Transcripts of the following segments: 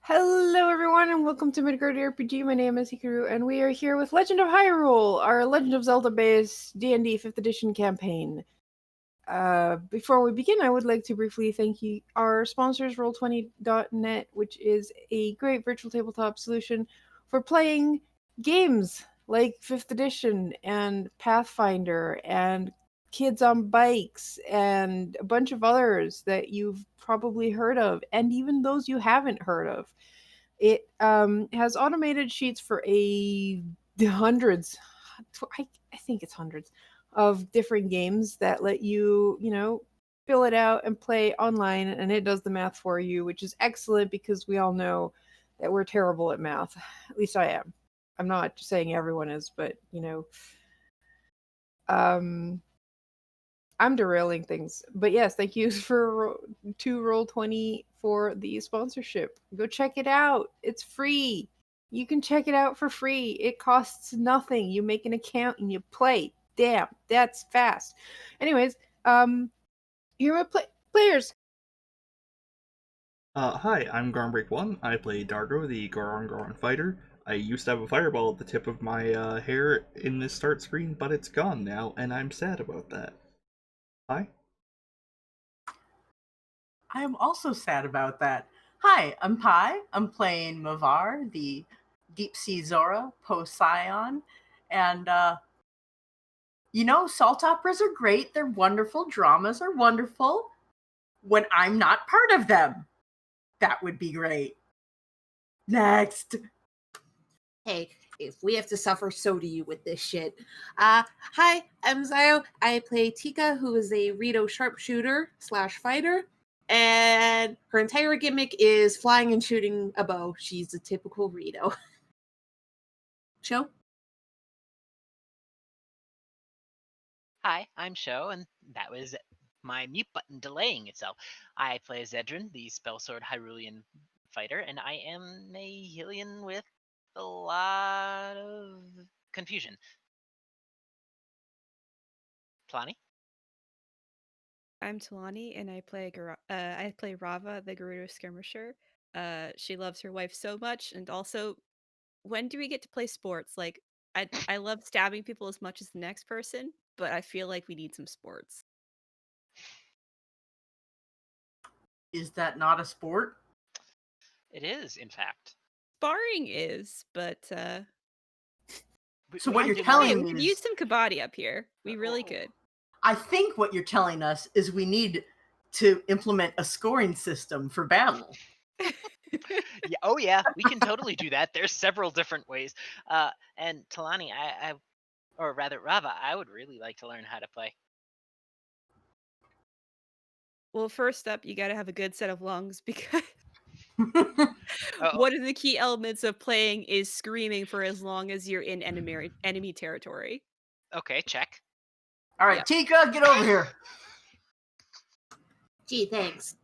Hello, everyone, and welcome to Midgard RPG. My name is Hikaru, and we are here with Legend of Hyrule, our Legend of Zelda-based D&D 5th edition campaign. Before we begin, I would like to briefly thank our sponsors, Roll20.net, which is a great virtual tabletop solution for playing games like 5th edition and Pathfinder and Kids on Bikes and a bunch of others that you've probably heard of, and even those you haven't heard of. It has automated sheets for hundreds, I think it's hundreds of different games that let you, fill it out and play online, and it does the math for you, which is excellent because we all know that we're terrible at math. At least I am. I'm not saying everyone is, but um, I'm derailing things. But yes, thank you to Roll20 for the sponsorship. Go check it out. It's free. You can check it out for free. It costs nothing. You make an account and you play. Damn, that's fast. Anyways, here are my players. Hi, I'm Garnbreak1. I play Dargo, the Goron fighter. I used to have a fireball at the tip of my hair in this start screen, but it's gone now, and I'm sad about that. Hi? I am also sad about that. Hi, I'm Pi. I'm playing Mavar, the Deep Sea Zora, Poseidon. And, salt operas are great. They're wonderful. Dramas are wonderful. When I'm not part of them, that would be great. Next. Hey, if we have to suffer, so do you with this shit. Hi, I'm Zio. I play Tika, who is a Rito sharpshooter / fighter. And her entire gimmick is flying and shooting a bow. She's a typical Rito. Show? Hi, I'm Sho, and that was my mute button delaying itself. I play Zedrin, the Spellsword Hyrulean fighter, and I am a Hylian with a lot of confusion. Plani? I'm Talani, and I play Rava, the Gerudo skirmisher. She loves her wife so much, and also, when do we get to play sports? Like, I love stabbing people as much as the next person, but I feel like we need some sports. Is that not a sport? It is, in fact. Sparring is, but So what you're we telling me could is... use some kabaddi up here. We really could. I think what you're telling us is we need to implement a scoring system for battle. Yeah, oh yeah, we can totally do that. There's several different ways. And Talani, or rather Rava, I would really like to learn how to play. Well, first up, you gotta have a good set of lungs because Uh-oh. one of the key elements of playing is screaming for as long as you're in enemy territory. Okay, check. All right, Yep. Tika, get over here. Gee, thanks.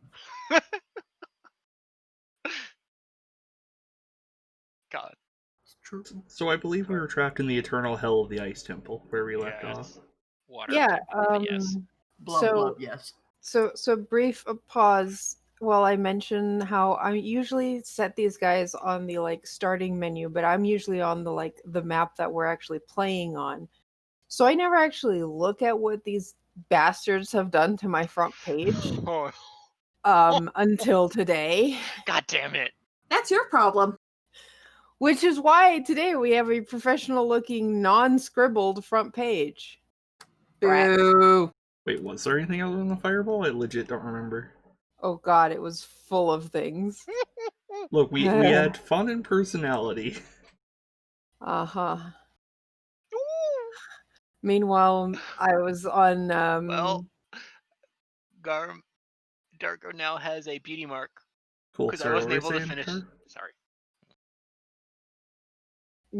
God. It's true. So I believe we were trapped in the eternal hell of the Ice Temple, where we left Yes. off. Water. Yeah, yes. Blub, blub, yes. So brief pause while I mention how I usually set these guys on the starting menu, but I'm usually on the map that we're actually playing on. So I never actually look at what these bastards have done to my front page Oh, until today. God damn it. That's your problem. Which is why today we have a professional looking non-scribbled front page. Brat. Boo. Wait, was there anything other than the fireball? I legit don't remember. Oh god, it was full of things. Look, we had fun and personality. Uh-huh. Meanwhile, I was on Well, Darko now has a beauty mark Cool, because I sorry, wasn't what were able you to saying, finish. Tar?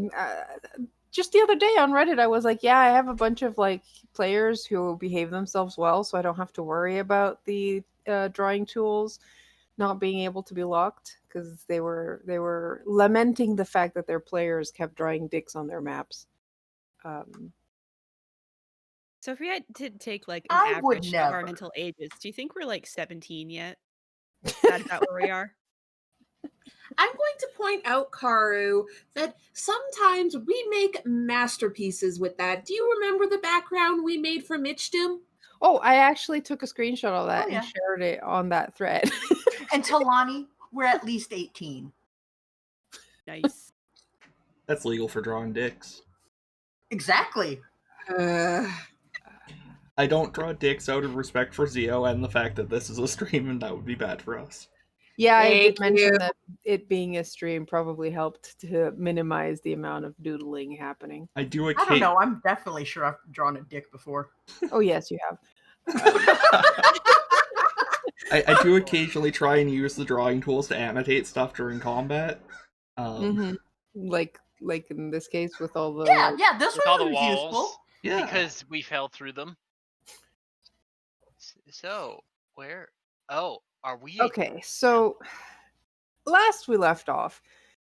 Sorry. just the other day on Reddit, I was like, yeah, I have a bunch of players who behave themselves well, so I don't have to worry about the drawing tools not being able to be locked, because they were lamenting the fact that their players kept drawing dicks on their maps. So if we had to take an I would average of never. our mental ages, do you think we're 17 yet? Is that about where we are? I'm going to point out, Karu, that sometimes we make masterpieces with that. Do you remember the background we made for Mitchdom? Oh, I actually took a screenshot of that Oh, yeah. and shared it on that thread. And Talani, we're at least 18. Nice. That's legal for drawing dicks. Exactly. I don't draw dicks out of respect for Zio and the fact that this is a stream and that would be bad for us. Yeah, I did Thank mention you. that it being a stream probably helped to minimize the amount of doodling happening. I do I don't know. I'm definitely sure I've drawn a dick before. Oh, yes, you have. I do occasionally try and use the drawing tools to annotate stuff during combat. Mhm. Like in this case with all the Yeah, this With all one the was walls. useful. Yeah. Because we fell through them. So, where? Oh, are we? Okay, so last we left off,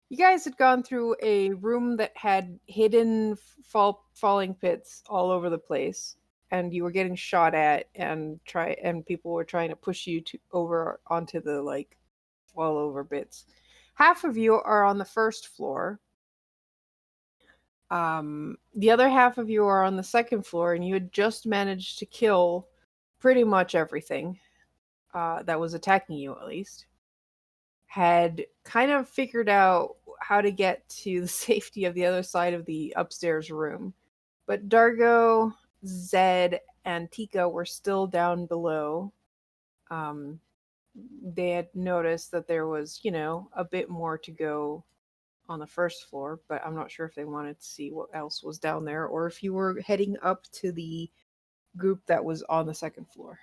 you guys had gone through a room that had hidden falling pits all over the place, and you were getting shot at, and people were trying to push you over onto the like fall over bits. Half of you are on the first floor. The other half of you are on the second floor, and you had just managed to kill pretty much everything that was attacking you, at least. Had kind of figured out how to get to the safety of the other side of the upstairs room. But Dargo, Zed, and Tika were still down below. They had noticed that there was, a bit more to go on the first floor, but I'm not sure if they wanted to see what else was down there or if you were heading up to the group that was on the second floor.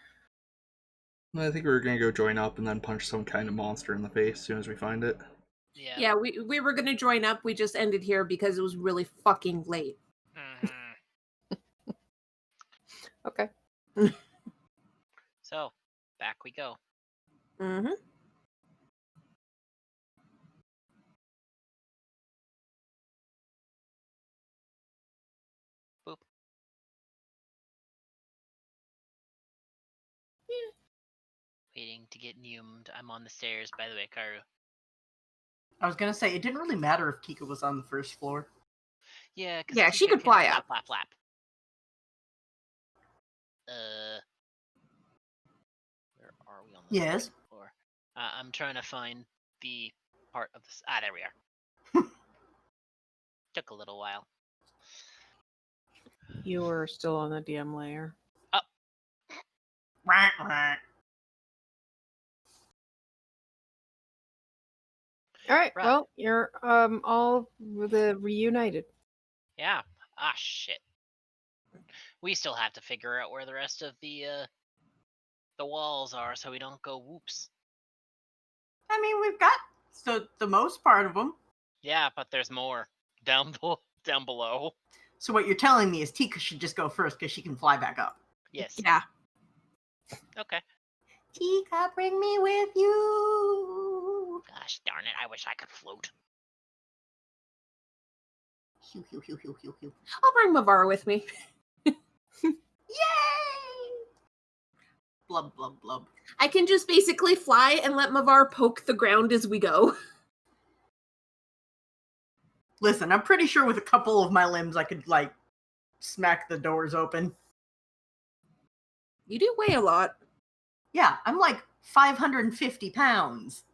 I think we were gonna go join up and then punch some kind of monster in the face as soon as we find it. Yeah, we were going to join up. We just ended here because it was really fucking late. Mhm. Okay. So, back we go. Mm-hmm. Boop. Waiting to get numed. I'm on the stairs, by the way, Karu. I was gonna say it didn't really matter if Tika was on the first floor. Yeah, because Yeah, she could fly flap, up. flap, flap. Where are we on the Yes. second floor? I'm trying to find the part of this. There we are. Took a little while. You were still on the DM layer. Rah, rah. All right. Right. Well, you're all reunited. Yeah. Ah, shit. We still have to figure out where the rest of the walls are so we don't go whoops. I mean, we've got the most part of them. Yeah, but there's more down below. So what you're telling me is Tika should just go first because she can fly back up. Yes. Yeah. Okay. Tika, bring me with you. Gosh darn it! I wish I could float. Hew, hew, hew, hew, hew, hew. I'll bring Mavar with me. Yay! Blub, blub, blub. I can just basically fly and let Mavar poke the ground as we go. Listen, I'm pretty sure with a couple of my limbs I could, like, smack the doors open. You do weigh a lot. Yeah, I'm like 550 pounds.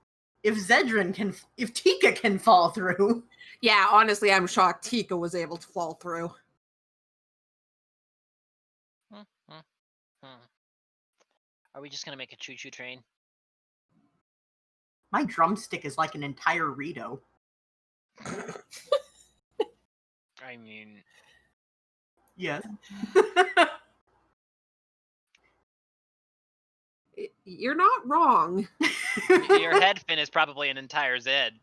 If Tika can fall through. Yeah, honestly, I'm shocked Tika was able to fall through. Are we just gonna make a choo-choo train? My drumstick is like an entire Rito. I mean, Yes. You're not wrong. your head fin is probably an entire Zed.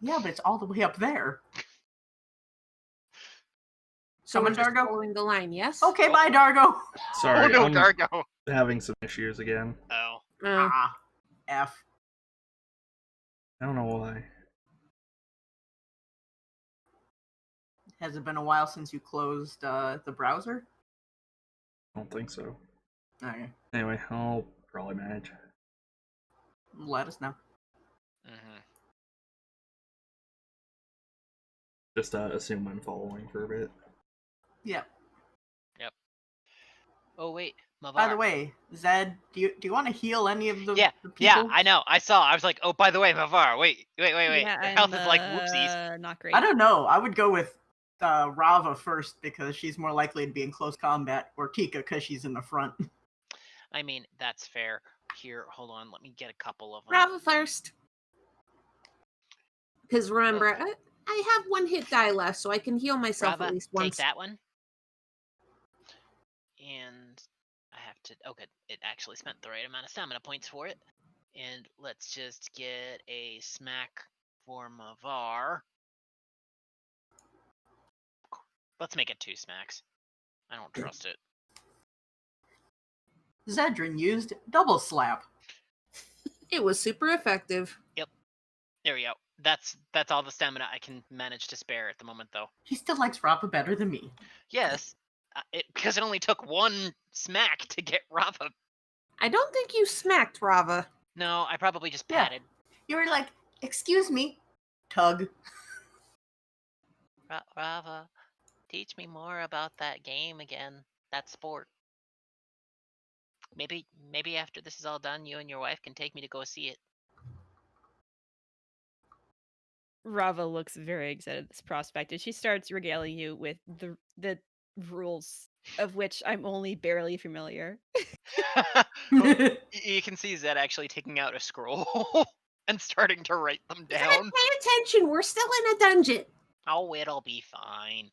Yeah, but it's all the way up there. So we're Someone, just Dargo? following the line, yes? Okay, bye, Dargo. Sorry, Oh no, I'm Dargo! having some issues again. Oh. Ah, F. I don't know why. Has it been a while since you closed the browser? I don't think so. Okay, Anyway, I'll probably manage. let us know. Mm-hmm. Just assume I'm following for a bit. Yeah. Oh wait, Mavar. By the way, Zed, do you want to heal any of the Yeah, people? yeah, I know. I saw. I was like, oh, by the way, Mavar. Wait. Yeah, Their I'm health is like whoopsies. not great. I don't know. I would go with Rava first because she's more likely to be in close combat, or Tika because she's in the front. I mean, that's fair. Here, hold on. Let me get a couple of them. Rava first. Because remember, Okay. I have 1 hit die left, so I can heal myself Rava, at least take once. that one. And I have to. Oh, good. It actually spent the right amount of stamina points for it. And let's just get a smack for Mavar. Let's make it 2 smacks. I don't trust it. Zedrin used double slap. It was super effective. There we go. That's all the stamina I can manage to spare at the moment, though. He still likes Rava better than me. Yes, because it only took 1 smack to get Rava. I don't think you smacked Rava. No, I probably just Yeah. patted. You were like, excuse me, tug. Rava, teach me more about that game again. That sport. Maybe after this is all done, you and your wife can take me to go see it. Rava looks very excited at this prospect, and she starts regaling you with the rules, of which I'm only barely familiar. You can see Zed actually taking out a scroll and starting to write them Zed, down. pay attention. We're still in a dungeon. Oh, it'll be fine.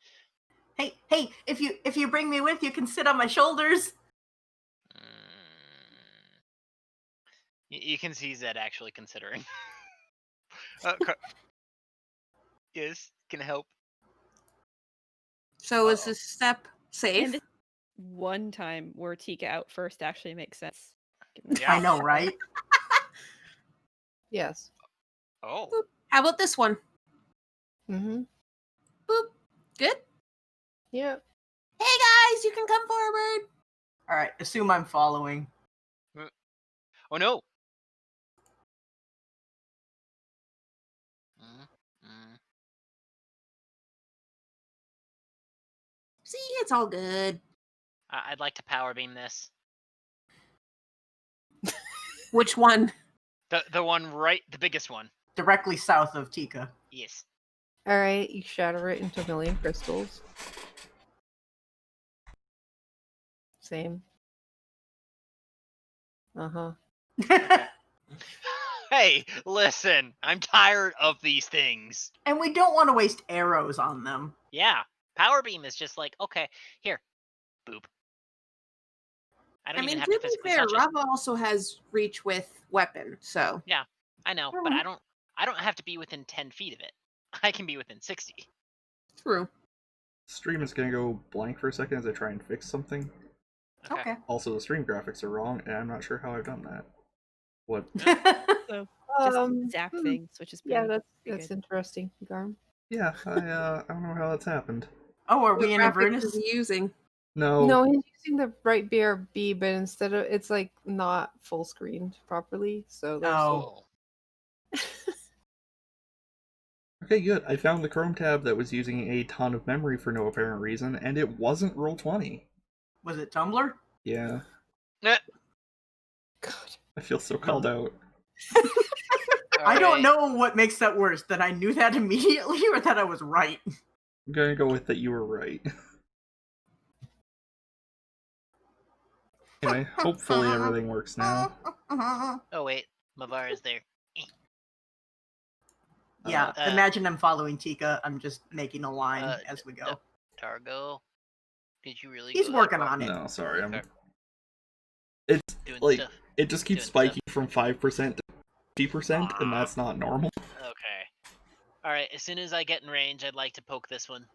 Hey, if you bring me with, you can sit on my shoulders. You can see Zed actually considering. Yes, can help. So is this step safe? And this one time where Tika out first actually makes sense. Yeah. I know, right? Yes. Oh. How about this one? Mm-hmm. Boop. Good? Yeah. Hey guys, you can come forward. All right, assume I'm following. Oh no. See, it's all good. I'd like to power beam this. Which one? The one right, the biggest one. Directly south of Tika. Yes. All right, you shatter it into a million crystals. Same. Uh-huh. Hey, listen, I'm tired of these things. And we don't want to waste arrows on them. Yeah, power beam is just like, okay, here, boop. I don't I even mean, have to to be physically fair, touch it. Rava also has reach with weapon, so. I know, but I don't have to be within 10 feet of it. I can be within 60. True. Stream is gonna go blank for a second as I try and fix something. Okay. Also, the stream graphics are wrong, and I'm not sure how I've done that. What? So just zap hmm. things, which is Yeah, pretty that's good. interesting, Garm. Yeah, I don't know how that's happened. Oh, are What we in graphics Avernus? is he using? No. No, he's using the right BRB, but instead of it's like not full screened properly. So there's Oh. Okay, good. I found the Chrome tab that was using a ton of memory for no apparent reason, and it wasn't Roll20. Was it Tumblr? Yeah. Eh, God. I feel so called out. I don't alright. know what makes that worse, that I knew that immediately or that I was right. I'm gonna go with that you were right. Anyway, hopefully everything works now. Oh wait, Mavar is there. Yeah, imagine I'm following Tika. I'm just making a line as we go. Targo, did you really? He's go that working far? on it. No, sorry, I'm. Okay. It's Doing like stuff. it just keeps Doing spiking from 5% to 50%, and that's not normal. Okay. All right. As soon as I get in range, I'd like to poke this one.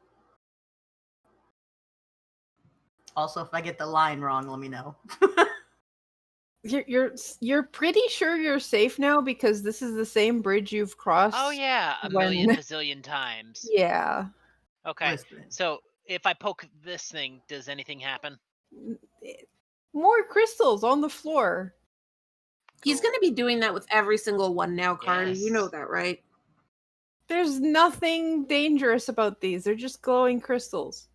Also, if I get the line wrong, let me know. You're pretty sure you're safe now because this is the same bridge you've crossed. Oh yeah, a when- million bazillion times. Yeah. Okay. Listen. So if I poke this thing, does anything happen? More crystals on the floor. He's going to be doing that with every single one now, Karn. Yes. You know that, right? There's nothing dangerous about these. They're just glowing crystals.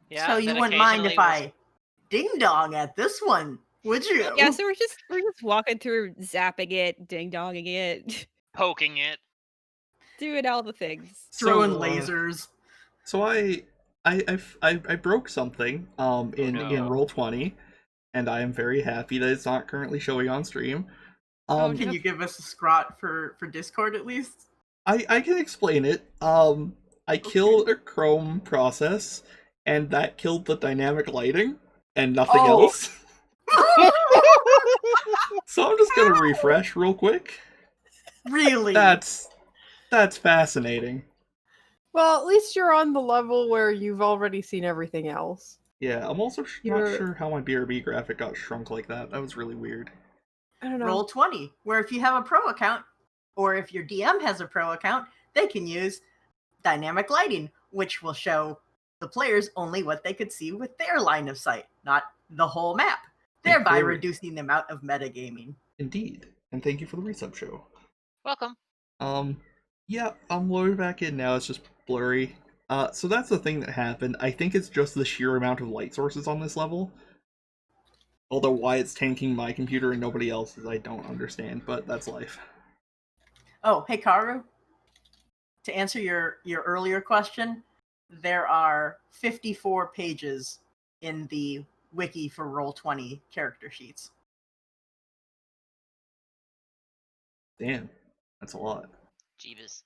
Yeah, So you then wouldn't mind if occasionally I ding dong at this one, would you? Yeah, so we're just walking through, zapping it, ding donging it, poking it. doing all the things. Throwing So, lasers. So I broke something in no. Roll20, and I am very happy that it's not currently showing on stream. Oh, Can no. you give us a scrot for Discord at least? I can explain it. I killed a Chrome process, and that killed the dynamic lighting and nothing Oh. else. So I'm just gonna refresh real quick. Really? That's fascinating. Well, at least you're on the level where you've already seen everything else. Yeah, I'm also not You're- sure how my BRB graphic got shrunk like that. That was really weird. I don't know. Roll 20, where if you have a pro account, or if your DM has a pro account, they can use dynamic lighting, which will show the players only what they could see with their line of sight, not the whole map, thereby Very- reducing the amount of metagaming. Indeed. And thank you for the resub show. Welcome. Yeah, I'm loaded back in now. It's just blurry. So that's the thing that happened. I think it's just the sheer amount of light sources on this level. Although why it's tanking my computer and nobody else's, I don't understand, but that's life. Oh, hey, Karu. To answer your earlier question, there are 54 pages in the wiki for Roll20 character sheets. Damn, that's a lot. Jeebus.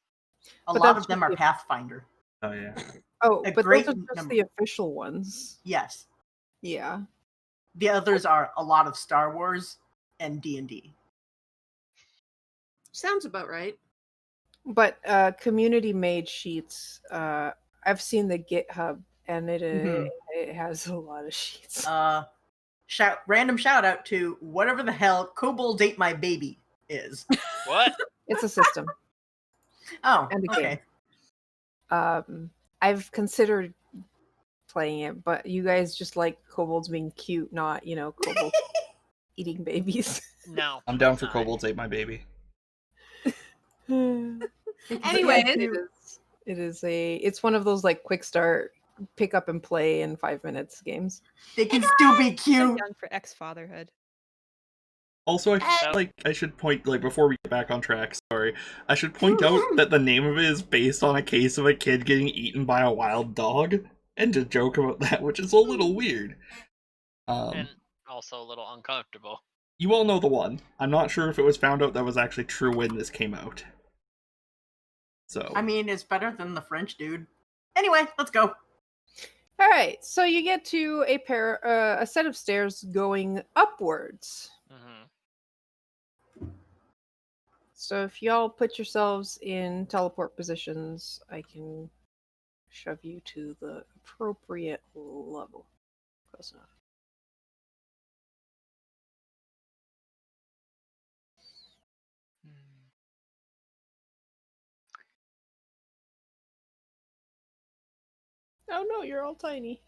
A But lot that's of them just are the- Pathfinder. Oh yeah. Oh, a but great those are just number. the official ones. Yes. Yeah. The others are a lot of Star Wars and D&D. Sounds about right. But community made sheets. I've seen the GitHub, and it has a lot of sheets. Random shout out to whatever the hell Kobold Ate My Baby is. What? It's a system. Oh, And a okay. game. I've considered playing it, but you guys just like kobolds being cute, not kobolds eating babies. No. I'm down for not. Kobolds Ate My Baby. Anyways. It's one of those like quick start, pick up and play in 5 minutes games. They can still be So cute. young for ex-fatherhood. Also, I should point, before we get back on track, sorry, I should point out that the name of it is based on a case of a kid getting eaten by a wild dog, and to joke about that, which is a little weird. And also a little uncomfortable. You all know the one. I'm not sure if it was found out that was actually true when this came out. So. I mean, it's better than the French dude. Anyway, let's go. All right, so you get to a set of stairs going upwards. Mm-hmm. So if y'all put yourselves in teleport positions, I can shove you to the appropriate level. Close enough. Oh no, you're all tiny.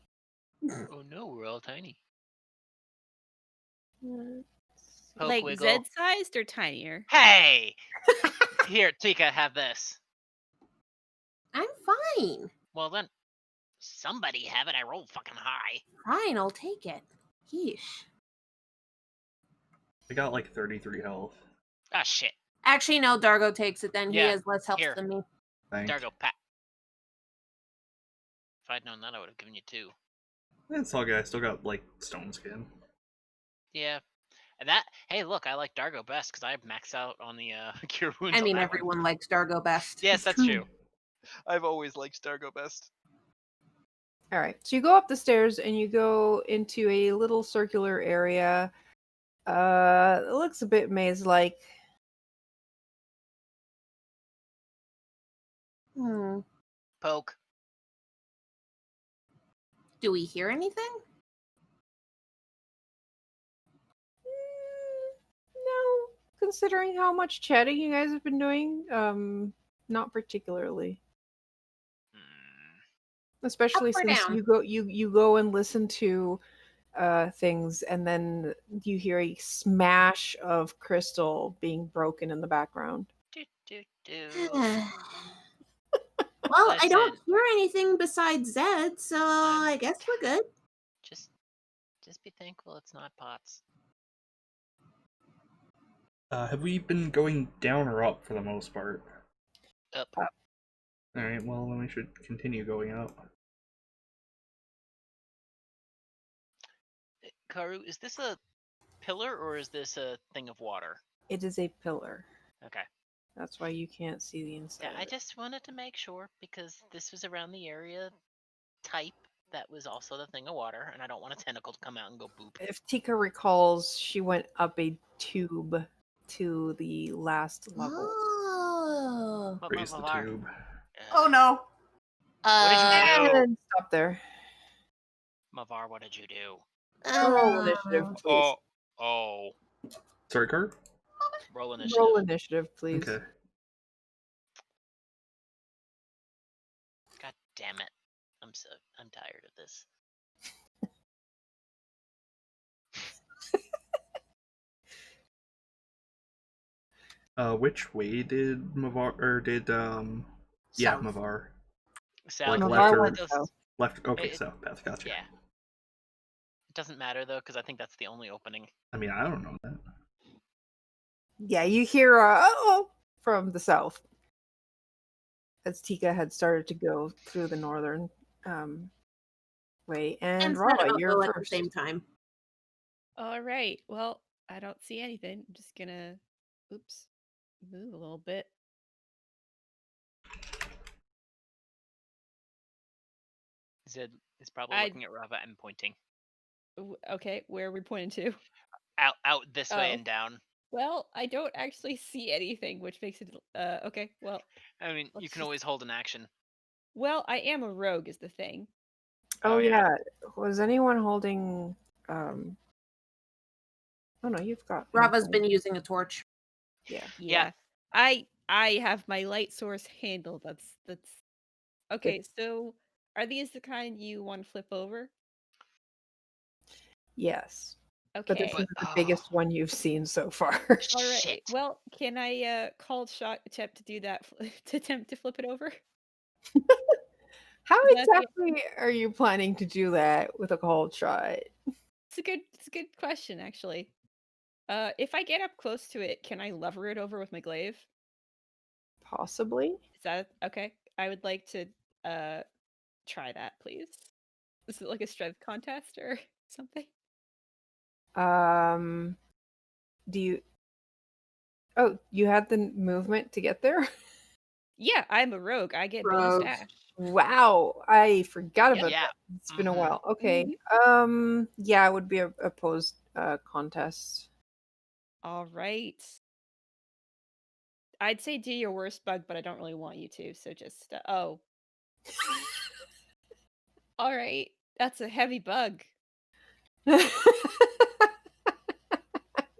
Oh no, we're all tiny. Let's see. Poke Like wiggle. Z-sized or tinier? Hey! Here, Tika, have this. I'm fine. Well then, somebody have it. I rolled fucking high. Fine, I'll take it. Yeesh. I got like 33 health. Ah, shit. Actually, no, Dargo takes it then. He Yeah, has less health here. than me. Thanks. Dargo, pat. If I'd known that, I would have given you 2. It's all good. I still got like stone skin. Yeah. And that, hey, look, I like Dargo best because I maxed out on the cure wounds. I on mean, that everyone one. likes Dargo best. Yes, that's true. I've always liked Dargo best. All right, so you go up the stairs and you go into a little circular area. It looks a bit maze-like. Poke. Do we hear anything? No, considering how much chatting you guys have been doing, not particularly. Especially Up or since down? you go and listen to things, and then you hear a smash of crystal being broken in the background. Do, do, do. I don't hear anything besides Zed, so I guess we're good. Just be thankful it's not pots. Have we been going down or up for the most part? Up. Alright, well, then we should continue going up. Karu, is this a pillar or is this a thing of water? It is a pillar. Okay. That's why you can't see the inside. Yeah, of I it. just wanted to make sure because this was around the area type that was also the thing of water, and I don't want a tentacle to come out and go boop. If Tika recalls, she went up a tube to the last level. Oh. Raise the Mavar. tube. Oh no. What did you do? And stop there. Mavar, what did you do? Roll initiative, please. Oh. Sorry, Car? Roll initiative. Roll initiative, please. Okay. God damn it. I'm tired of this. Which way did Mavar, or did, yeah, South. Mavar. South. Like Mavar left or went does- south. left? Okay, It- south path, gotcha. Yeah. It doesn't matter though, because I think that's the only opening. I mean, I don't know that. Yeah, you hear oh from the south. As Tika had started to go through the northern way. And said Rava, uh-oh you're at the first. same time. All right. Well, I don't see anything. I'm just gonna, move a little bit. Zed is probably I- looking at Rava and pointing. Okay, where are we pointing to? Out this way Oh. and down. Well, I don't actually see anything, which makes it okay. Well, I mean, you Let's can just- always hold an action. I am a rogue is the thing. Oh, Oh, yeah. yeah. Was anyone holding Oh no, you've got Rava's been using a torch. Yeah. Yeah. I have my light source handled. That's okay. So, are these the kind you want to flip over? Yes. Okay. But this is the biggest one you've seen so far. All right. Shit. Well, can I call shot attempt to do that to attempt to flip it over? How That's the- exactly are you planning to do that with a cold shot? It's a good question actually. If I get up close to it, can I lever it over with my glaive? Possibly. Is that okay? I would like to try that, please. Is it like a strength contest or something? Do you Oh, you had the movement to get there? Yeah, I'm a rogue. I get bonus Rogue. dash. Wow, I forgot about Yeah. that. It's been a Mhm. while. Okay. Yeah, it would be a opposed contest. All right. I'd say do your worst bug, but I don't really want you to. So just oh. All right. That's a heavy bug.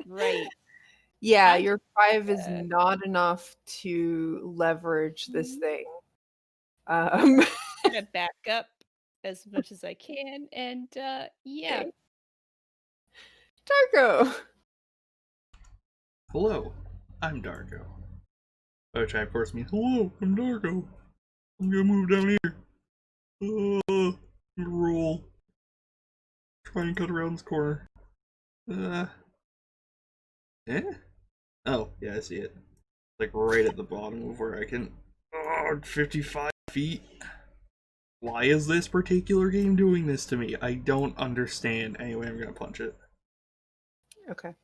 Right. Yeah, I- your 5 is uh, not enough to leverage this Mhm. thing. I'm gonna back up as much as I can, and yeah. Okay. Darko. Hello, I'm Darko. Which I, of course, means, hello, I'm Darko. I'm gonna move down here. Roll. Try and cut around this corner. Eh? Oh, yeah, I see it. Like right at the bottom of where I can. Oh, 55 feet. Why is this particular game doing this to me? I don't understand. Anyway, I'm gonna punch it. Okay.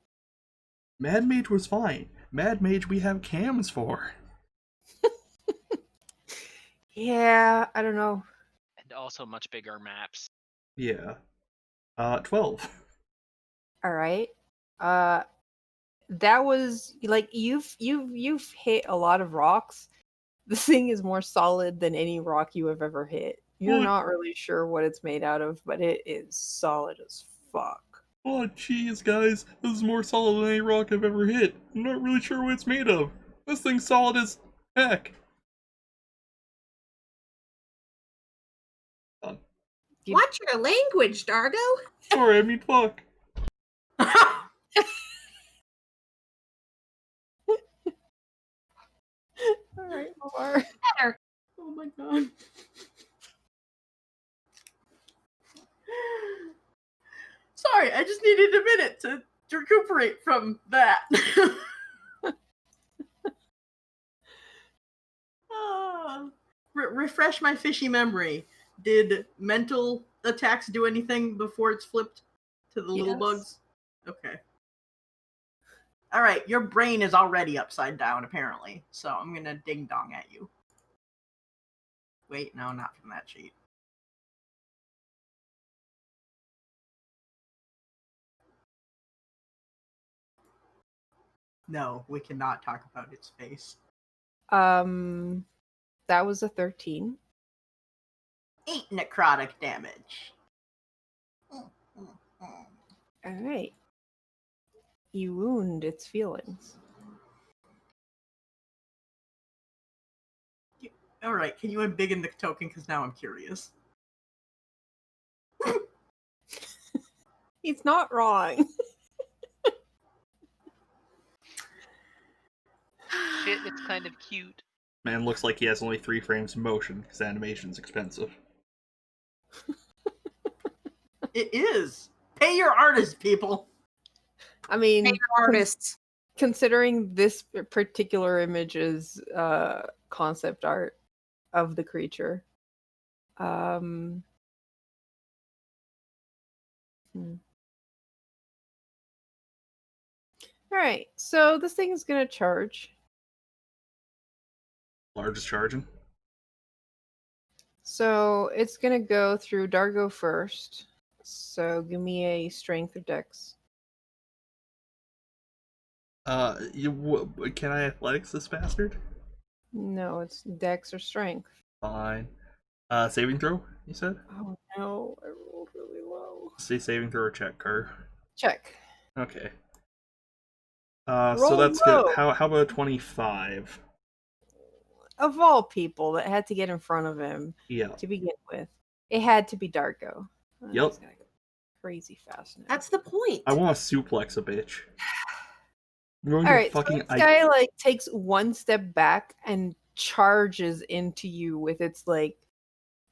Mad Mage was fine. Mad Mage we have cams for. Yeah, I don't know. And also much bigger maps. Yeah. 12. All right. That was like you've hit a lot of rocks. This thing is more solid than any rock you have ever hit. You're What? not really sure what it's made out of, but it is solid as fuck. Oh, jeez, guys. This is more solid than any rock I've ever hit. I'm not really sure what it's made of. This thing's solid as heck. You- Watch your language, Dargo. Sorry, I mean, fuck. All right, Lamar. Better. Oh my god. from that. Refresh my fishy memory. Did mental attacks do anything before it's flipped to the little Yes. bugs? Okay. All right, your brain is already upside down, apparently. So I'm going to ding dong at you. Wait, no, not from that sheet. No, we cannot talk about its face. That was a 13. 8 necrotic damage. All right. You wound its feelings. All right, can you unbiggen the token? Because now I'm curious. He's not wrong. Shit, it's kind of cute. Man looks like he has only 3 frames of motion because animation's expensive. It is. Pay your artists, people. I mean, Hey, artists. considering this particular image is concept art of the creature. All right, so this thing is going to charge. Largest charging. So it's going to go through Dargo first. So give me a strength or dex. Can I athletics this bastard? No, it's dex or strength. Fine. Saving throw, you said? Oh no, I rolled really low. Say saving throw or check, Car. Check. Okay. Roll So that's low. good. How about 25? Of all people that had to get in front of him Yeah. to begin with, it had to be Dargo. Oh, Yep. he's gonna go crazy fast now. That's the point. I want to suplex a bitch. I'm going All to right, fucking. so this guy like takes one step back and charges into you with its like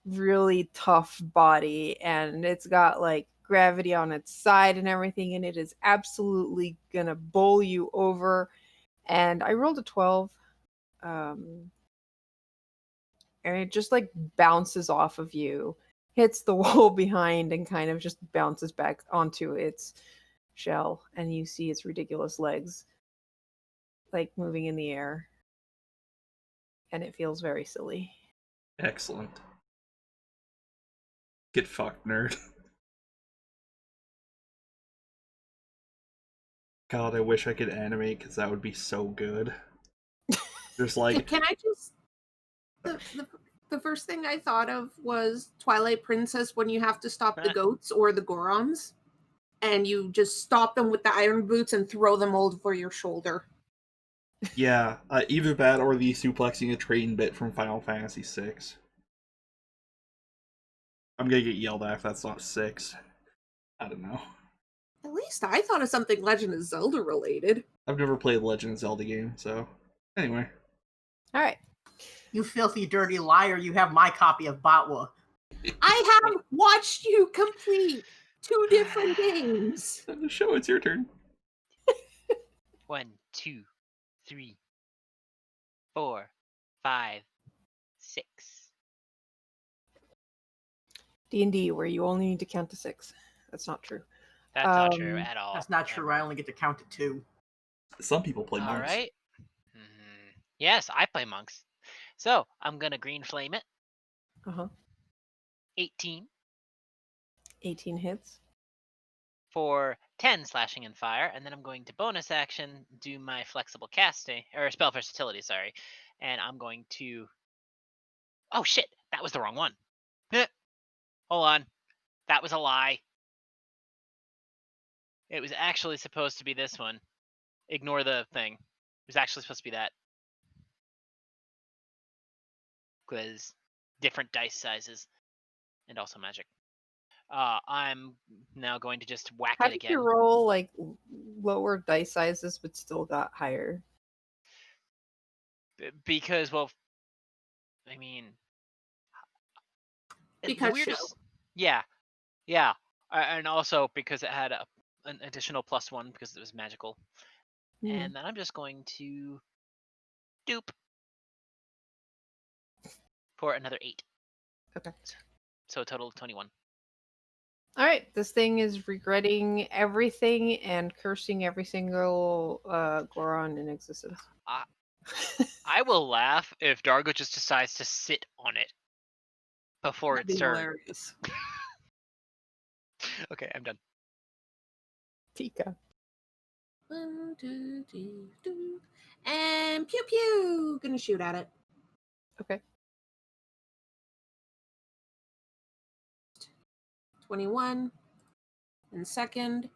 really tough body, and it's got like gravity on its side and everything, and it is absolutely gonna bowl you over. And I rolled a 12, and it just like bounces off of you, hits the wall behind, and kind of just bounces back onto its shell, and you see its ridiculous legs like moving in the air, and it feels very silly. Excellent. Get fucked, nerd. God, I wish I could animate because that would be so good. There's like. Can I just the first thing I thought of was Twilight Princess when you have to stop the goats or the Gorons, and you just stop them with the iron boots and throw them over your shoulder. Yeah, either that or the suplexing a train bit from Final Fantasy VI. I'm gonna get yelled at if that's not 6. I don't know. At least I thought of something Legend of Zelda related. I've never played a Legend of Zelda game, so anyway. All right. You filthy, dirty liar. You have my copy of Batwa. I have watched you complete 2 different games. The show, it's your turn. 1, 2, 3, 4, 5, 6. D&D, where you only need to count to 6. That's not true. That's not true at all. That's not true. I only get to count to 2. Some people play monks. All right. Yes, I play monks. So I'm gonna green flame it. 18 18 hits. for 10 slashing and fire, and then I'm going to bonus action do my flexible casting or spell versatility. Sorry, and I'm going to. Oh shit! That was the wrong one. Hold on, that was a lie. It was actually supposed to be this one. Ignore the thing. It was actually supposed to be that. Because different dice sizes and also magic. I'm now going to just whack How it did again. you roll like lower dice sizes but still got higher? Because, well, I mean, Because the weirdest. Yeah, and also because it had an additional +1 because it was magical. And then I'm just going to dupe for another 8. Okay. So a total of 21. All right, this thing is regretting everything and cursing every single Goron in existence. I will laugh if Dargo just decides to sit on it before That'd its be turn. hilarious. Okay, I'm done. Tika. 1, 2, 3, 2. And pew pew! Gonna shoot at it. Okay. 21. And second,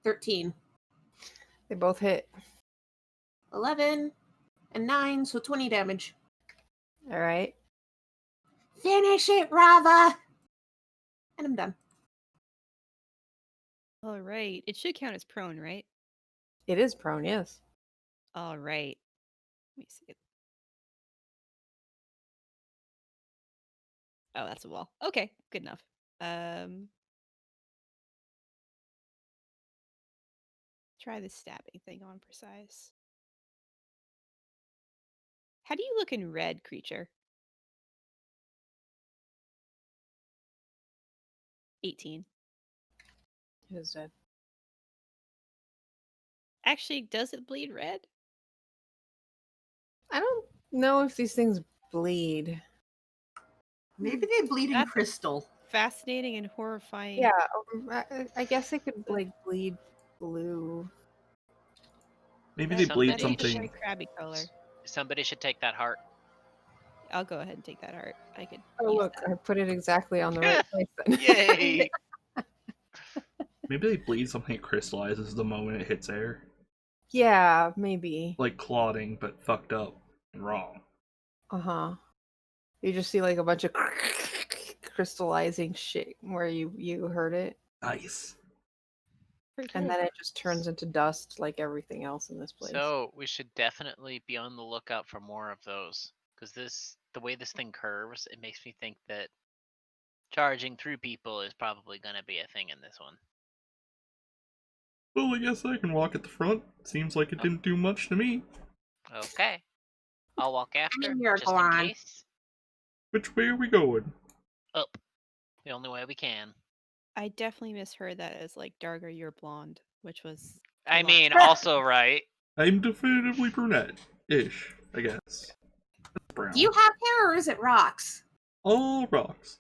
13. They both hit. 11. And 9, so 20 damage. All right. Finish it, Rava! And I'm done. All right. It should count as prone, right? It is prone, yes. All right. Let me see. Oh, that's a wall. Okay, good enough. Try the stabbing thing on precise. How do you look in red, creature? 18. It is dead. Actually, does it bleed red? I don't know if these things bleed. Maybe they bleed in That's a- crystal. Fascinating and horrifying. Yeah, I guess it could like bleed blue. Maybe That- they bleed that is a something. very crabby color. Somebody should take that heart. I'll go ahead and take that art. I could. Oh use look, that. I put it exactly on the right place then. Yay! Maybe they bleed something that crystallizes the moment it hits air. Yeah, maybe. Like clotting, but fucked up and wrong. Uh-huh. You just see like a bunch of crystallizing shit where you heard it. Nice. For And sure. then it just turns into dust like everything else in this place. So we should definitely be on the lookout for more of those, because the way this thing curves, it makes me think that charging through people is probably going to be a thing in this one. Well, I guess I can walk at the front. Seems like it didn't do much to me. Okay. I'll walk after, here, just in Goron. case. Which way are we going? Up. The only way we can. I definitely misheard that as like Dargar, you're blonde, which was. a I lot. mean, also right. I'm definitively brunette-ish, I guess. Brown. Do you have hair or is it rocks? All rocks.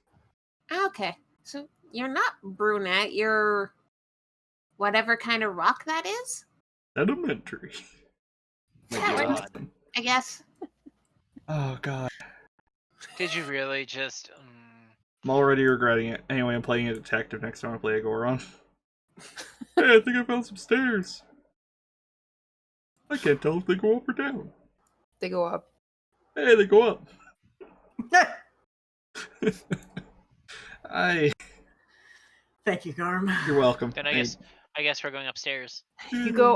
Okay. So you're not brunette, you're whatever kind of rock that is, Sedimentary. Yeah, My works. God. I guess. Oh god. Did you really just... I'm already regretting it. Anyway, I'm playing a detective next time I play a Goron. Hey, I think I found some stairs. I can't tell if they go up or down. They go up. Hey, they go up. Thank you, Garm. You're welcome. Then I guess we're going upstairs. You go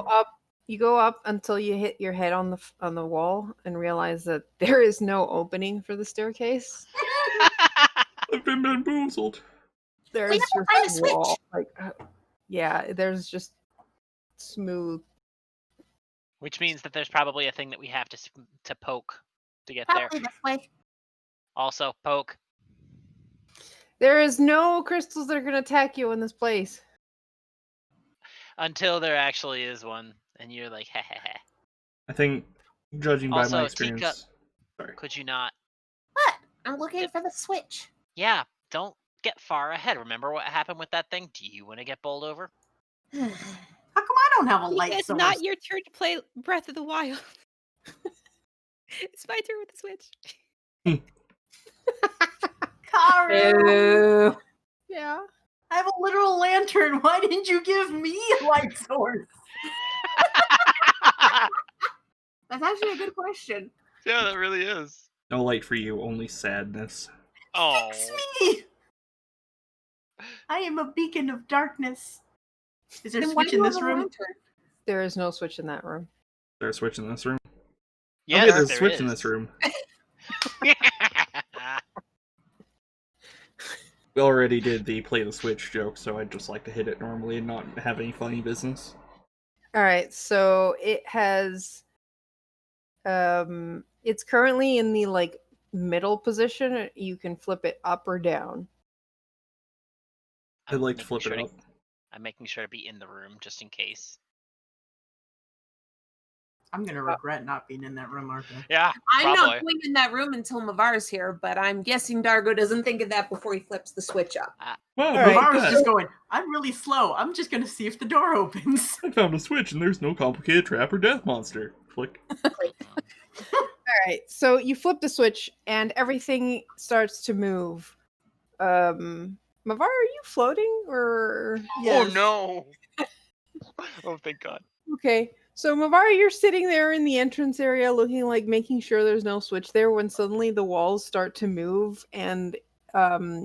up until you hit your head on the wall and realize that there is no opening for the staircase. I've been bamboozled. There's have to just find a switch. wall. Yeah, there's just smooth. Which means that there's probably a thing that we have to poke to get there. Probably this way. Also, poke. There is no crystals that are going to attack you in this place. Until there actually is one, and you're like, heh heh heh. I think, judging by Also, my Tika- experience... Sorry. Could you not? What? I'm looking for the switch. Yeah, don't get far ahead. Remember what happened with that thing? Do you want to get bowled over? How come I don't have a light It's source? not your turn to play Breath of the Wild. It's my turn with the Switch. Karu, Ew. Yeah. I have a literal lantern. Why didn't you give me a light source? That's actually a good question. Yeah, that really is. No light for you, only sadness. Oh, Fix me! I am a beacon of darkness. Is there a Then why switch do in you this have a room? lantern? There is no switch in that room. Is there a switch in this room? yes, Okay, there's a there switch in is. this room. We already did the play the switch joke, so I'd just like to hit it normally and not have any funny business. All right, so it has it's currently in the like middle position. You can flip it up or down. I'd like to making flip sure it up. I'm making sure to be in the room just in case. I'm gonna regret not being in that room, aren't I? Yeah, I'm probably. not going in that room until Mavar's here, but I'm guessing Dargo doesn't think of that before he flips the switch up. Wow, All look right. at Mara's that. just going, I'm really slow. I'm just gonna see if the door opens. I found a switch and there's no complicated trap or death monster. Click. All right, so you flip the switch and everything starts to move. Mavar, are you floating or? Yes. Oh no! Oh, thank God. Okay, so Mavar, you're sitting there in the entrance area, looking like making sure there's no switch there. When suddenly the walls start to move, and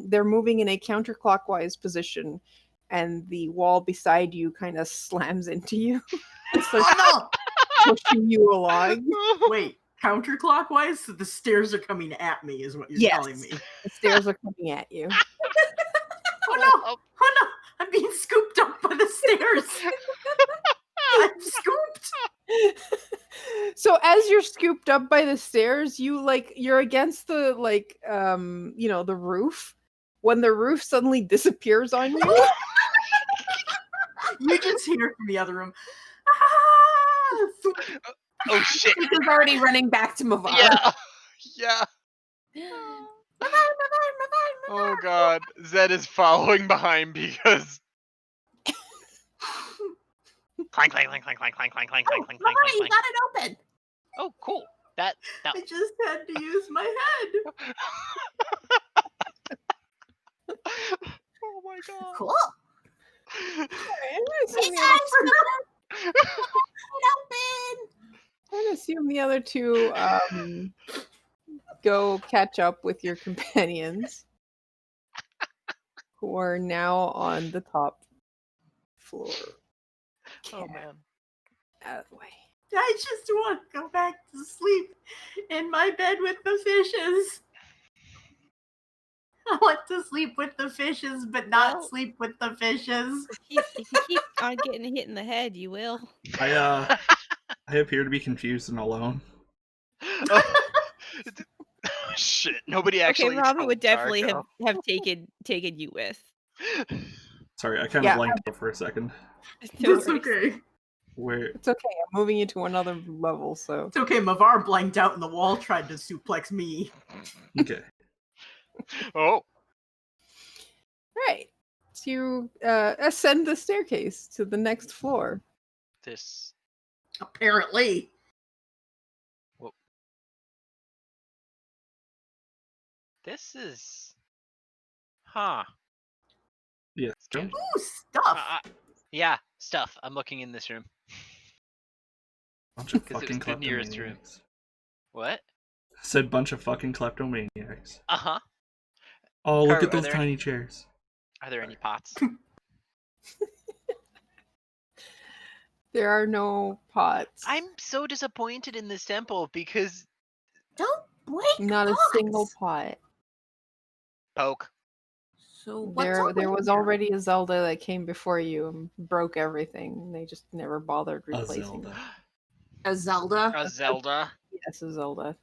they're moving in a counterclockwise position, and the wall beside you kind of slams into you. It starts Oh pushing you along. no! Wait, counterclockwise? So the stairs are coming at me, is what you're Yes. telling me. The stairs are coming at you. Oh no! Oh no! I'm being scooped up by the stairs. I'm scooped. So as you're scooped up by the stairs, you're against the the roof. When the roof suddenly disappears on you, You just hear from the other room. Ah! Oh shit! He's already running back to Mavar. Yeah, yeah. Mavar, Mavar, Mavar, Oh Mavar. God, Zed is following behind because. Clank, clank, clank, clank, clank, clank, clank, clank, Oh, clank, clank, clank, Mavar, you clank. got it open. Oh, cool. That. I just had to use my head. Oh my God. Cool. I'm gonna assume Hey the guys, other, it open. I'm gonna assume the other two go catch up with your companions, who are now on the top floor. Oh Get man. out of the way. I just want to go back to sleep in my bed with the fishes. I want to sleep with the fishes, but not Well- sleep with the fishes. If you keep on getting hit in the head, you will. I appear to be confused and alone. Oh. Shit! Nobody actually. Okay, Rava would told definitely Darko. have taken you with. Sorry, I kind Yeah. of blanked out for a second. No It's worries. okay. Where? It's okay. I'm moving you to another level, so It's okay. Mavar blanked out and the wall tried to suplex me. Okay. Oh. right. So you ascend the staircase to the next floor. This. Apparently. This is. Huh. Yeah. Scary. Ooh, stuff. Yeah, stuff. I'm looking in this room. Bunch of 'Cause it fucking was the nearest room. kleptomaniacs. What? Said bunch of fucking kleptomaniacs. Uh huh. Oh, look Karu, at are those there tiny chairs. Are there any pots? There are no pots. I'm so disappointed in this temple because Don't break Not a pots. single pot. poke. So what's There up was with there? already a Zelda that came before you and broke everything. They just never bothered A replacing Zelda. it. A Zelda. A Zelda. Yes, a Zelda.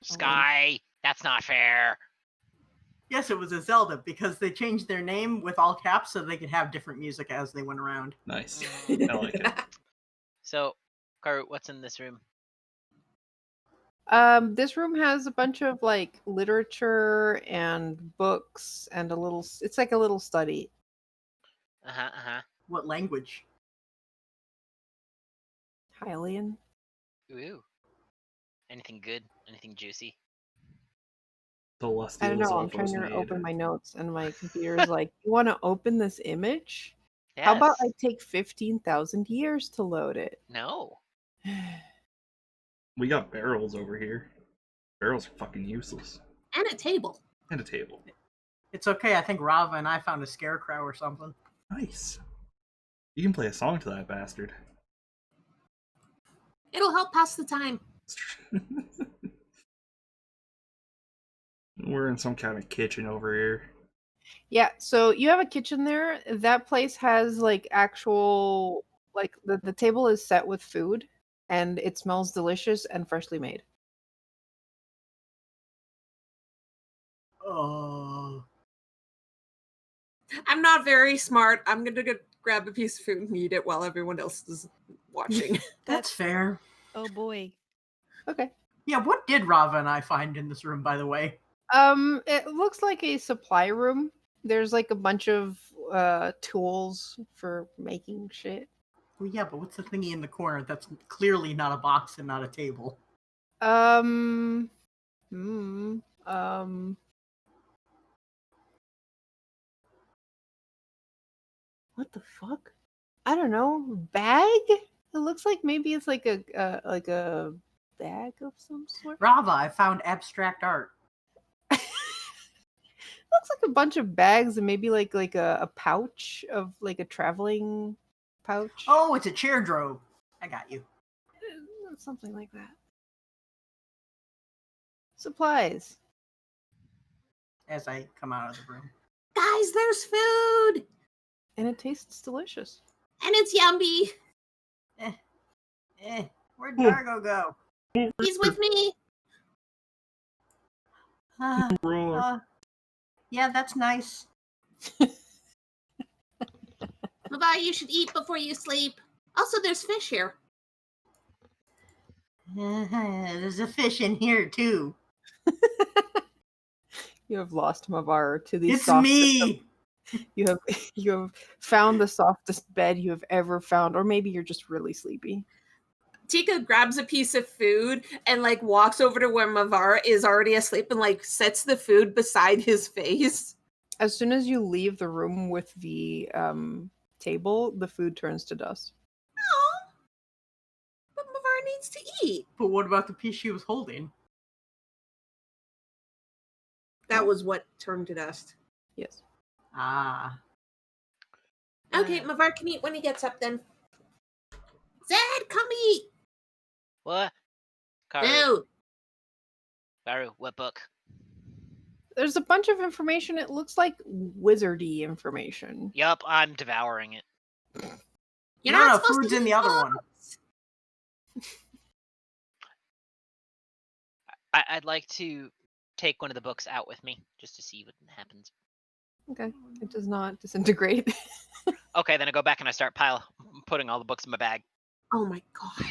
Sky. That's not fair. Yes, it was a Zelda because they changed their name with all caps so they could have different music as they went around. Nice. I like it. So, Karu, what's in this room? This room has a bunch of like literature and books and it's like a little study. Uh huh. What language? Hylian. Ooh. Anything good? Anything juicy? Celestial I don't know. I'm Zelda's trying to made. open my notes and my computer's like, you want to open this image? How about I Yes. take 15,000 years to load it? No. We got barrels over here. Barrels are fucking useless. And a table. And a table. It's okay. I think Rava and I found a scarecrow or something. Nice. You can play a song to that bastard. It'll help pass the time. We're in some kind of kitchen over here. Yeah, so you have a kitchen there. That place has like actual like the table is set with food and it smells delicious and freshly made. Oh. I'm not very smart. I'm gonna go grab a piece of food and eat it while everyone else is watching. That's fair. Oh boy. Okay. Yeah, what did Rava and I find in this room, by the way? It looks like a supply room. There's like a bunch of tools for making shit. Well, yeah, but what's the thingy in the corner that's clearly not a box and not a table? Um, hmm, um, what the fuck? I don't know. Bag? It looks like maybe it's like a bag of some sort. Rava, I found abstract art. Looks like a bunch of bags and maybe like a pouch of like a traveling pouch. Oh, it's a chair drove. I got you. Something like that. Supplies. As I come out of the room. Guys, there's food! And it tastes delicious. And it's yummy. Where'd Dargo go? He's with me. Yeah, that's nice. Levi, you should eat before you sleep. Also, there's fish here. There's a fish in here, too. You have lost Mavar to the It's softest. me! You have found the softest bed you have ever found, or maybe you're just really sleepy. Tika grabs a piece of food and like walks over to where Mavar is already asleep and like sets the food beside his face. As soon as you leave the room with the table, the food turns to dust. Oh, but Mavar needs to eat. But what about the piece she was holding? That was what turned to dust. Yes. Ah. Okay, Mavar can eat when he gets up then. Zed, come eat! What? Karu, No. Karu, what book? There's a bunch of information. It looks like wizardy information. Yup, I'm devouring it. You're No, not supposed food's to in eat the other one. books. I'd like to take one of the books out with me just to see what happens. Okay. It does not disintegrate. Okay, then I go back and I start putting all the books in my bag. Oh my god.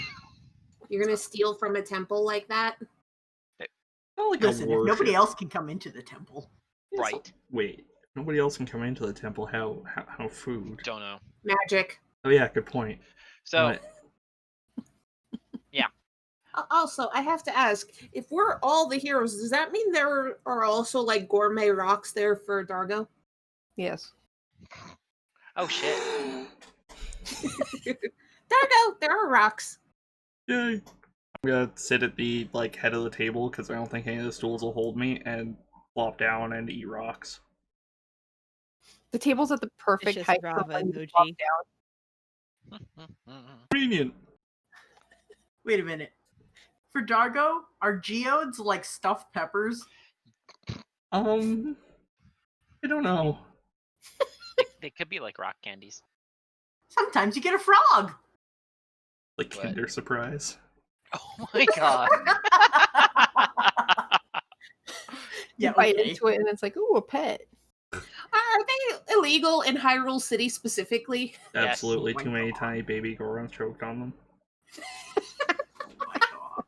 You're gonna steal from a temple like that? Not like Listen, a if nobody worship. else can come into the temple. Right. Wait, nobody else can come into the temple. How food? Don't know. Magic. Oh yeah, good point. So, What? Also, I have to ask, if we're all the heroes, does that mean there are also like gourmet rocks there for Dargo? Yes. oh shit. Dargo, there are rocks. Yay! I'm gonna sit at the head of the table because I don't think any of the stools will hold me, and flop down and eat rocks. The table's at the perfect Vicious height for Rava when you emoji. flop down. Convenient. Wait a minute. For Dargo, are geodes like stuffed peppers? I don't know. They could be like rock candies. Sometimes you get a frog. Like What? Kinder Surprise. Oh my god. You Yeah, bite okay. into it and it's like, ooh, a pet. Are they illegal in Hyrule City specifically? Yes. Absolutely Oh my too many God. tiny baby Gorons choked on them. Oh my god.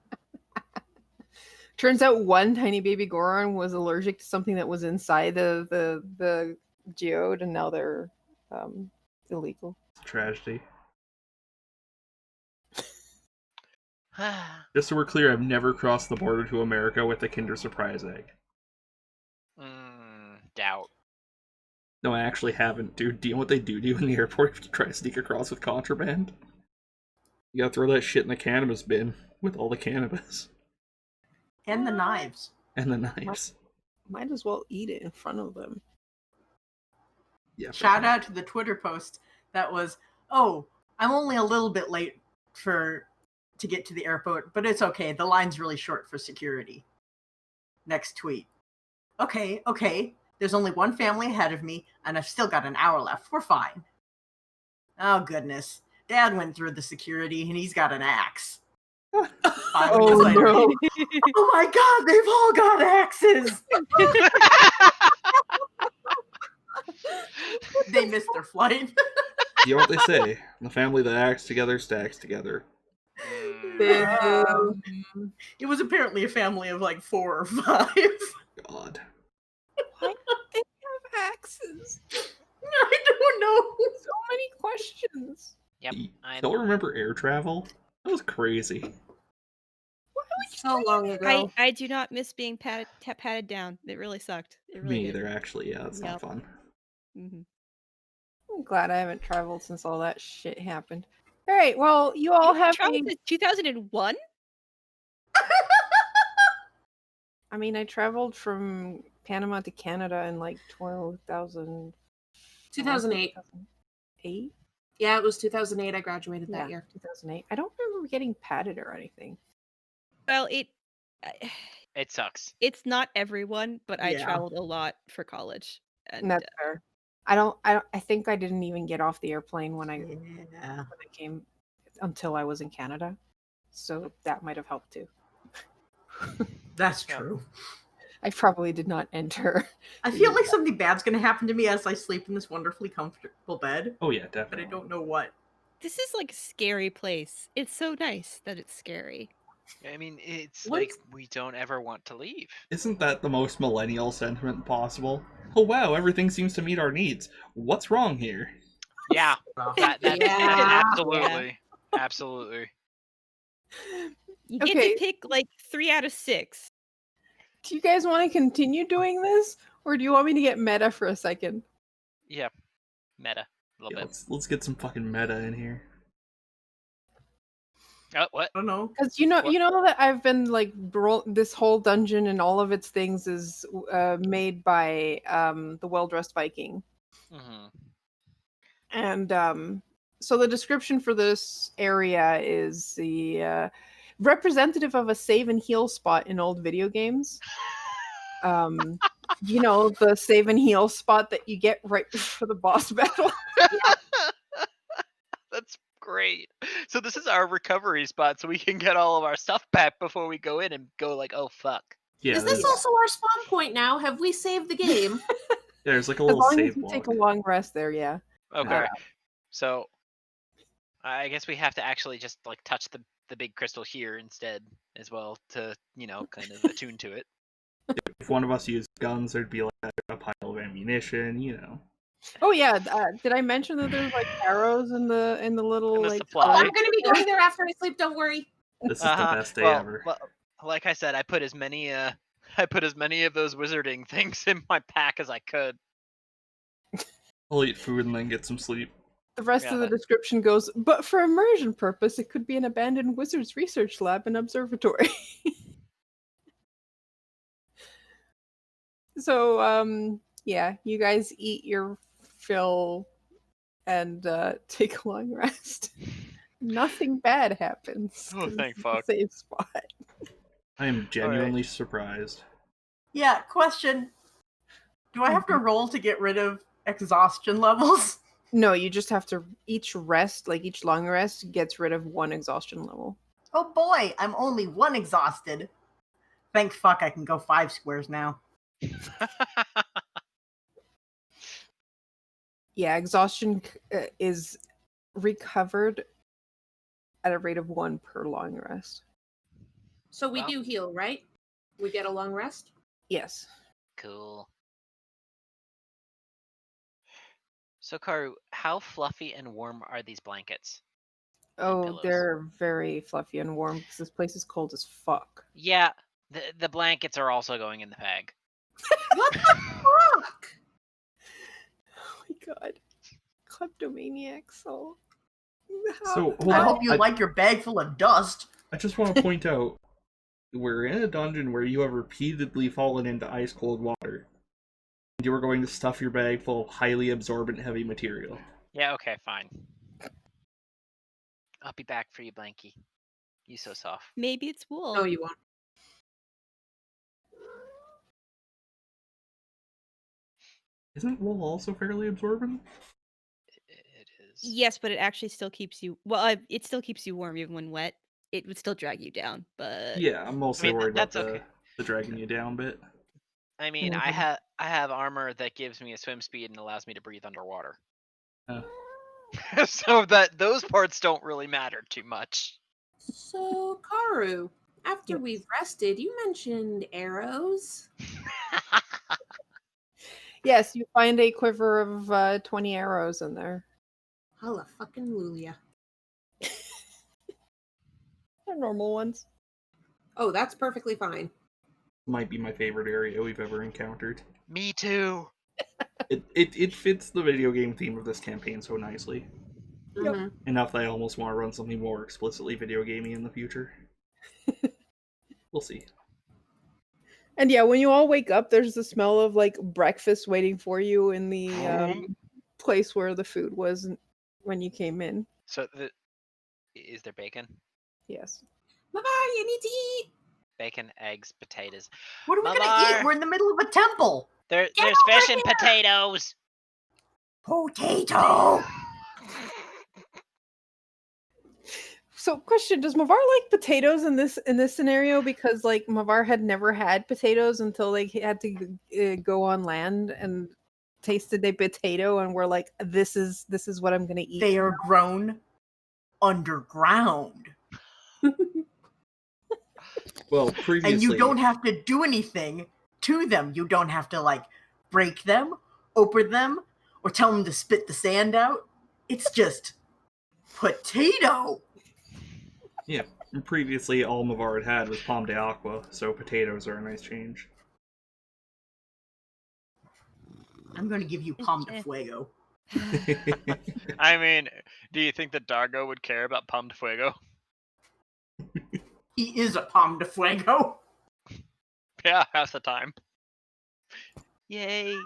Turns out one tiny baby Goron was allergic to something that was inside the geode, and now they're illegal. It's a tragedy. Just so we're clear, I've never crossed the border to America with a Kinder Surprise egg. Doubt. No, I actually haven't, dude. Do you know what they do to you in the airport if you try to sneak across with contraband? You gotta throw that shit in the cannabis bin with all the cannabis. And the knives. And the knives. Might as well eat it in front of them. Yeah. Shout out to the Twitter post that was, oh, I'm only a little bit late to get to the airport, but it's okay. The line's really short for security. Next tweet. Okay. There's only one family ahead of me, and I've still got an hour left. We're fine. Oh, goodness. Dad went through the security, and he's got an axe. 5 minutes later. no. Oh my god, they've all got axes! They missed their flight. You know what they say? The family that acts together stacks together. Um, it was apparently a family of like 4 or 5. God. Why do they have axes? I don't know. So many questions. Yep. You I'm don't remember air travel? That was crazy. So long ago. I do not miss being patted down. It really sucked. It really Me did. either, actually. Yeah, it's not Yep. fun. Mm-hmm. I'm glad I haven't traveled since all that shit happened. All right, well, you all have traveled a... to 2001? I mean, I traveled from Panama to Canada in like 2008. 2008. Yeah, it was 2008. I graduated that year. 2008. I don't remember getting patted or anything. Well, it sucks. it's not everyone, but I Yeah. traveled a lot for college. And that's fair. I think I didn't even get off the airplane when I Yeah. came until I was in Canada. So that might have helped too. That's Yeah. true. I probably did not enter. I feel like something bad's going to happen to me as I sleep in this wonderfully comfortable bed, Oh, yeah, but I definitely. don't know what. This is like a scary place. It's so nice that it's scary. I mean, it's What? like we don't ever want to leave. Isn't that the most millennial sentiment possible? Oh, wow, everything seems to meet our needs. What's wrong here? Yeah, that's Yeah. absolutely, absolutely. You get Okay. to pick like 3 out of 6. Do you guys want to continue doing this? Or do you want me to get meta for a second? Yeah, meta a little Yeah, bit. let's get some fucking meta in here. Oh, what? I don't know. Because you know that I've been like this whole dungeon and all of its things is made by the Well-Dressed Viking, Mm-hmm. and so the description for this area is the representative of a save and heal spot in old video games. You know, the save and heal spot that you get right before the boss battle. That's great. So this is our recovery spot, so we can get all of our stuff back before we go in and go like, oh fuck. Yeah, Is this also our spawn point now? Have we saved the game? there's like a As little long as save you log. take a long rest there, yeah. Okay. So I guess we have to actually just like touch the big crystal here instead as well to, kind of attune to it. If one of us used guns, there'd be like a pile of ammunition. Oh yeah, did I mention that there's like arrows in the little In the like supply. I'm gonna be going there after I sleep. Don't worry. This is the best day ever. Well, like I said, I put as many of those wizarding things in my pack as I could. I'll eat food and then get some sleep. The rest Yeah, of the description goes, but for immersion purpose, it could be an abandoned wizard's research lab and observatory. So, yeah, you guys eat your fill and take a long rest. Nothing bad happens. Oh, 'cause thank it's a fuck. safe spot. I am genuinely surprised. Yeah, question. Do I have to roll to get rid of exhaustion levels? No, you just have to, each long rest gets rid of 1 exhaustion level. Oh boy, I'm only 1 exhausted. Thank fuck I can go 5 squares now. Yeah, exhaustion is recovered at a rate of 1 per long rest. So we Wow. do heal, right? We get a long rest. Yes. Cool. So Karu, how fluffy and warm are these blankets? Oh, pillows. they're very fluffy and warm because this place is cold as fuck. Yeah, the blankets are also going in the bag. What the fuck? Oh my god. Kleptomaniac soul. So, hold I on. hope you like your bag full of dust. I just want to point out, we're in a dungeon where you have repeatedly fallen into ice cold water. And you are going to stuff your bag full of highly absorbent heavy material. Yeah, okay, fine. I'll be back for you, Blanky. You so soft. Maybe it's wool. No, you won't. Isn't wool also fairly absorbent? It is. Yes, but it actually still keeps you. It still keeps you warm even when wet. It would still drag you down, but Yeah, I'm mostly worried about that's okay. the dragging you down bit. I mean, Mhm. I have armor that gives me a swim speed and allows me to breathe underwater. So that those parts don't really matter too much. So, Karu, after Yes. we've rested, you mentioned arrows. Yes, you find a quiver of 20 arrows in there. Holla fucking Lulia. They're normal ones. Oh, that's perfectly fine. Might be my favorite area we've ever encountered. Me too. It fits the video game theme of this campaign so nicely. Yep. Mhm. Enough that I almost want to run something more explicitly video gamey in the future. We'll see. And yeah, when you all wake up, there's the smell of like breakfast waiting for you in the place where the food was when you came in. So is there bacon? Yes. Mama, you need to eat. Bacon, eggs, potatoes. What are we gonna Mamar! eat? We're in the middle of a temple. There's over fish and potatoes. Potato. So, question: does Mavar like potatoes in this scenario? Because like Mavar had never had potatoes until like he had to go on land and tasted a potato, and we're like, this is what I'm gonna eat. They are grown underground. Well, previously, And you don't have to do anything to them. You don't have to like break them, open them, or tell them to spit the sand out. It's just potato. yeah, previously all Mavar had was Palm de Aqua, so potatoes are a nice change. I'm going to give you Palm de Fuego. I mean, do you think that Dargo would care about Palm de Fuego? He is a Palm de Fuego. Yeah, half the time. Yay!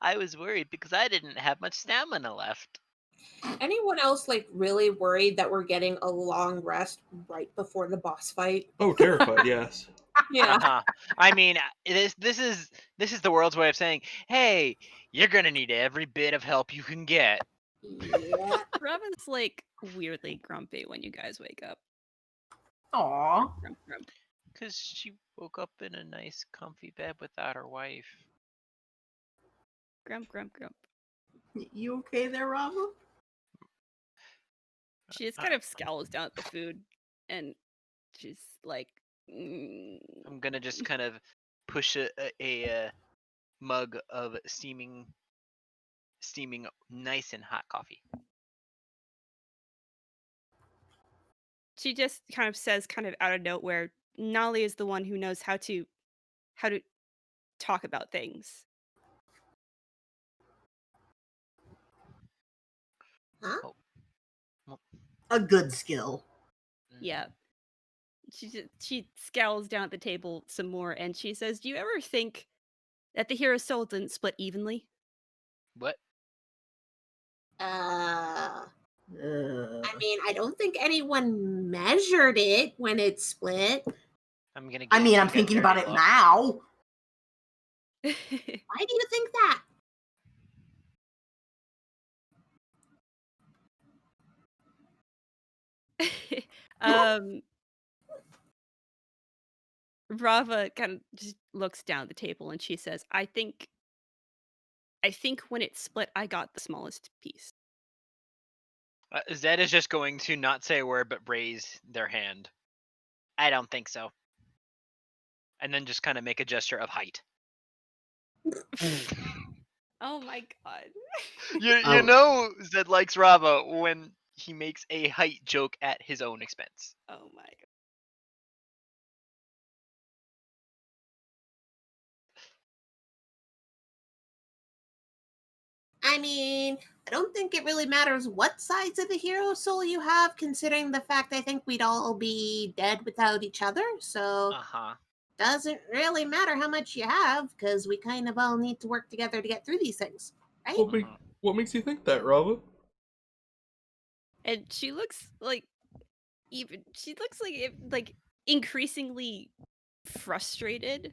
I was worried because I didn't have much stamina left. Anyone else like really worried that we're getting a long rest right before the boss fight? Oh, terrified, yes. Yeah. Uh-huh. I mean, this is the world's way of saying, hey, you're gonna need every bit of help you can get. Yeah. Robin's like weirdly grumpy when you guys wake up. Aw. Grump, grump. Because she woke up in a nice, comfy bed without her wife. Grump, grump, grump. You okay there, Rava? She just kind of scowls down at the food, and she's like, I'm gonna just kind of push a mug of steaming nice and hot coffee. She just kind of says, kind of out of nowhere, Nolly is the one who knows how to talk about things. Huh? A good skill. Yeah. She scowls down at the table some more, and she says, "Do you ever think that the hero's soul didn't split evenly?" What? I mean, I don't think anyone measured it when it split. I'm gonna. I mean, I'm Tika a thinking about dirty it look. now. Why do you think that? Rava kind of just looks down at the table and she says, I think when it split, I got the smallest piece. Zed is just going to not say a word but raise their hand. I don't think so. And then just kind of make a gesture of height. Oh my god. You know Zed likes Rava when he makes a height joke at his own expense. Oh my god. I mean, I don't think it really matters what sides of the hero soul you have, considering the fact I think we'd all be dead without each other. So Uh-huh. doesn't really matter how much you have, because we kind of all need to work together to get through these things, right? What makes you think that, Rava? And she looks like increasingly frustrated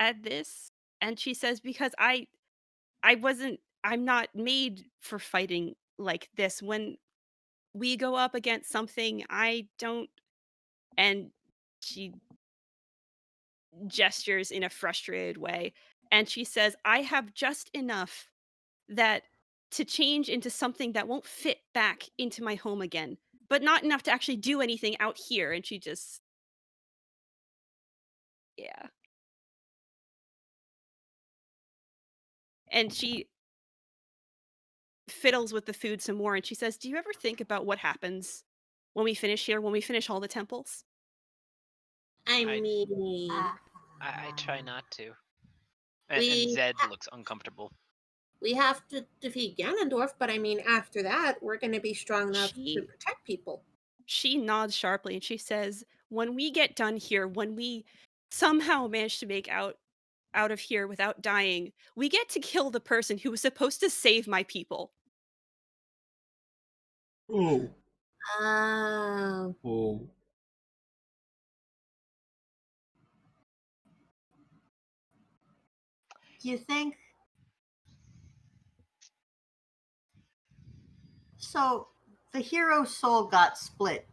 at this, and she says, because I I'm not made for fighting like this. When we go up against something, I don't. And she gestures in a frustrated way, and she says, I have just enough that to change into something that won't fit back into my home again, but not enough to actually do anything out here. And she just, yeah. And she fiddles with the food some more, and she says, do you ever think about what happens when we finish here, when we finish all the temples? I I- mean, I try not to. And we Zed ha- looks uncomfortable. we have to defeat Ganondorf, but I mean, after that, we're going to be strong enough to She protect people. she nods sharply and she says, when we get done here, when we somehow manage to make out of here without dying, we get to kill the person who was supposed to save my people. Oh. Oh, Oh. Do you think? So the hero's soul got split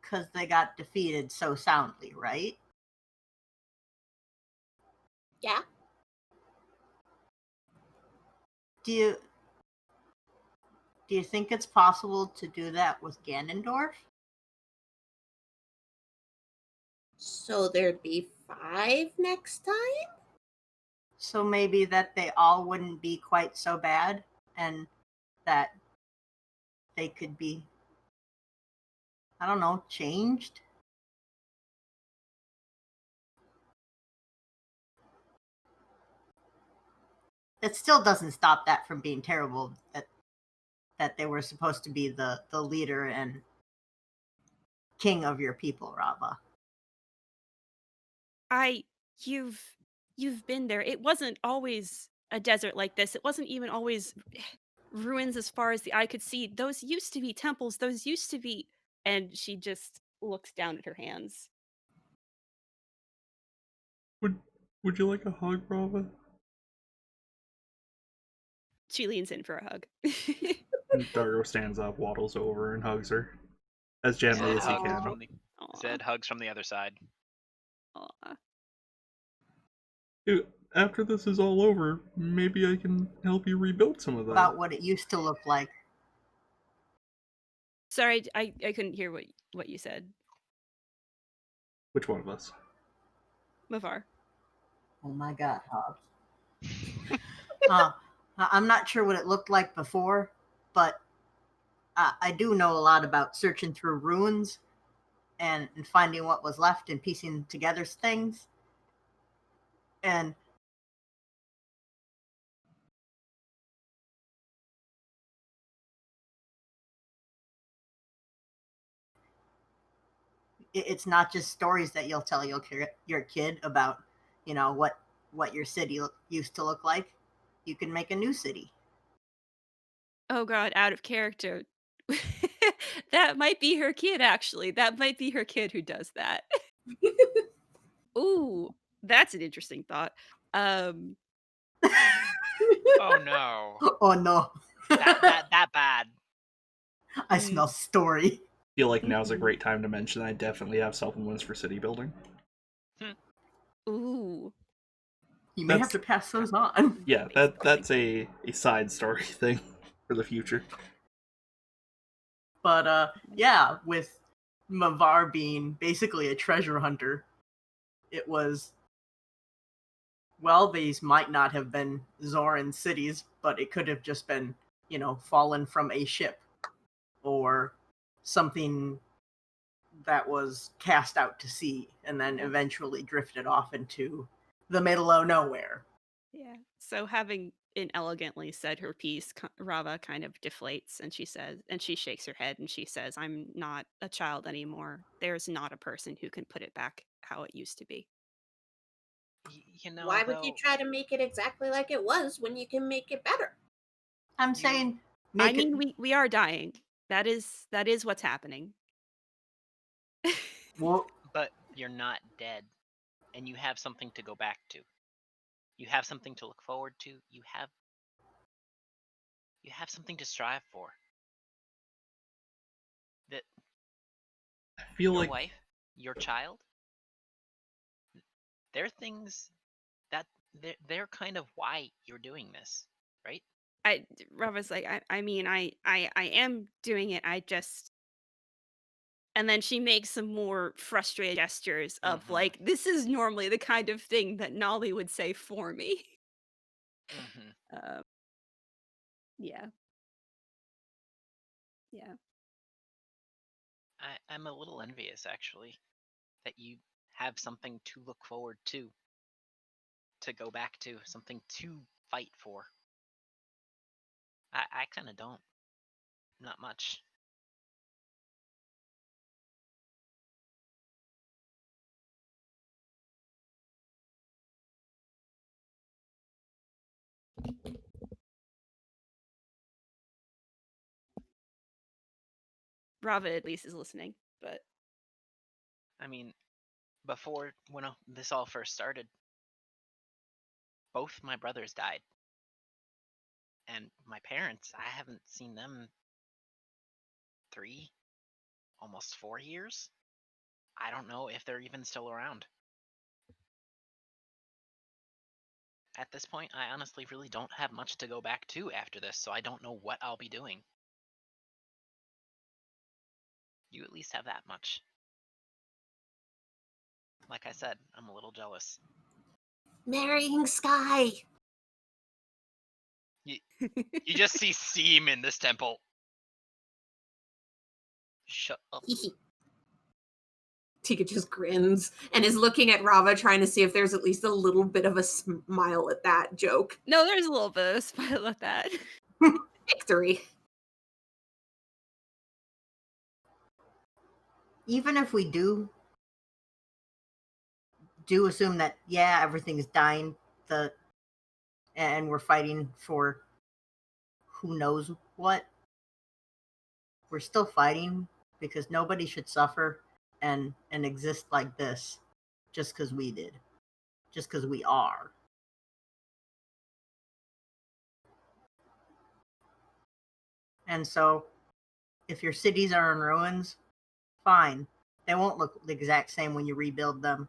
because they got defeated so soundly, right? yeah. Do you think it's possible to do that with Ganondorf? So there'd be 5 next time? So maybe that they all wouldn't be quite so bad, and that they could be, I don't know, changed? It still doesn't stop that from being terrible, that they were supposed to be the leader and king of your people, Rava. You've been there. It wasn't always a desert like this. It wasn't even always ruins as far as the eye could see. Those used to be temples. Those used to be. And she just looks down at her hands. Would you like a hug, Rava? She leans in for a hug. And Dargo stands up, waddles over, and hugs her as gently Zed as he hugs can. from the Aw, Zed hugs from the other side. aw. After this is all over, maybe I can help you rebuild some of that. About what it used to look like. Sorry, I couldn't hear what you said. Which one of us? Mavar. Oh my god, Hobbs. I'm not sure what it looked like before, but I do know a lot about searching through ruins and finding what was left and piecing together things. And it's not just stories that you'll tell your kid about, what your city used to look like. You can make a new city. Oh god, out of character. That might be her kid, actually. That might be her kid who does that. Ooh, that's an interesting thought. Oh no. Oh no, That bad. I smell story. Feel like now's a great time to mention I definitely have supplements for city building. Ooh. You may have to pass those on. Yeah, that's a side story thing for the future. But yeah, with Mavar being basically a treasure hunter, it was, well, these might not have been Zoran cities, but it could have just been, fallen from a ship or something that was cast out to sea and then eventually drifted off into the middle of nowhere. Yeah. So having inelegantly said her piece, Rava kind of deflates and she shakes her head and she says, I'm not a child anymore. There's not a person who can put it back how it used to be. Why would you try to make it exactly like it was when you can make it better? I'm saying, we are dying. That is what's happening. well, But you're not dead, and you have something to go back to. You have something to look forward to. You have you have something to strive for. That I feel your like wife, your child, they're things that they're kind of why you're doing this, right? Rava's like, I mean, I am doing it. I just. And then she makes some more frustrated gestures of Mhm. like, this is normally the kind of thing that Nolly would say for me. Mm-hmm. Yeah. Yeah. I'm a little envious, actually, that you have something to look forward to go back to, something to fight for. I kind of don't. Not much. Rava at least is listening, but I mean, before, when this all first started, both my brothers died. And my parents, I haven't seen them 3, almost 4 years. I don't know if they're even still around. At this point, I honestly really don't have much to go back to after this, so I don't know what I'll be doing. You at least have that much. Like I said, I'm a little jealous. Marrying Sky. You just see steam in this temple. Shut up. Tika just grins and is looking at Rava, trying to see if there's at least a little bit of a smile at that joke. no, there's a little bit of a smile at that. Victory. Even if we do assume that, yeah, everything's dying, and we're fighting for who knows what, we're still fighting because nobody should suffer and exist like this just because we did, just because we are. And so, if your cities are in ruins, fine. They won't look the exact same when you rebuild them.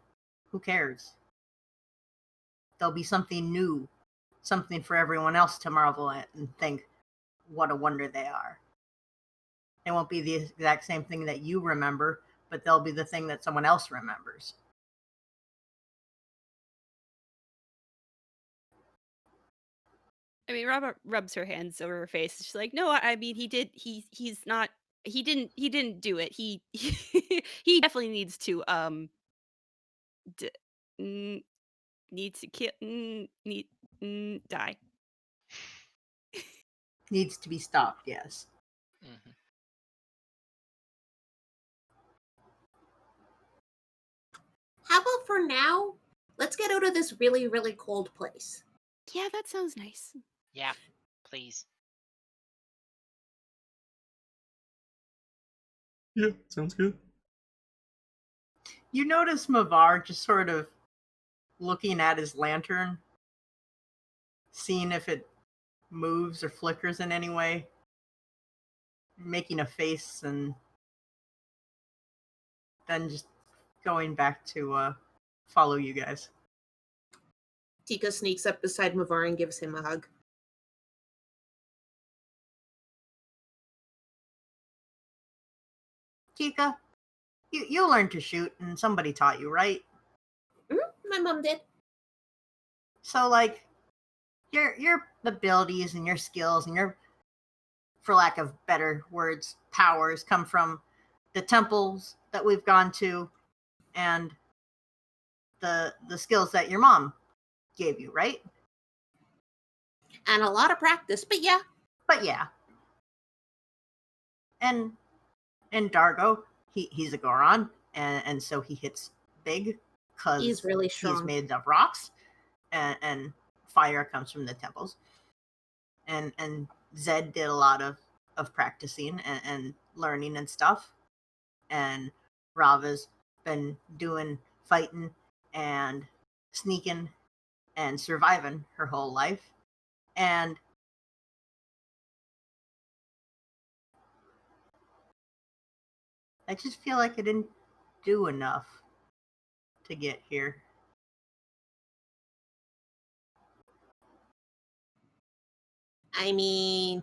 Who cares? There'll be something new, something for everyone else to marvel at and think, what a wonder they are. They won't be the exact same thing that you remember, but they'll be the thing that someone else remembers. I mean, Rava rubs her hands over her face. She's like, "No, I mean, he did. He's not. He didn't do it. He he definitely needs to d- needs to kill die." Needs to be stopped, yes. Mm-hmm. How about for now, let's get out of this really, really cold place. Yeah, that sounds nice. Yeah, please. yeah, sounds good. You notice Mavar just sort of looking at his lantern, seeing if it moves or flickers in any way, making a face, and then just going back to follow you guys. Tika sneaks up beside Mavar and gives him a hug. Tika, you learned to shoot, and somebody taught you, right? My mom did. So, like, your abilities and your skills and your, for lack of better words, powers come from the temples that we've gone to and the skills that your mom gave you, right? And a lot of practice, but yeah. But yeah. And Dargo, he's a Goron, and so he hits big because He's really strong. He's made of rocks, and fire comes from the temples. And Zed did a lot of practicing and learning and stuff. And Rava's been doing fighting and sneaking and surviving her whole life. And I just feel like I didn't do enough to get here. I mean,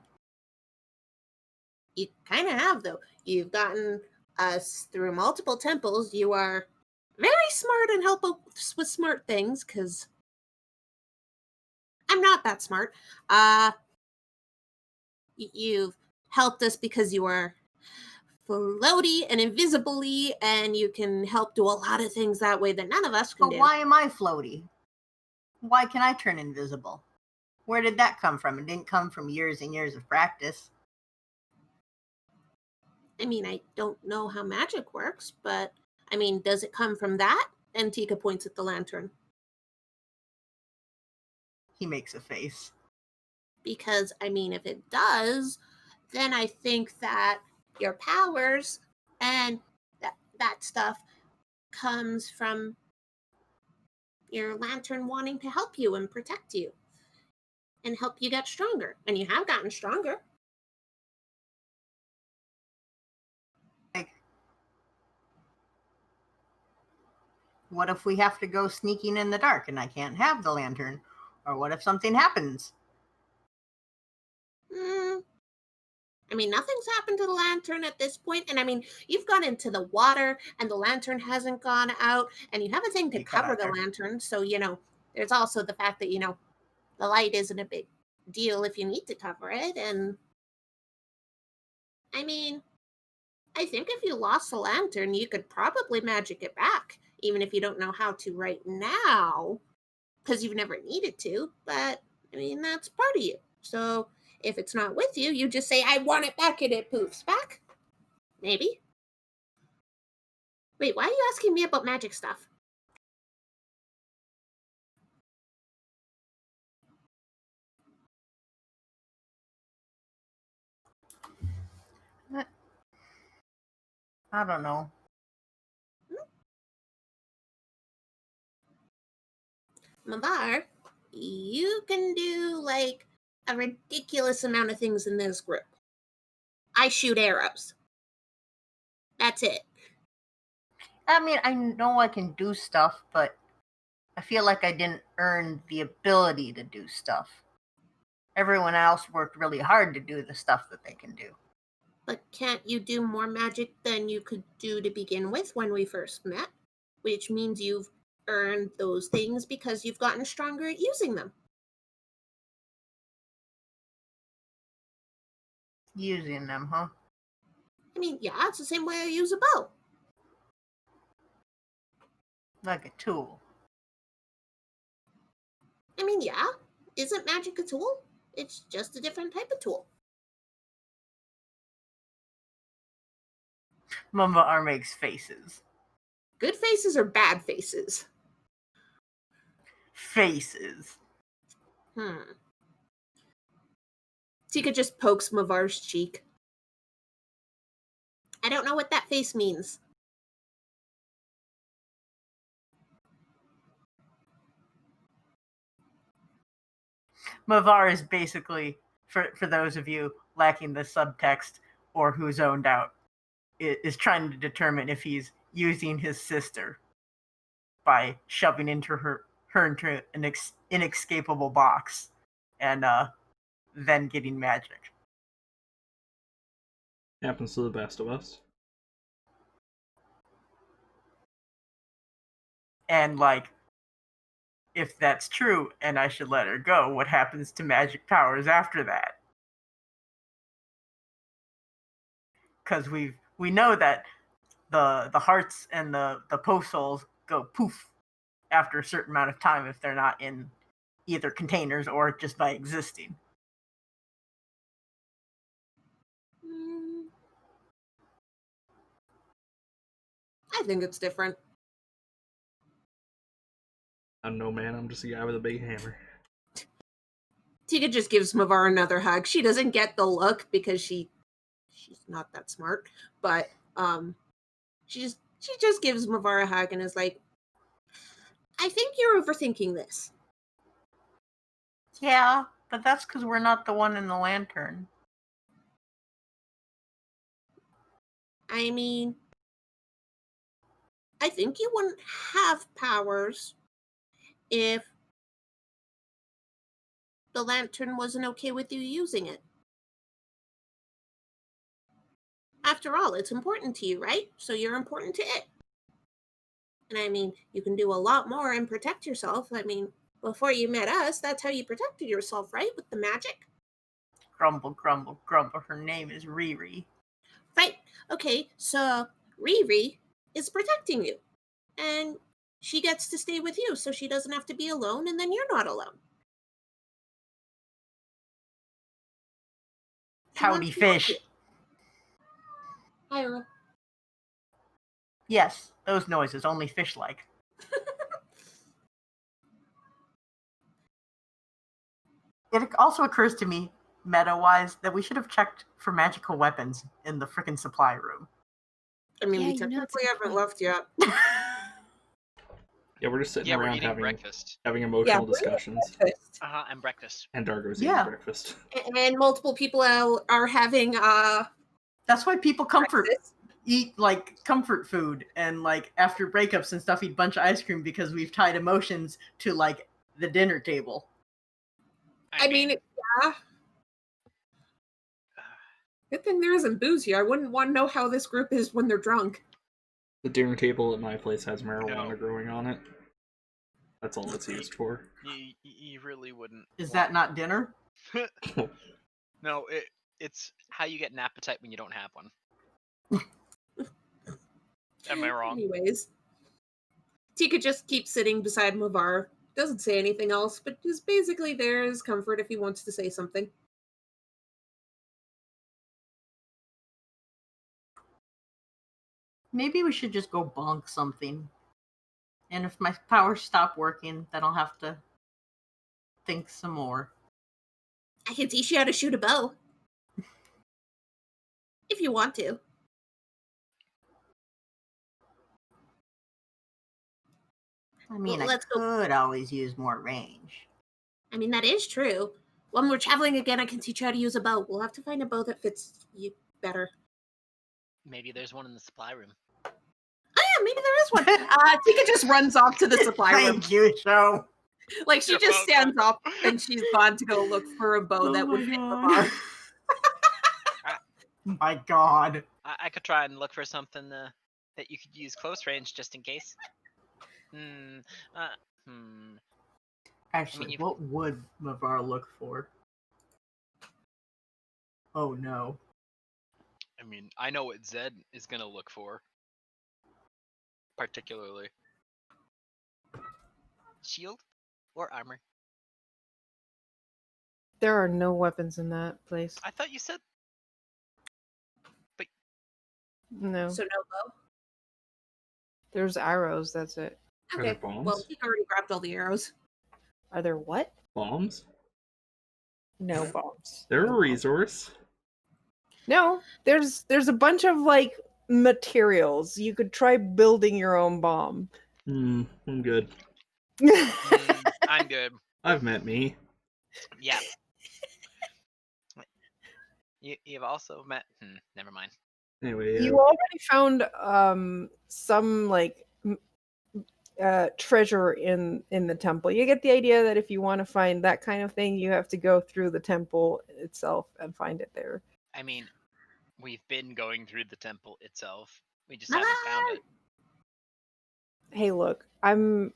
you kind of have, though. You've gotten us through multiple temples. You are very smart and help us with smart things, because I'm not that smart. You've helped us because you are floaty and invisibly, and you can help do a lot of things that way that none of us can But do. why am I floaty? Why can I turn invisible? Where did that come from? It didn't come from years and years of practice. I mean, I don't know how magic works, but I mean, does it come from that? And Tika points at the lantern. He makes a face. Because, I mean, if it does, then I think that your powers and that stuff comes from your lantern wanting to help you and protect you and help you get stronger. And you have gotten stronger. Like, what if we have to go sneaking in the dark and I can't have the lantern? Or what if something happens? I mean, nothing's happened to the lantern at this point. And I mean, you've gone into the water and the lantern hasn't gone out, and you have a thing to You got cover out the there. lantern. So, there's also the fact that, the light isn't a big deal if you need to cover it. And I mean, I think if you lost the lantern, you could probably magic it back, even if you don't know how to right now, because you've never needed to. But I mean, that's part of you. So if it's not with you, you just say, I want it back, and it poofs back. Maybe. Wait, why are you asking me about magic stuff? I don't know. Mavar, you can do like a ridiculous amount of things in this group. I shoot arrows. That's it. I mean, I know I can do stuff, but I feel like I didn't earn the ability to do stuff. Everyone else worked really hard to do the stuff that they can do. But can't you do more magic than you could do to begin with when we first met? Which means you've earned those things because you've gotten stronger at using them. Using them, huh? I mean, yeah, it's the same way I use a bow. Like a tool. I mean, yeah, isn't magic a tool? It's just a different type of tool. Mumba makes faces. Good faces or bad faces? Faces. Tika just pokes Mavar's cheek. I don't know what that face means. Mavar is basically, for those of you lacking the subtext or who zoned out, is trying to determine if he's using his sister by shoving her into an inescapable box and then getting magic. Happens to the best of us. And like, if that's true and I should let her go, what happens to magic powers after that? Because we know that the hearts and the post souls go poof after a certain amount of time if they're not in either containers or just by existing. I think it's different. I don't know, man. I'm just a guy with a big hammer. Tika just gives Mavar another hug. She doesn't get the look because she's not that smart, but she just gives Mavar a hug and is like, I think you're overthinking this. Yeah, but that's because we're not the one in the lantern. I mean, I think you wouldn't have powers if the lantern wasn't okay with you using it. After all, it's important to you, right? So you're important to it. And I mean, you can do a lot more and protect yourself. I mean, before you met us, that's how you protected yourself, right? With the magic? Grumble, grumble, grumble. Her name is Riri. Right. Okay, so Riri is protecting you. And she gets to stay with you, so she doesn't have to be alone, and then you're not alone. She Howdy wants to help fish. you. Hyrule. Yes, those noises, only fish-like. It also occurs to me, meta-wise, that we should have checked for magical weapons in the frickin' supply room. I mean, Yeah, we you know, that's a technically good haven't point. left yet. Yeah, we're just sitting Yeah, we're around eating having breakfast. emotional discussions. And breakfast. And Dargo's Yeah. eating breakfast. And multiple people are having That's why people eat like comfort food and like after breakups and stuff eat a bunch of ice cream because we've tied emotions to like the dinner table. I mean, yeah. Good thing there isn't booze here. I wouldn't want to know how this group is when they're drunk. The dinner table at my place has marijuana No. growing on it. That's all it's used for. You really wouldn't. Is that not dinner? No, it's how you get an appetite when you don't have one. Am I wrong? Anyways, Tika just keeps sitting beside Mavar. Doesn't say anything else, but is basically there as comfort if he wants to say something. Maybe we should just go bonk something. And if my powers stop working, then I'll have to think some more. I can teach you how to shoot a bow. If you want to. I mean, Well, I let's go. could always use more range. I mean, that is true. When we're traveling again, I can teach you how to use a bow. We'll have to find a bow that fits you better. Maybe there's one in the supply room. Oh yeah, maybe there is one. Tika just runs off to the supply room. Thank you, Joe. Like she You're just welcome. stands up and she's gone to go look for a bow that would fit the bar. My God. I could try and look for something that you could use close range just in case. Actually, what would Mavar look for? Oh no. I mean, I know what Zed is gonna look for. Particularly. Shield or armor? There are no weapons in that place. I thought you said No. So no bow? There's arrows, that's it. Are Okay, there bombs? well, Tika already grabbed all the arrows. Are there what? Bombs? No bombs. They're No a resource. No, there's a bunch of like materials. You could try building your own bomb. I'm good. I'm good. I've met me. Yeah. You've also met. Never mind. Anyway, You already found some like treasure in the temple. You get the idea that if you want to find that kind of thing, you have to go through the temple itself and find it there. I mean, we've been going through the temple itself. We just haven't found it. Hey, look, I'm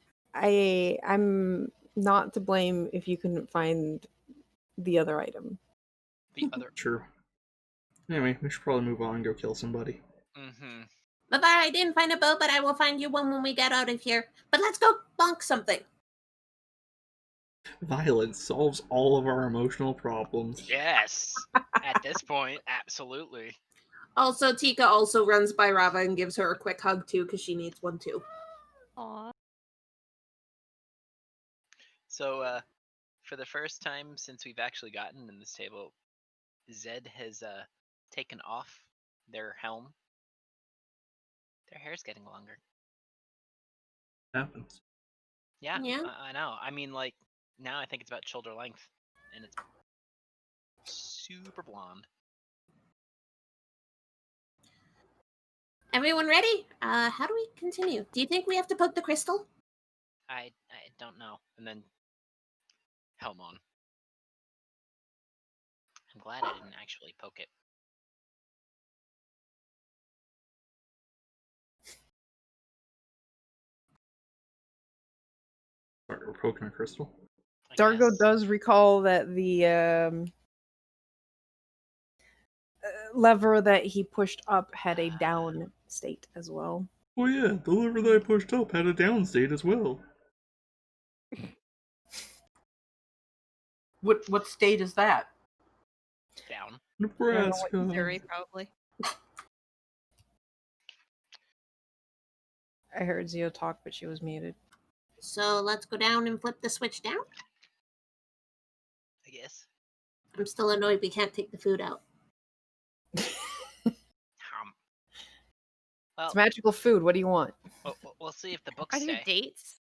not to blame if you couldn't find the other item. The other. True. Anyway, we should probably move on and go kill somebody. Mm-hmm. Mavar, I didn't find a bow, but I will find you one when we get out of here. But let's go bonk something. Violence solves all of our emotional problems. Yes. At this point, absolutely. Also, Tika also runs by Rava and gives her a quick hug too, because she needs one too. Aw. So, for the first time since we've actually gotten in this table, Zed has taken off their helm. Their hair's getting longer. Happens. Yeah, Yeah. I know. I mean, like, now I think it's about shoulder length, and it's super blonde. Everyone ready? How do we continue? Do you think we have to poke the crystal? I don't know. And then helm on. I'm glad I didn't actually poke it. Sorry, we're poking a crystal. I Dargo guess. does recall that the lever that he pushed up had a down state as well. Oh yeah, the lever that I pushed up had a down state as well. What state is that? Down. I don't know what Nebraska. Missouri, probably. I heard Zio talk, but she was muted. So let's go down and flip the switch down. I guess. I'm still annoyed we can't take the food out. Well, It's magical food. What do you want? we'll see if the books Are there stay. dates?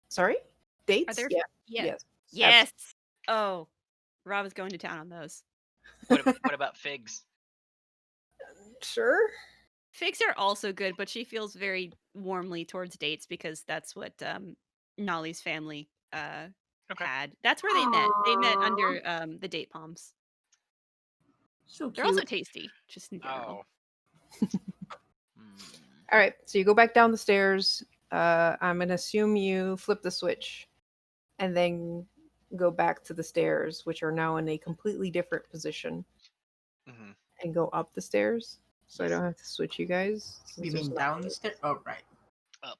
Sorry? Dates? Are there? Yeah. Yes. Yes. Yes. Oh, Rob is going to town on those. What about figs? Sure. Figs are also good, but she feels very warmly towards dates because that's what Nolly's family Okay. had. That's where they met. They met Aw. under the date palms. So They're cute. also tasty, just in general. Oh. All right. So you go back down the stairs. I'm going to assume you flip the switch and then go back to the stairs, which are now in a completely different position, Mm-hmm. and go up the stairs. So I don't have to switch you guys. since You there's mean not down any- the stairs? Oh, right.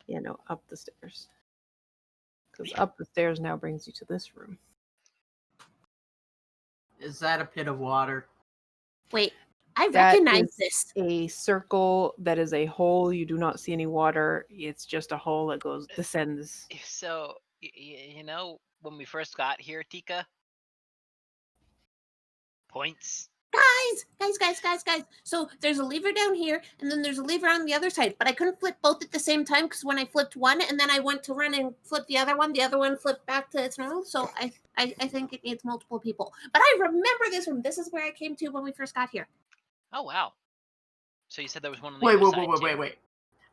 Yeah, no, up the stairs. Because up the stairs now brings you to this room. Is that a pit of water? Wait, I That recognize is this. a circle that is a hole. You do not see any water. It's just a hole that descends. So you know when we first got here, Tika. Points. Guys. So there's a lever down here, and then there's a lever on the other side. But I couldn't flip both at the same time because when I flipped one, and then I went to run and flip the other one flipped back to its normal. So I think it needs multiple people. But I remember this room. This is where I came to when we first got here. Oh wow. So you said there was one on the Wait, other side wait.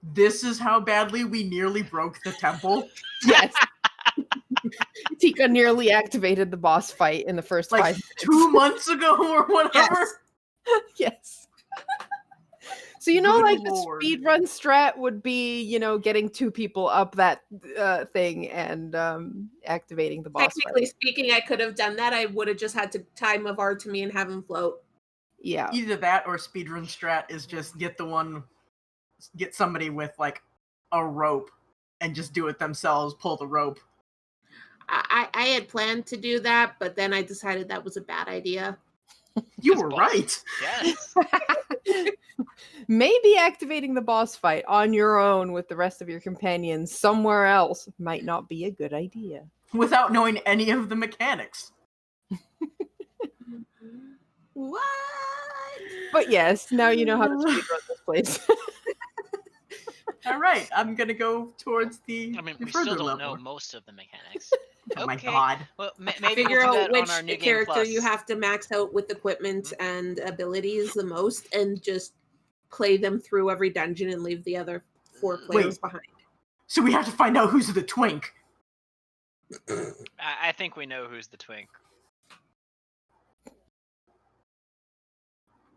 This is how badly we nearly broke the temple? Yes. Tika nearly activated the boss fight in the first Like 5 minutes. 2 months ago or whatever? Yes. So you know, Good like lord. the speedrun strat would be, getting 2 people up that thing and activating the boss Technically fight. speaking, I could have done that. I would have just had to tie Mavar to me and have him float. Yeah. Either that or speedrun strat is just get somebody with like a rope and just do it themselves, pull the rope. I had planned to do that, but then I decided that was a bad idea. You This were boss- right. Yes. Maybe activating the boss fight on your own with the rest of your companions somewhere else might not be a good idea. Without knowing any of the mechanics. What? But yes, now you know how to speedrun this place. All right, I'm gonna go towards the I mean, the we further still don't level. know most of the mechanics. Oh my Okay. god. Well, maybe Figure we'll do out that which on our new game character plus. you have to max out with equipment and abilities the most, and just play them through every dungeon and leave the other 4 players behind. So we have to find out who's the twink. I think we know who's the twink.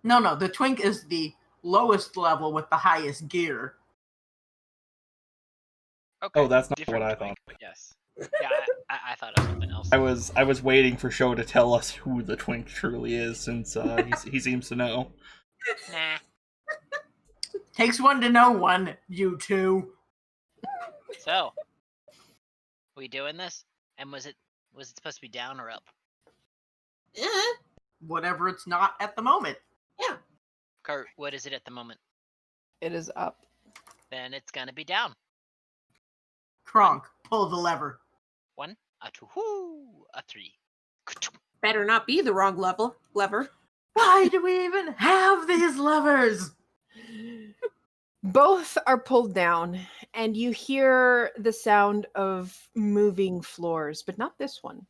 No, the twink is the lowest level with the highest gear. Okay. Oh, that's not different what I twink, thought. but yes. Yeah, I thought it was something else. I was waiting for Sho to tell us who the twink truly is, since he seems to know. Nah. Takes one to know one, you two. So, we doing this? And was it supposed to be down or up? Yeah. Whatever it's not at the moment. Kurt, what is it at the moment? It is up. Then it's gonna be down. Kronk, pull the lever. 1, a 2, whoo, a 3. Better not be the wrong lever. Why do we even have these levers? Both are pulled down, and you hear the sound of moving floors, but not this one.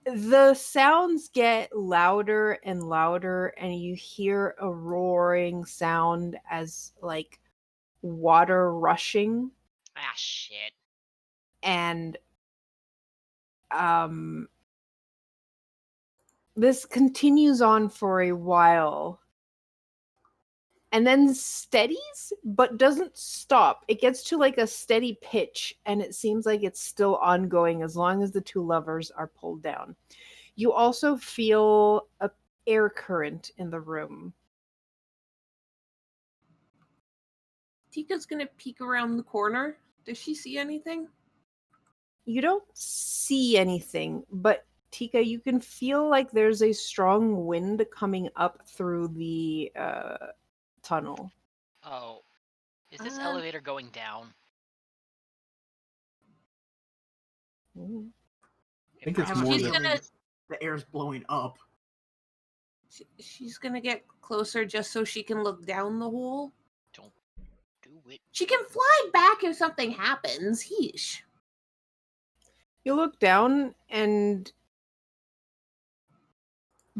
The sounds get louder and louder, and you hear a roaring sound as like water rushing, Ah, shit. and this continues on for a while. And then steadies, but doesn't stop. It gets to like a steady pitch, and it seems like it's still ongoing as long as the two levers are pulled down. You also feel a air current in the room. Tika's gonna peek around the corner. Does she see anything? You don't see anything, but Tika, you can feel like there's a strong wind coming up through the tunnel. Oh. Is this Um, elevator going down? Ooh. I think I it's have a more She's that feeling gonna- the air's blowing up. she's gonna get closer just so she can look down the hole. Don't do it. She can fly back if something happens. Heesh. You look down, and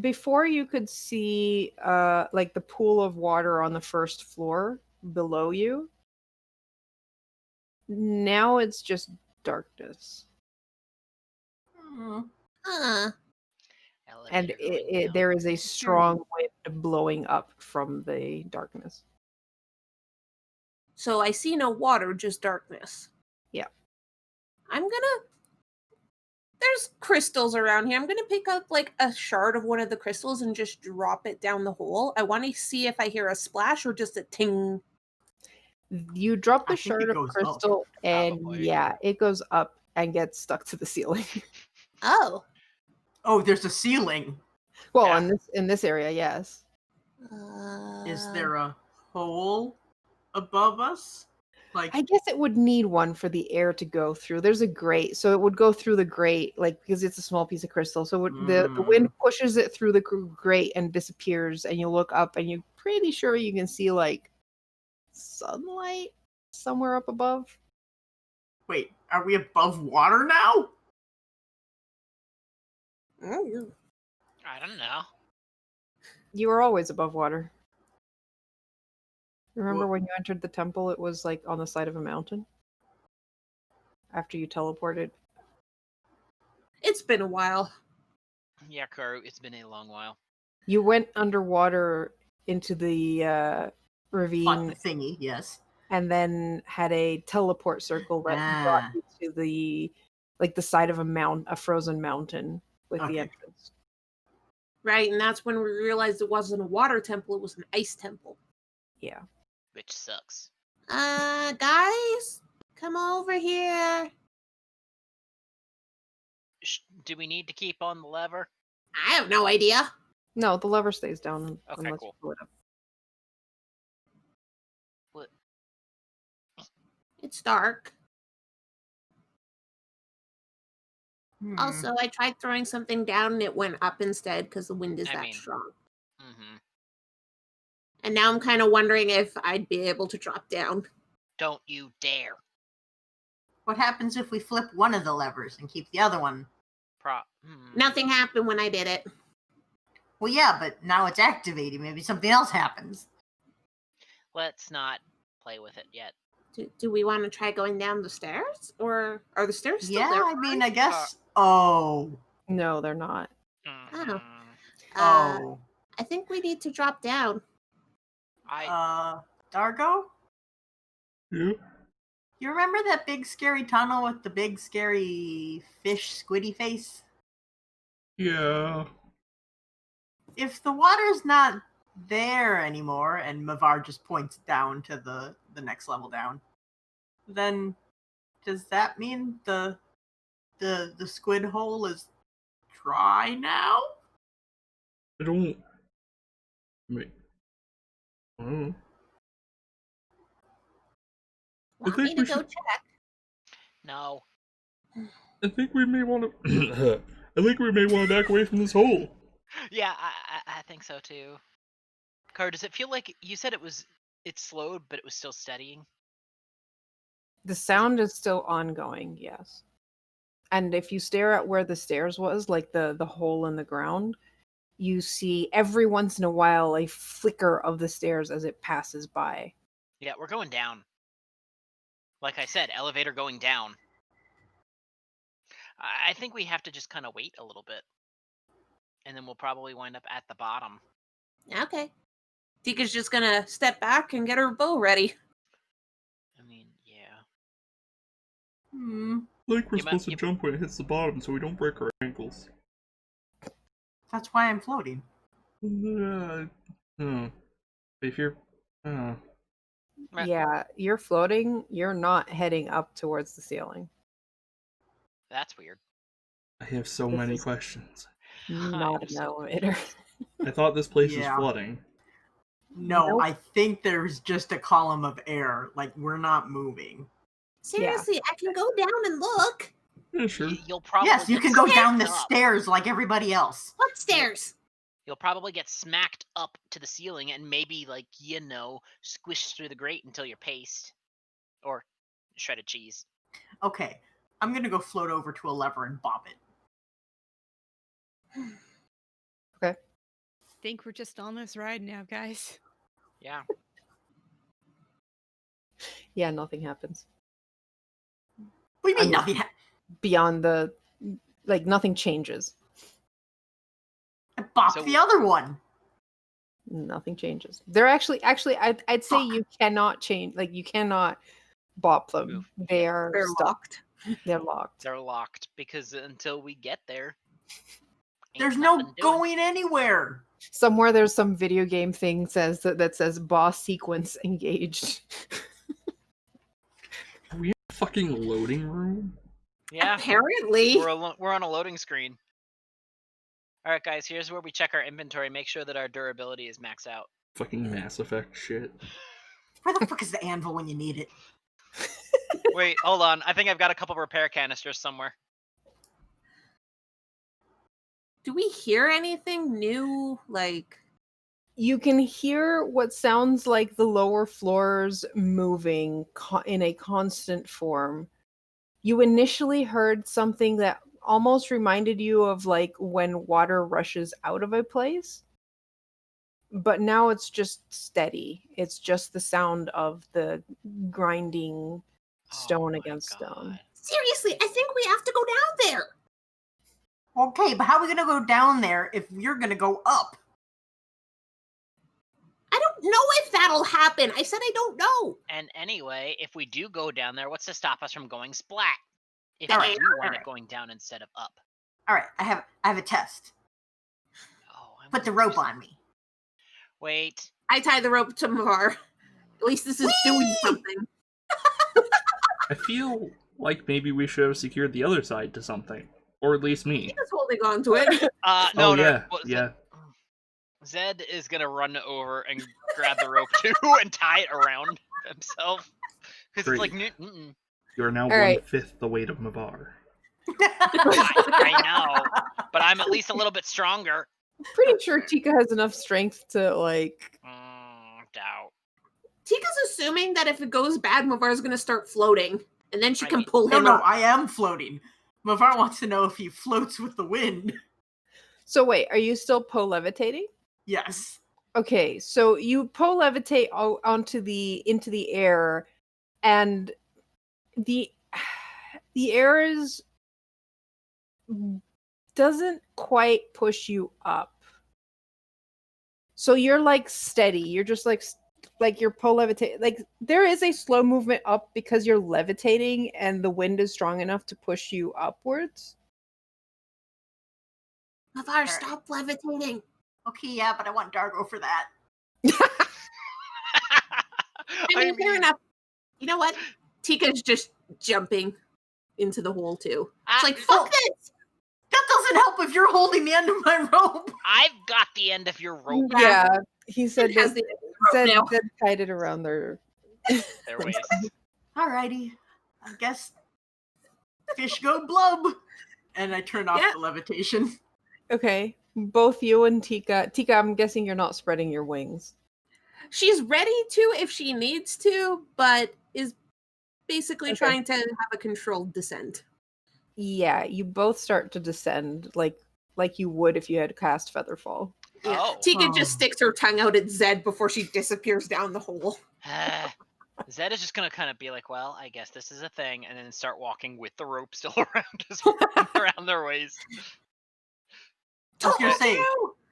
before you could see like the pool of water on the first floor below you, now it's just darkness. Hmm. And Elevator going down. there is a strong wind blowing up from the darkness. So I see no water, just darkness. Yeah. There's crystals around here. I'm gonna pick up like a shard of one of the crystals and just drop it down the hole. I want to see if I hear a splash or just a ting. You drop I the think shard it of goes up. crystal, and Probably. yeah, it goes up and gets stuck to the ceiling. Oh. Oh, there's a ceiling. Well, Yeah. in this area, yes. Is there a hole above us? Like, I guess it would need one for the air to go through. There's a grate, so it would go through the grate, like because it's a small piece of crystal. So the wind pushes it through the grate and disappears, and you look up, and you're pretty sure you can see like sunlight somewhere up above. wait, are we above water now? Mm. I don't know. You were always above water. Remember Well- when you entered the temple? It was like on the side of a mountain. After you teleported. It's been a while. Yeah, Karu, it's been a long while. You went underwater into the Fought ravine the thingy, yes. and then had a teleport circle that brought Ah. you to the side of a frozen mountain with the Okay. entrance. Right, and that's when we realized it wasn't a water temple, it was an ice temple. Yeah. Which sucks. Guys, come over here. Do we need to keep on the lever? I have no idea. No, the lever stays down Okay, unless cool. you pull it up. What? It's dark. Hmm. Also, I tried throwing something down and it went up instead because the wind is I that mean- strong. Mm-hmm. And now I'm kind of wondering if I'd be able to drop down. Don't you dare. What happens if we flip one of the levers and keep the other one? Nothing happened when I did it. Well, yeah, but now it's activated. Maybe something else happens. Let's not play with it yet. Do we want to try going down the stairs? Or are the stairs still Yeah, there? I mean, I guess. Oh. No, they're not. Mhm. Oh. I think we need to drop down. Dargo? Yeah. You remember that big scary tunnel with the big scary fish squiddy face? Yeah. If the water's not there anymore, and Mavar just points down to the next level down, then does that mean the squid hole is dry now? I don't. Wait. I don't know. Want me think to we go should- check? No. I think we may want to. I think we may want to back away from this hole. Yeah, I think so too. Karu, does it feel like you said it slowed, but it was still steadying? The sound is still ongoing, yes. And if you stare at where the stairs was, like the hole in the ground, you see every once in a while a flicker of the stairs as it passes by. Yeah, we're going down. Like I said, elevator going down. I think we have to just kind of wait a little bit. And then we'll probably wind up at the bottom. Okay. Tika's just gonna step back and get her bow ready. I mean, yeah. Like we're You might- supposed to you- jump when it hits the bottom so we don't break our ankles. That's why I'm floating. If you're... Right. Yeah, you're floating, you're not heading up towards the ceiling. That's weird. I have so This many is- questions. Not I'm an so elevator. I thought this place Yeah. was flooding. No, Nope. I think there's just a column of air. Like, we're not moving. Seriously, I can go down and look. Yeah, sure. You'll probably Yes, you get can go smacked down the up. stairs like everybody else. What stairs? You'll probably get smacked up to the ceiling and maybe, like, squished through the grate until you're paste. Or shredded cheese. Okay, I'm gonna go float over to a lever and bop it. Think we're just on this ride now, guys. Yeah. Yeah, nothing happens. What do you mean I'm- nothing? Beyond the, like, nothing changes. I bopped So- the other one. Nothing changes. They're actually, I'd say Fuck. you cannot change, like, you cannot bop them. Move. They are They're stuck. locked. They're locked. They're locked because until we get there, ain't There's no nothing doing. going anywhere. Somewhere there's some video game thing that says boss sequence engaged. Are we in a fucking loading room? Yeah. Apparently. We're on a loading screen. All right, guys. Here's where we check our inventory. Make sure that our durability is maxed out. Fucking Mass Effect shit. Where the fuck is the anvil when you need it? Wait, hold on. I think I've got a couple repair canisters somewhere. Do we hear anything new? Like, You can hear what sounds like the lower floors moving in a constant form. You initially heard something that almost reminded you of, like, when water rushes out of a place. But now it's just steady. It's just the sound of the grinding stone Oh my against stone. God. seriously, I think we have to go down there. Okay, but how are we gonna go down there if you're gonna go up? I don't know if that'll happen. I said I don't know. And anyway, if we do go down there, what's to stop us from going splat? If All we right, do wind alright. up going down instead of up. All right, I have a test. Oh, I'm Put the gonna do rope on me. Wait. I tie the rope to Mavar. At least this is doing something. I feel like maybe we should have secured the other side to something. Or at least me. He's holding on to it. No, oh, no. yeah, what is yeah. it? Zed is gonna run over and grab the rope too and tie it around himself. Because it's like, mm-mm. You are now All right. 1/5 the weight of Mavar. I know, but I'm at least a little bit stronger. Pretty sure Tika has enough strength to, like... Doubt. Tika's assuming that if it goes bad, Mavar's gonna start floating, and then she I can mean- pull No, him no, up. I am floating. Mavar wants to know if he floats with the wind. So wait, are you still levitating? Yes. Okay, so you levitate into the air, and the air doesn't quite push you up. So you're, like, steady. You're just like you're levitating. Like, there is a slow movement up because you're levitating and the wind is strong enough to push you upwards. Mavar, stop levitating. Okay, yeah, but I want Dargo for that. I mean, fair enough. You know what? Tika's just jumping into the hole too. It's like, fuck this! That doesn't help if you're holding the end of my rope. I've got the end of your rope. Yeah, he said It has that, the rope now. said tied it around their... Their waist. Alrighty. I guess fish go blub. And I turn off Yeah. the levitation. Okay, both you and Tika. Tika, I'm guessing you're not spreading your wings. She's ready to if she needs to, but is basically Okay. trying to have a controlled descent. Yeah, you both start to descend like you would if you had cast Featherfall. Yeah. Oh. Tika just sticks her tongue out at Zed before she disappears down the hole. Zed is just gonna kind of be like, well, I guess this is a thing, and then start walking with the rope still around his around their waist. I was gonna say,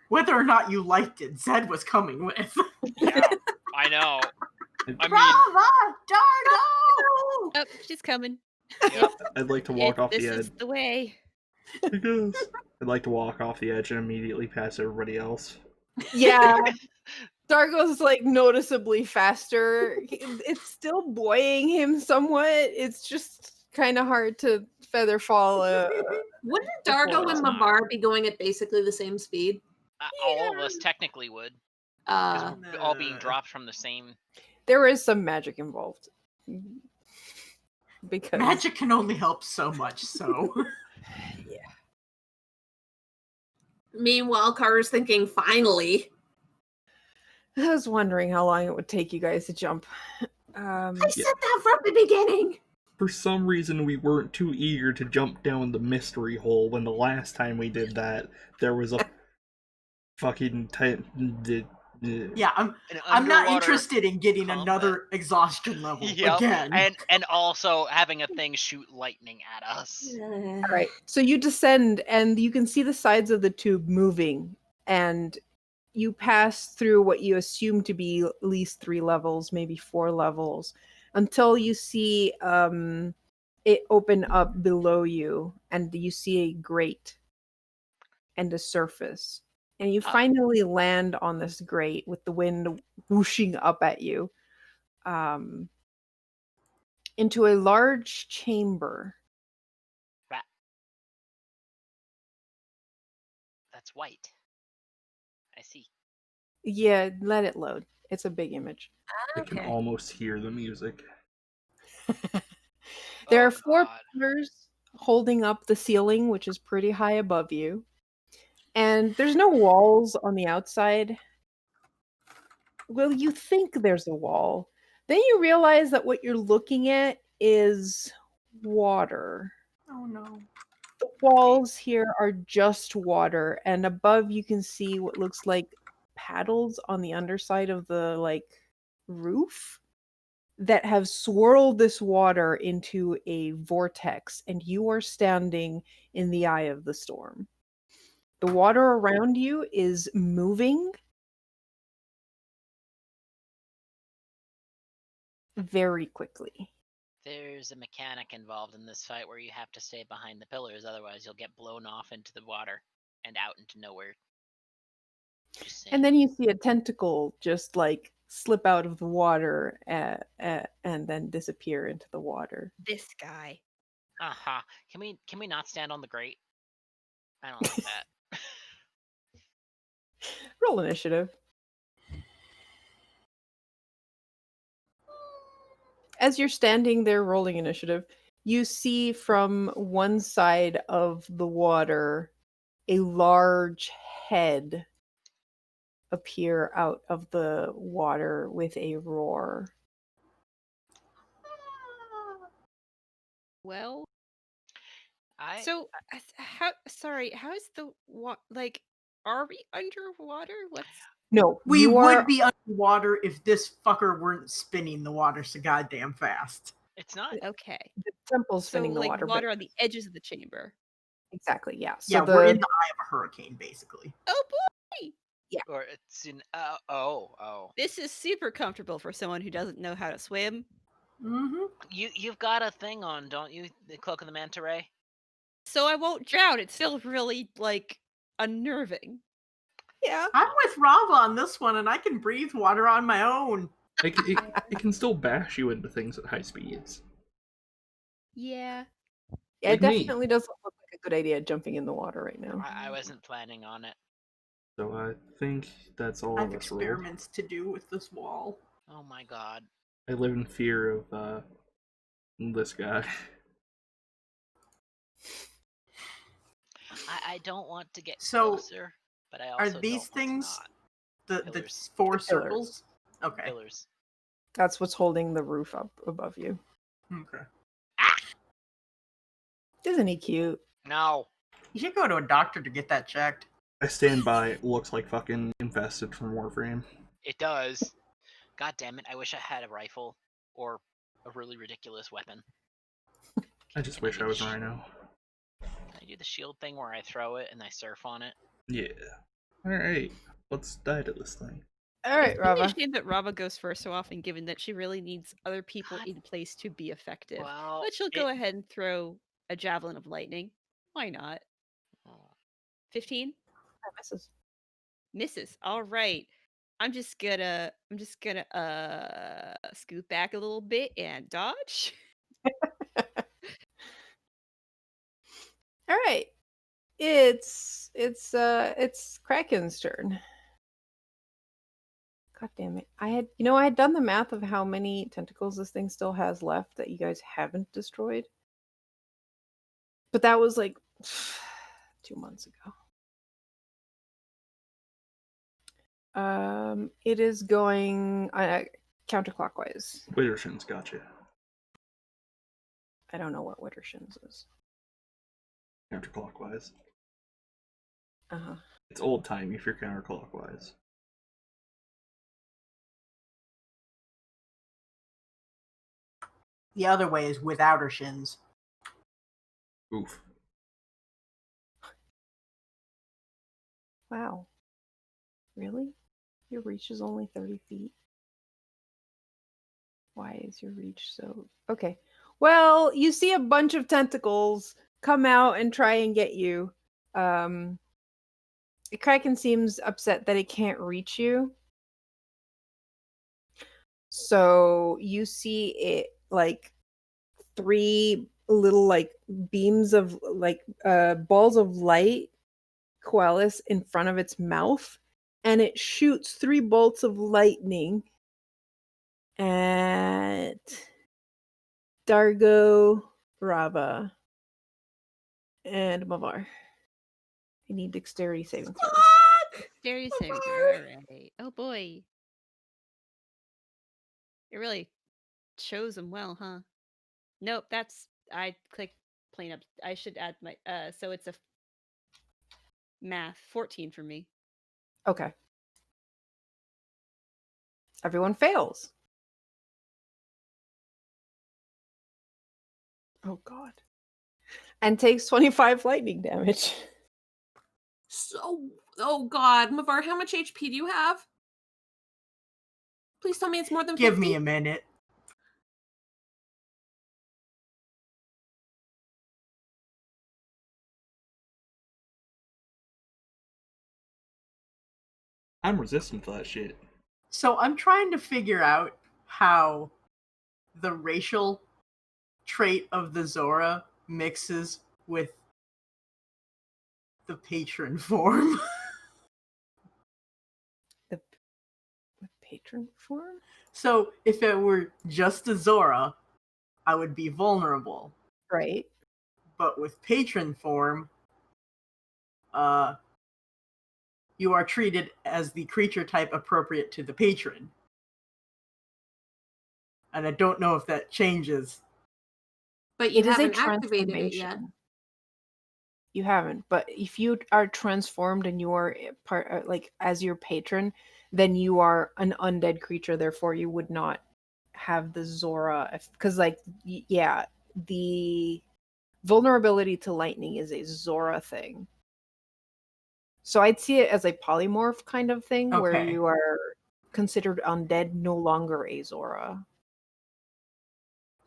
whether or not you liked it, Zed was coming with. Yeah, I know. I mean, Brava, Dargo! Oh, she's coming. yep. I'd like to walk off This the is edge. the way. Because I'd like to walk off the edge and immediately pass everybody else. Yeah. Dargo's like noticeably faster. It's still buoying him somewhat. It's just kind of hard to Featherfall. Wouldn't Dargo and Lavar be going at basically the same speed? All of us technically would, because we're all being Nah. dropped from the same. There is some magic involved. Because Magic can only help so much, so. Meanwhile, Kara's thinking, finally. I was wondering how long it would take you guys to jump. I said that from the beginning. For some reason, we weren't too eager to jump down the mystery hole when the last time we did that, there was a fucking Yeah, I'm not interested in getting another exhaustion level again. And also having a thing shoot lightning at us. All right, so you descend and you can see the sides of the tube moving, and you pass through what you assume to be at least 3 levels, maybe 4 levels, until you see it open up below you, and you see a grate and a surface. And you finally land on this grate with the wind whooshing up at you into a large chamber. That's white. I see. Yeah, let it load. It's a big image. I can almost hear the music. There are 4 pillars holding up the ceiling, which is pretty high above you. And there's no walls on the outside. Well, you think there's a wall. Then you realize that what you're looking at is water. Oh no. The walls here are just water, and above you can see what looks like paddles on the underside of the roof that have swirled this water into a vortex, and you are standing in the eye of the storm. The water around you is moving very quickly. There's a mechanic involved in this fight where you have to stay behind the pillars, otherwise you'll get blown off into the water and out into nowhere. And then you see a tentacle just slip out of the water and then disappear into the water. This guy. Uh-huh. Can we not stand on the grate? I don't like that. Roll initiative. As you're standing there rolling initiative, you see from one side of the water a large head appear out of the water with a roar. Well, so how is the are we underwater? What's No, we would be underwater if this fucker weren't spinning the water so goddamn fast. It's not. Okay. The temple's spinning the water. Water on the edges of the chamber. Exactly, yeah. So we're in the eye of a hurricane, basically. Oh boy! Yeah. Or it's in This is super comfortable for someone who doesn't know how to swim. Mm-hmm. You've got a thing on, don't you? The Cloak of the Manta Ray? So I won't drown. It's still really unnerving. Yeah. I'm with Rava on this one, and I can breathe water on my own. It can still bash you into things at high speeds. Yeah. It definitely doesn't look like a good idea jumping in the water right now. I wasn't planning on it. So I think that's all I of have us rolled. experiments to do with this wall. Oh my god. I live in fear of this guy. I don't want to get So, closer, but I also are these don't want things to the Pillars. 4 The pillars. circles? Okay. Pillars. That's what's holding the roof up above you. Okay. Isn't he cute? No. You should go to a doctor to get that checked. I stand by. It looks like fucking infested from Warframe. It does. God damn it, I wish I had a rifle or a really ridiculous weapon. I just Can wish do I the was shi- Rhino. Can I do the shield thing where I throw it and I surf on it? Yeah. Alright. Let's die to this thing. All right, It's really a Rava. shame that Rava goes first so often, given that she really needs other people in place to be effective. Well, But she'll go ahead and throw a javelin of lightning. Why not? 15 That misses. misses. All right. I'm just gonna scoot back a little bit and dodge. All right. It's Kraken's turn. God damn it. I had done the math of how many tentacles this thing still has left that you guys haven't destroyed. But that was like 2 months ago. It is going counterclockwise. Wittershin's gotcha. I don't know what Wittershins is. Counterclockwise. Uh-huh. It's old time if you're counterclockwise. The other way is without her shins. Oof. Wow. Really? Your reach is only 30 feet? Why is your reach so... Okay. Well, you see a bunch of tentacles come out and try and get you. The Kraken seems upset that it can't reach you. So you see it like 3 little like beams of like balls of light coalesce in front of its mouth, and it shoots 3 bolts of lightning at Dargo, Rava, and Mavar. I need dexterity saving throws. Dexterity saving throw. All right. Oh boy. It really shows them well, huh? Nope, I clicked plain up. I should add my so it's a math 14 for me. Okay. Everyone fails. Oh god. And takes 25 lightning damage. So, oh god, Mavar, how much HP do you have? Please tell me it's more than 50. Give me a minute. I'm resistant to that shit. So I'm trying to figure out how the racial trait of the Zora mixes with the patron form. The patron form? So if it were just a Zora, I would be vulnerable. Right. But with patron form, you are treated as the creature type appropriate to the patron. And I don't know if that changes. But you It is a haven't activated it yet. transformation. You haven't, but if you are transformed and you are part like as your patron, then you are an undead creature. Therefore, you would not have the Zora, because like yeah, the vulnerability to lightning is a Zora thing. So I'd see it as a polymorph kind of thing, where Okay. you are considered undead, no longer a Zora.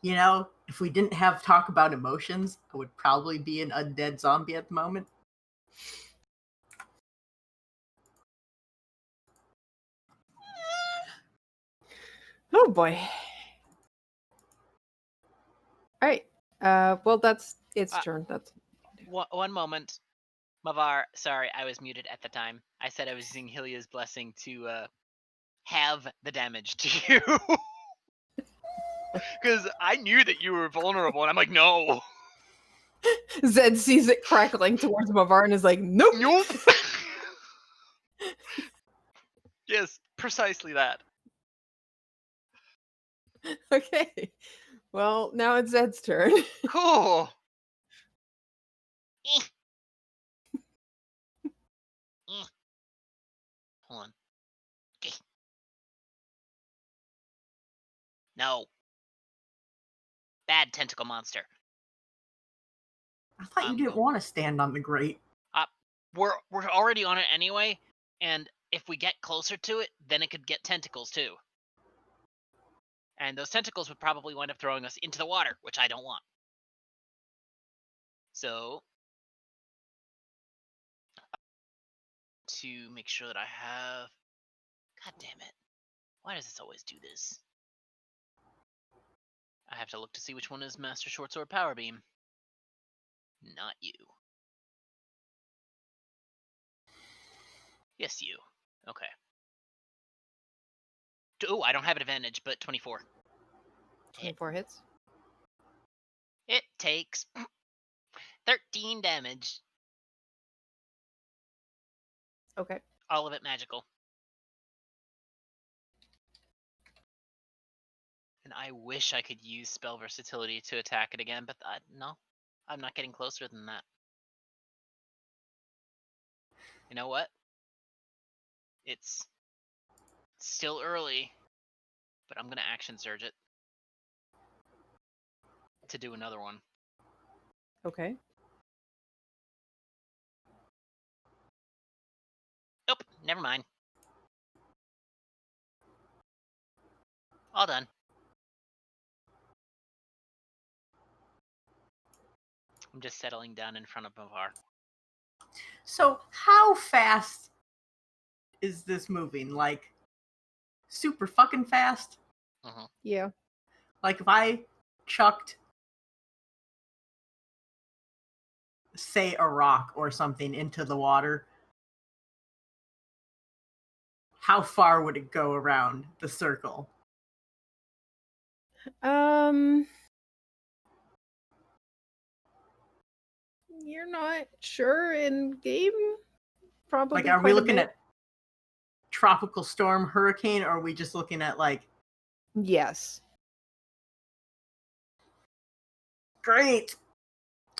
You know, if we didn't have talk about emotions, I would probably be an undead zombie at the moment. Oh boy. All right. Well, that's its turn. That's One moment. Mavar, sorry, I was muted at the time. I said I was using Hylia's blessing to have the damage to you. Because I knew that you were vulnerable, and I'm like, no. Zed sees it crackling towards Mavar and is like, nope. Nope. Yes, precisely that. Okay. Well, now it's Zed's turn. Cool. Hold on. No. Bad tentacle monster. I thought you didn't want to stand on the grate. We're already on it anyway, and if we get closer to it, then it could get tentacles too. And those tentacles would probably wind up throwing us into the water, which I don't want. So, to make sure that I have... God damn it. Why does this always do this? I have to look to see which one is Master Short Sword Power Beam. Not you. Yes, you. Okay. Oh, I don't have an advantage, but 24. 24 hits. It takes 13 damage. Okay. All of it magical. And I wish I could use spell versatility to attack it again, but no. I'm not getting closer than that. You know what? It's still early, but I'm going to action surge it to do another one. Okay. Nope, never mind. All done. I'm just settling down in front of Mavar. So how fast is this moving? Like, super fucking fast? Yeah. Like, if I chucked, say, a rock or something into the water, how far would it go around the circle? You're not sure in game? Probably. Like, are we quite a looking bit. at tropical storm, hurricane, or are we just looking at, like... Yes. Great!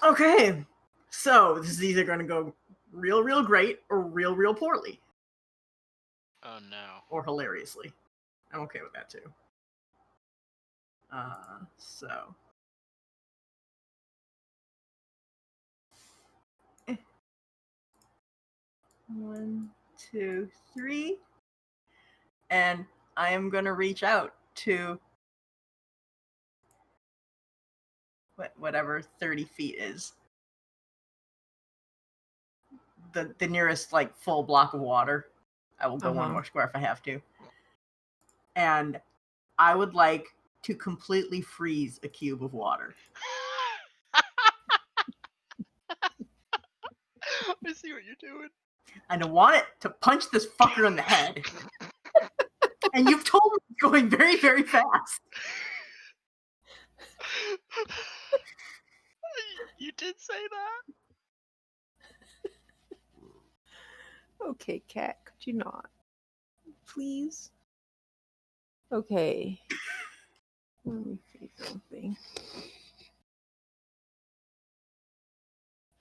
Okay, so this is either going to go real, real great or real, real poorly. Oh no. Or hilariously. I'm okay with that too. So... 1, 2, 3. And I am going to reach out to whatever 30 feet is. The nearest, like, full block of water. I will go one more square if I have to. And I would like to completely freeze a cube of water. I see what you're doing. And I want it to punch this fucker in the head. And you've told me it's going very, very fast. You did say that? Okay, cat, could you not? Please? Okay. Let me see something.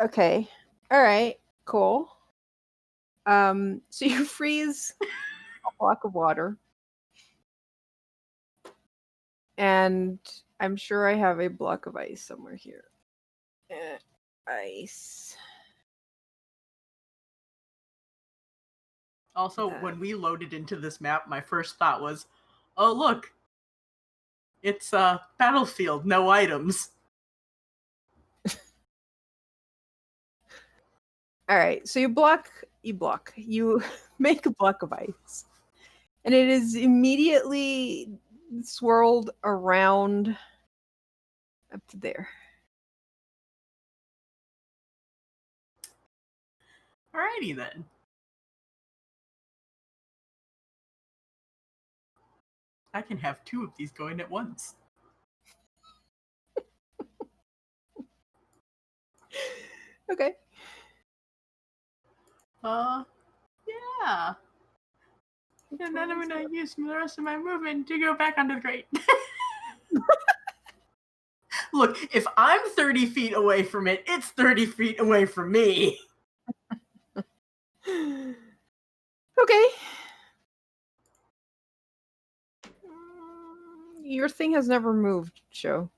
Okay. Alright, cool. So you freeze a block of water. And I'm sure I have a block of ice somewhere here. Ice. Also, when we loaded into this map, my first thought was, oh, look. It's a battlefield, no items. Alright, so you make a block of ice. And it is immediately swirled around up to there. Alrighty then. I can have 2 of these going at once. Okay. Yeah. And then I'm gonna use the rest of my movement to go back onto the grate. Look, if I'm 30 feet away from it, it's 30 feet away from me. Okay. your thing has never moved, Show.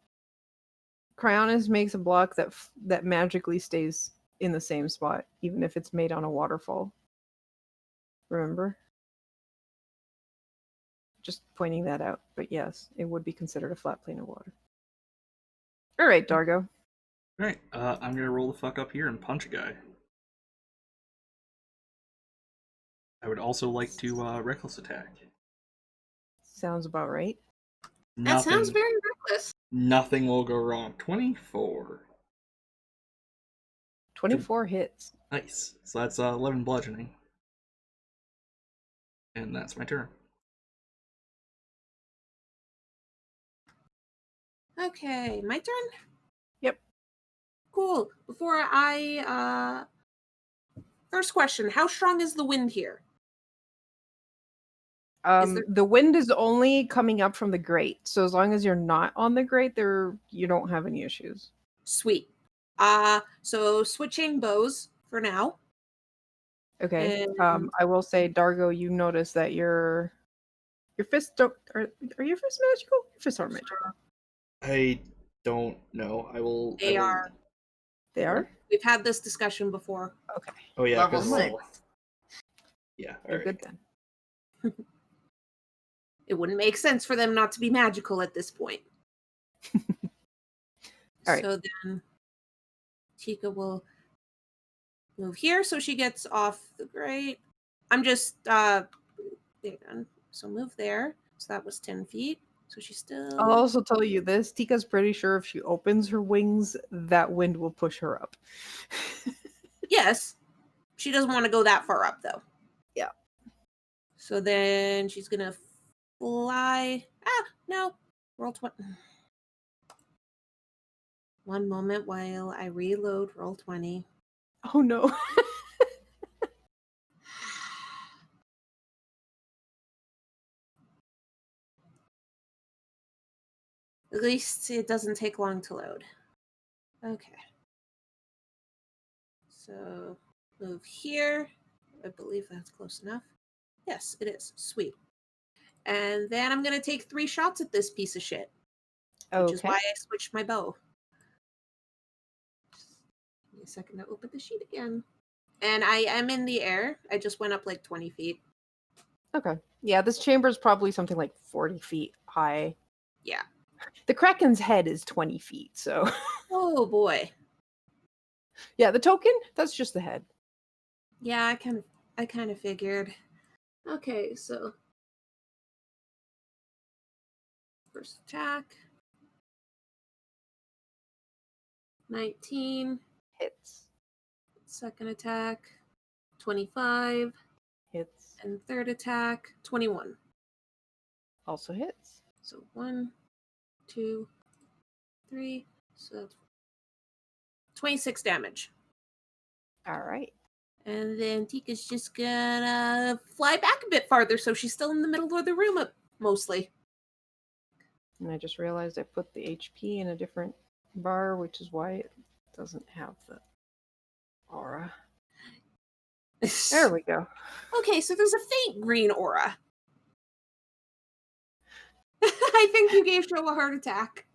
Cryonis makes a block that magically stays in the same spot, even if it's made on a waterfall. Remember? Just pointing that out. But yes, it would be considered a flat plane of water. All right, Dargo. Alright, I'm gonna roll the fuck up here and punch a guy. I would also like to reckless attack. Sounds about right. That sounds very reckless. Nothing will go wrong. 24. 24 hits. Nice. So that's 11 bludgeoning. And that's my turn. Okay, my turn? Yep. Cool. Before I first question, how strong is the wind here? The wind is only coming up from the grate, so as long as you're not on the grate, you don't have any issues. Sweet. So switching bows for now. Okay. And I will say, Dargo, you notice that your fists don't are your fists magical? Your fists aren't magical. I don't know. They are. They are? We've had this discussion before. Okay. Oh yeah, Level 'cause- 6. Yeah, They're alright. good then. It wouldn't make sense for them not to be magical at this point. All right. So then Tika will move here so she gets off the grate. I'm just there. So move there. So that was 10 feet. So she's still I'll also tell you this: Tika's pretty sure if she opens her wings, that wind will push her up. Yes. She doesn't want to go that far up though. Yeah. So then she's gonna fly. No. Roll 20. One moment while I reload roll 20. Oh no. At least it doesn't take long to load. Okay. So move here. I believe that's close enough. Yes, it is. Sweet. And then I'm going to take 3 shots at this piece of shit. Which is why I switched my bow. Give me a second to open the sheet again. And I am in the air. I just went up like 20 feet. Okay. Yeah, this chamber is probably something like 40 feet high. Yeah. The Kraken's head is 20 feet, so. Oh boy. Yeah, the token, that's just the head. Yeah, I kind of figured. Okay, so first attack. 19. Hits. Second attack. 25. Hits. And third attack. 21. Also hits. So 1, 2, 3. So that's 26 damage. All right. And then Tika's just gonna fly back a bit farther, so she's still in the middle of the room mostly. And I just realized I put the HP in a different bar, which is why it doesn't have the aura. There we go. Okay, so there's a faint green aura. I think you gave Joe a heart attack.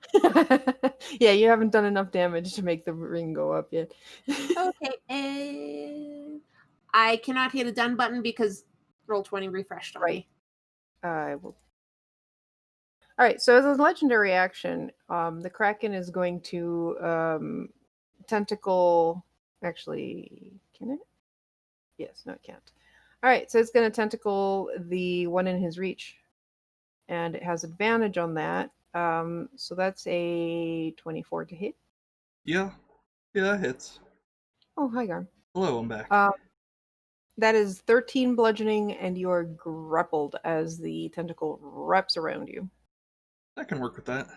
Yeah, you haven't done enough damage to make the ring go up yet. Okay, and I cannot hit a done button because roll 20 refreshed on me. I will. All right, so as a legendary action, the Kraken is going to tentacle. Actually, can it? Yes, no, it can't. All right, so it's going to tentacle the one in his reach, and it has advantage on that. So that's a 24 to hit. Yeah, that hits. Oh, hi, Garm. Hello, I'm back. That is 13 bludgeoning, and you are grappled as the tentacle wraps around you. I can work with that.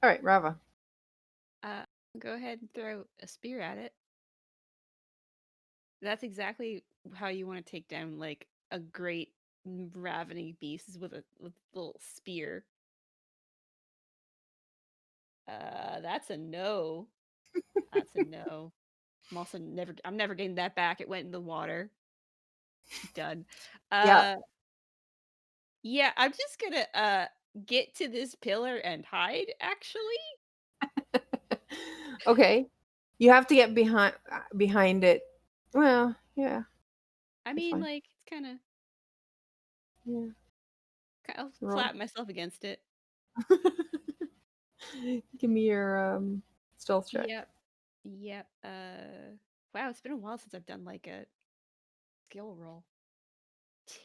All right, Rava. Go ahead and throw a spear at it. That's exactly how you want to take down like a great ravening beast is with a little spear. That's a no. That's a no. I'm never getting that back. It went in the water. Done. Yeah. Yeah, I'm just gonna get to this pillar and hide, actually. Okay. You have to get behind it. Well, yeah. I That's mean, fine. like, it's kinda Yeah. I'll Roll. flatten myself against it. Give me your stealth check. Yep. Yep. Wow, it's been a while since I've done like a skill roll.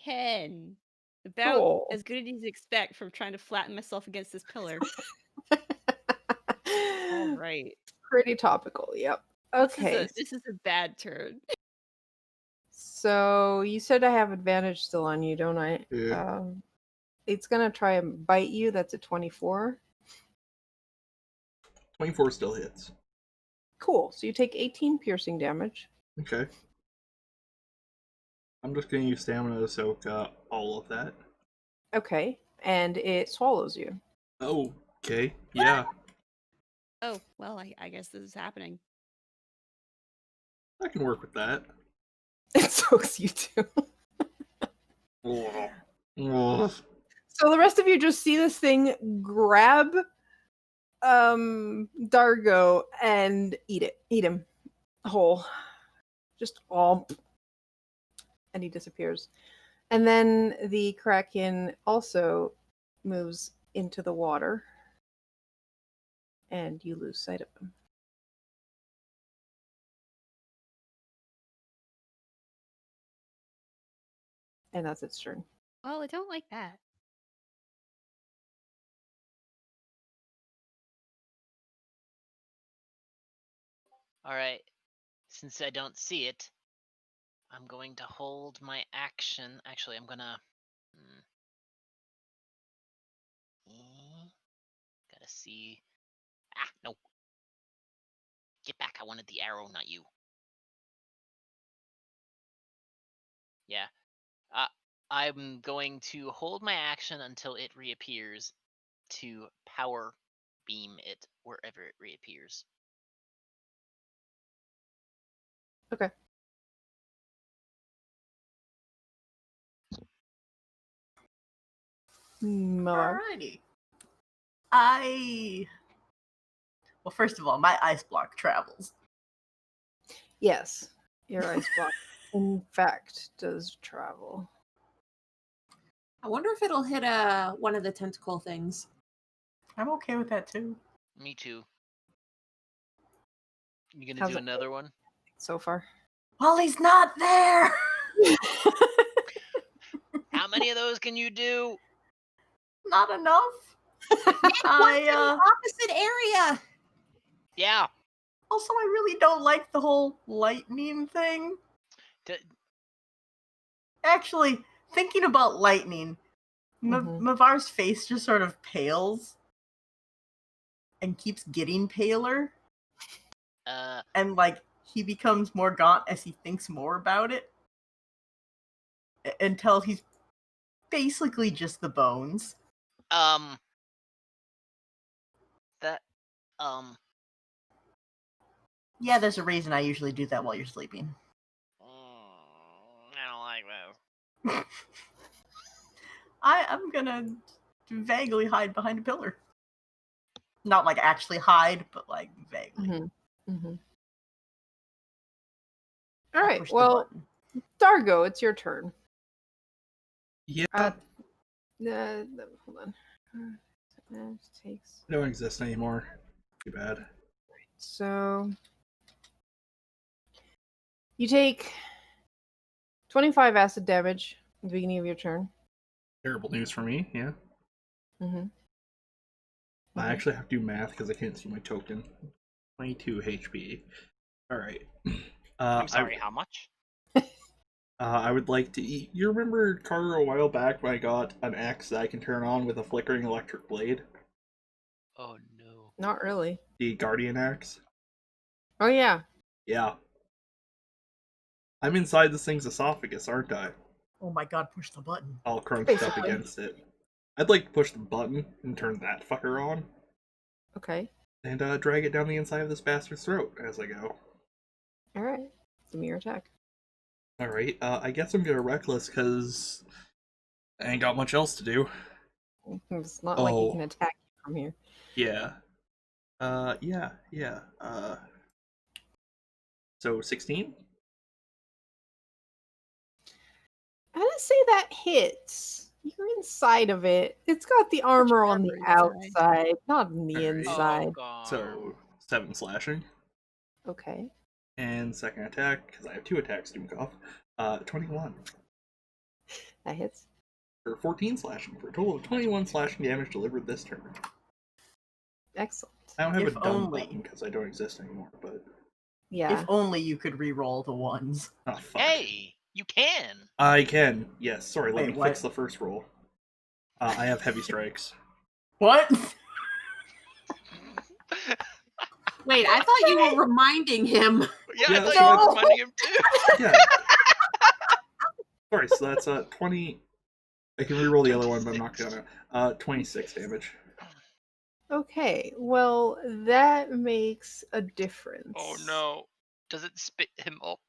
10. About Cool. as good as you'd expect from trying to flatten myself against this pillar. All right. Pretty topical. Yep. Okay. This is a bad turn. So you said I have advantage still on you, don't I? Yeah. It's gonna try and bite you. That's a 24. 24 still hits. Cool. So you take 18 piercing damage. Okay. I'm just gonna use stamina to soak all of that. Okay. And it swallows you. Oh, okay. Yeah. Oh, well, I guess this is happening. I can work with that. It soaks you too. Oh. Oh. So the rest of you just see this thing grab Dargo and eat him whole, just all, and he disappears. And then the Kraken also moves into the water, and you lose sight of him. And that's its turn. Well, I don't like that. Alright, since I don't see it, I'm going to hold my action. Actually, I'm gonna... Gotta see... Ah, no. Get back, I wanted the arrow, not you. Yeah. I'm going to hold my action until it reappears to power beam it wherever it reappears. Okay. Malar. Alrighty. Well, first of all, my ice block travels. Yes, your ice block, in fact, does travel. I wonder if it'll hit one of the tentacle things. I'm okay with that too. Me too. You gonna How's do it another one? So far. Well, he's not there. How many of those can you do? Not enough. One's in the opposite area. Yeah. Also, I really don't like the whole lightning thing. Actually, thinking about lightning, Mavar's face just sort of pales and keeps getting paler. And like he becomes more gaunt as he thinks more about it, until he's basically just the bones. Yeah, there's a reason I usually do that while you're sleeping. I don't like this. I'm gonna vaguely hide behind a pillar. Not like actually hide, but like vaguely. All right, well, Dargo, it's your turn. Yeah. Hold on. Takes. Don't exist anymore. Too bad. So you take 25 acid damage at the beginning of your turn. Terrible news for me, yeah. I actually have to do math because I can't see my token. 22 HP. Alright. I'm sorry, how much? I would like to eat. You remember, Carter, a while back when I got an axe that I can turn on with a flickering electric blade? Oh no. Not really. The Guardian axe? Oh, yeah. Yeah. I'm inside this thing's esophagus, aren't I? Oh my god, push the button. All crunched up against it. I'd like to push the button and turn that fucker on. Okay. And drag it down the inside of this bastard's throat as I go. Alright. Give me your attack. Alright, I guess I'm gonna reckless because I ain't got much else to do. It's not like he can Oh. attack you from here. Yeah. So 16? I didn't say that hits. You're inside of it. It's got the armor on the armor inside. outside, not on the Alright. inside. Oh god. So 7 slashing. Okay. And second attack, because I have 2 attacks to make off. 21. That hits. For 14 slashing, for a total of 21 slashing damage delivered this turn. Excellent. I don't have If a done only. button because I don't exist anymore, but Yeah. If only you could re-roll the ones. oh fuck. Hey, you can. I can. Yes, sorry, let Wait, me what? fix the first roll. I have heavy strikes. What? Wait, I thought you were reminding him. Yeah, Yeah, I thought so you that's- were reminding him too. Yeah. Sorry, so that's 20. I can reroll the other one, but I'm not gonna. 26 damage. Okay. Well, that makes a difference. Oh no. Does it spit him up?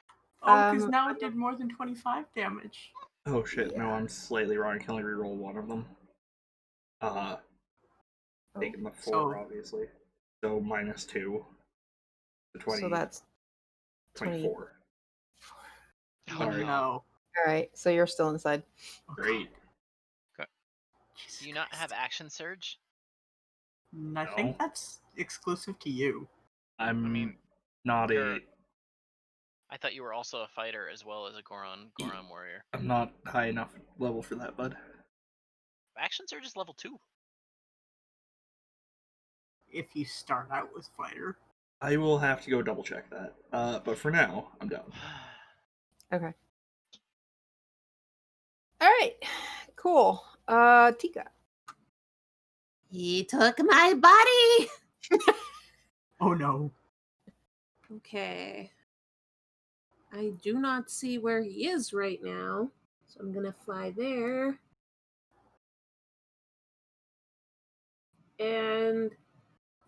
Oh, because Um, now it did more than 25 damage. Oh shit, no, Yeah. I'm slightly wrong. I can only reroll one of them. Oh, Taking the 4, So- obviously. So minus 2. So 20, so that's 20. 24. Oh Alright. No. All right. So you're still inside. Great. Do you not have action surge? I No. think that's exclusive to you. I'm mean, not you're- a. I thought you were also a fighter as well as a Goron warrior. I'm not high enough level for that, bud. Action surge is level 2. If you start out with fighter. I will have to go double check that. But for now, I'm done. Okay. All right. Cool. Tika. He took my body. Oh no. Okay. I do not see where he is right now, so I'm gonna fly there. And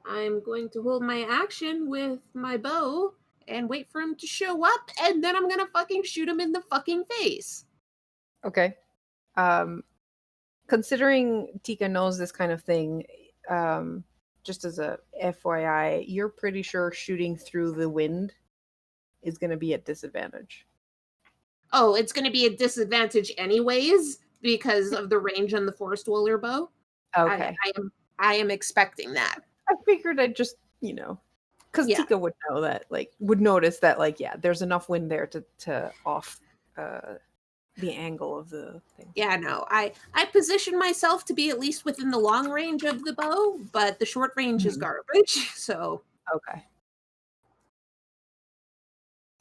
I'm going to hold my action with my bow and wait for him to show up, and then I'm gonna fucking shoot him in the fucking face. Okay. Considering Tika knows this kind of thing, just as a FYI, you're pretty sure shooting through the wind is going to be at disadvantage. Oh, it's gonna be a disadvantage anyways because of the range on the forest dweller bow. Okay. I am expecting that. I figured I'd just, because Yeah. Tika would know that, would notice that, yeah, there's enough wind there to off the angle of the thing. Yeah, no. I position myself to be at least within the long range of the bow, but the short range is Mhm. garbage. So Okay.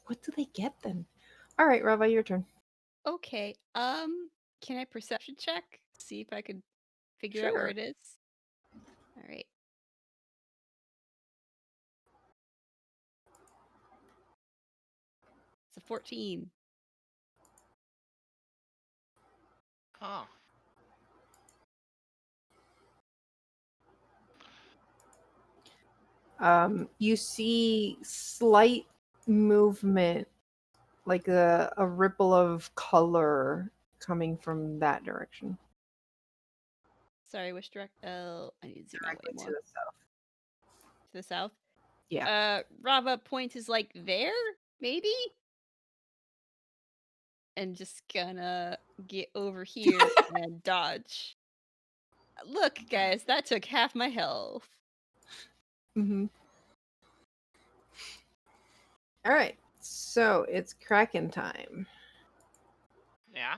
What do they get then? All right, Rava, your turn. Okay. Can I perception check? See if I could figure out where Sure. it is. All right. It's a 14. Oh. You see slight movement, like a ripple of color coming from that direction. Sorry, which direct? Oh, I need to zoom out Directly way to more. the south. To the south. Yeah. Rava point is like there, maybe, and just gonna get over here and dodge. Look, guys, that took half my health. Mm-hmm. All right. So it's Kraken time. Yeah.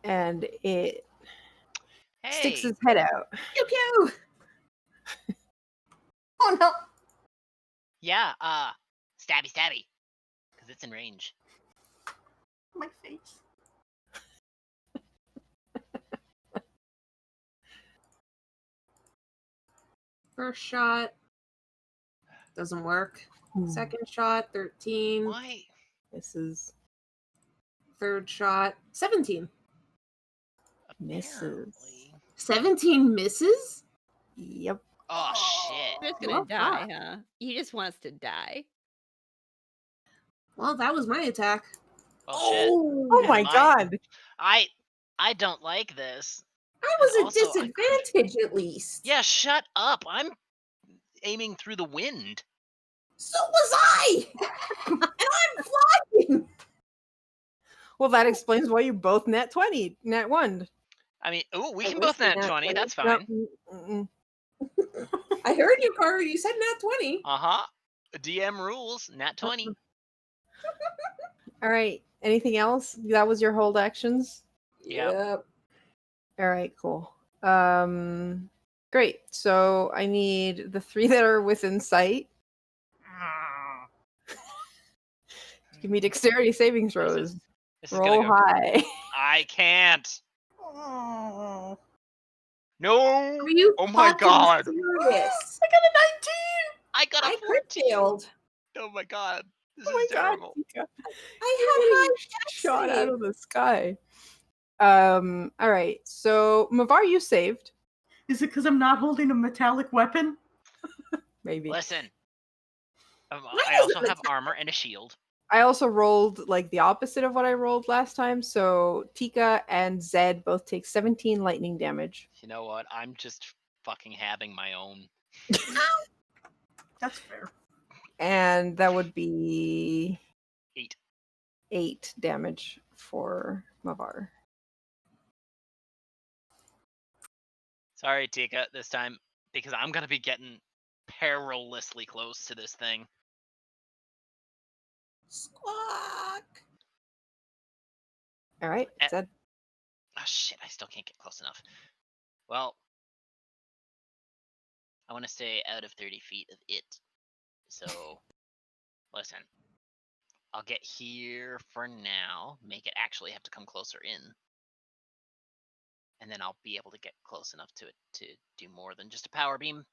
And it Hey. sticks its head out. pew pew. Oh no. Yeah, stabby stabby. Because it's in range. My face. First shot doesn't work. Second shot 13. Why? Misses. Third shot 17. Misses. Apparently. 17 misses? Yep. Oh shit. He's gonna Well, die, fuck. huh? He just wants to die. Well, that was my attack. Well, shit. Oh And my god. I don't like this. I And was at also, I could've- disadvantage at least. Yeah, shut up. I'm aiming through the wind. So was I! And I'm flying! Well, that explains why you both nat 20, nat 1. I mean, ooh, we I can wish both we nat nat 20. 20. That's No, fine. mm-mm. I heard you, Carter. You said nat 20. Uh-huh. DM rules, nat 20. All right. Anything else? That was your hold actions? Yep. All right, cool. Great. So I need the 3 that are within sight. Give me dexterity saving throws. This is Roll gonna go. high. I can't. Oh. No. Are you Oh my fucking god. serious? I got a 19! I got a I 14. crit failed. Oh my god. This Oh my is god, terrible. Tika. I had high Shot save. out of the sky. All right. So Mavar, you saved. Is it because I'm not holding a metallic weapon? Maybe. Listen. I is also it have armor and a shield. I also rolled like the opposite of what I rolled last time. So Tika and Zed both take 17 lightning damage. You know what? I'm just fucking having my own. That's fair. And that would be 8. 8 damage for Mavar. Sorry, Tika, this time, because I'm gonna be getting perilously close to this thing. Squawk. All right. Eh. Zed. Oh shit, I still can't get close enough. Well, I want to stay out of 30 feet of it. So, listen. I'll get here for now, make it actually have to come closer in. And then I'll be able to get close enough to it to do more than just a power beam.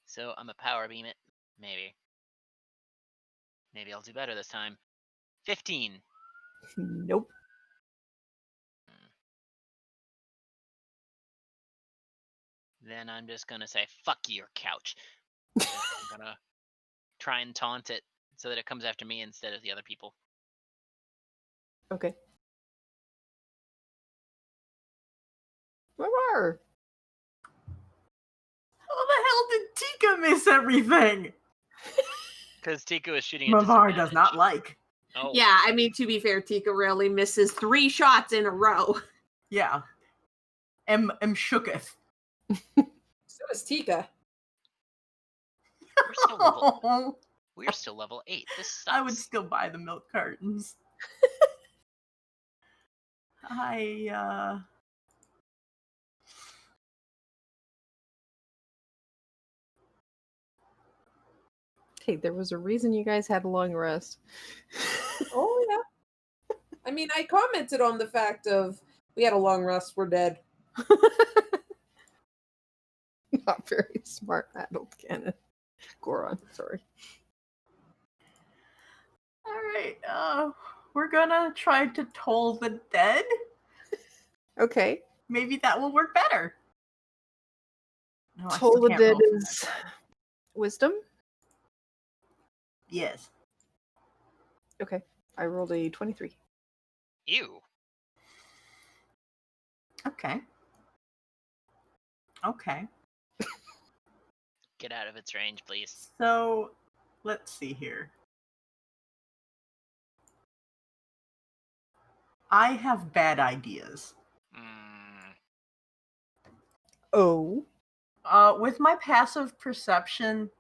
So I'm a power beam it. Maybe. Maybe I'll do better this time. 15. Nope. Then I'm just gonna say, fuck your couch. I'm gonna try and taunt it so that it comes after me instead of the other people. Okay. Mavar. How the hell did Tika miss everything? Because Tika was shooting at Mavar does not disadvantage. like. Oh, Yeah, I mean, to be fair, Tika rarely misses 3 shots in a row. Yeah. M shooketh. So is Tika. we're still level 8. This sucks. I would still buy the milk cartons. Hey, there was a reason you guys had a long rest. Oh, yeah. I mean, I commented on the fact of we had a long rest, we're dead. Not very smart adult canon. Goron, sorry. Alright, we're gonna try to toll the dead. Okay. Maybe that will work better. No, I Toll still the can't dead roll for is wisdom. Yes. Okay. I rolled a 23. Ew. Okay. Okay. Get out of its range, please. So, let's see here. I have bad ideas. Oh. With my passive perception,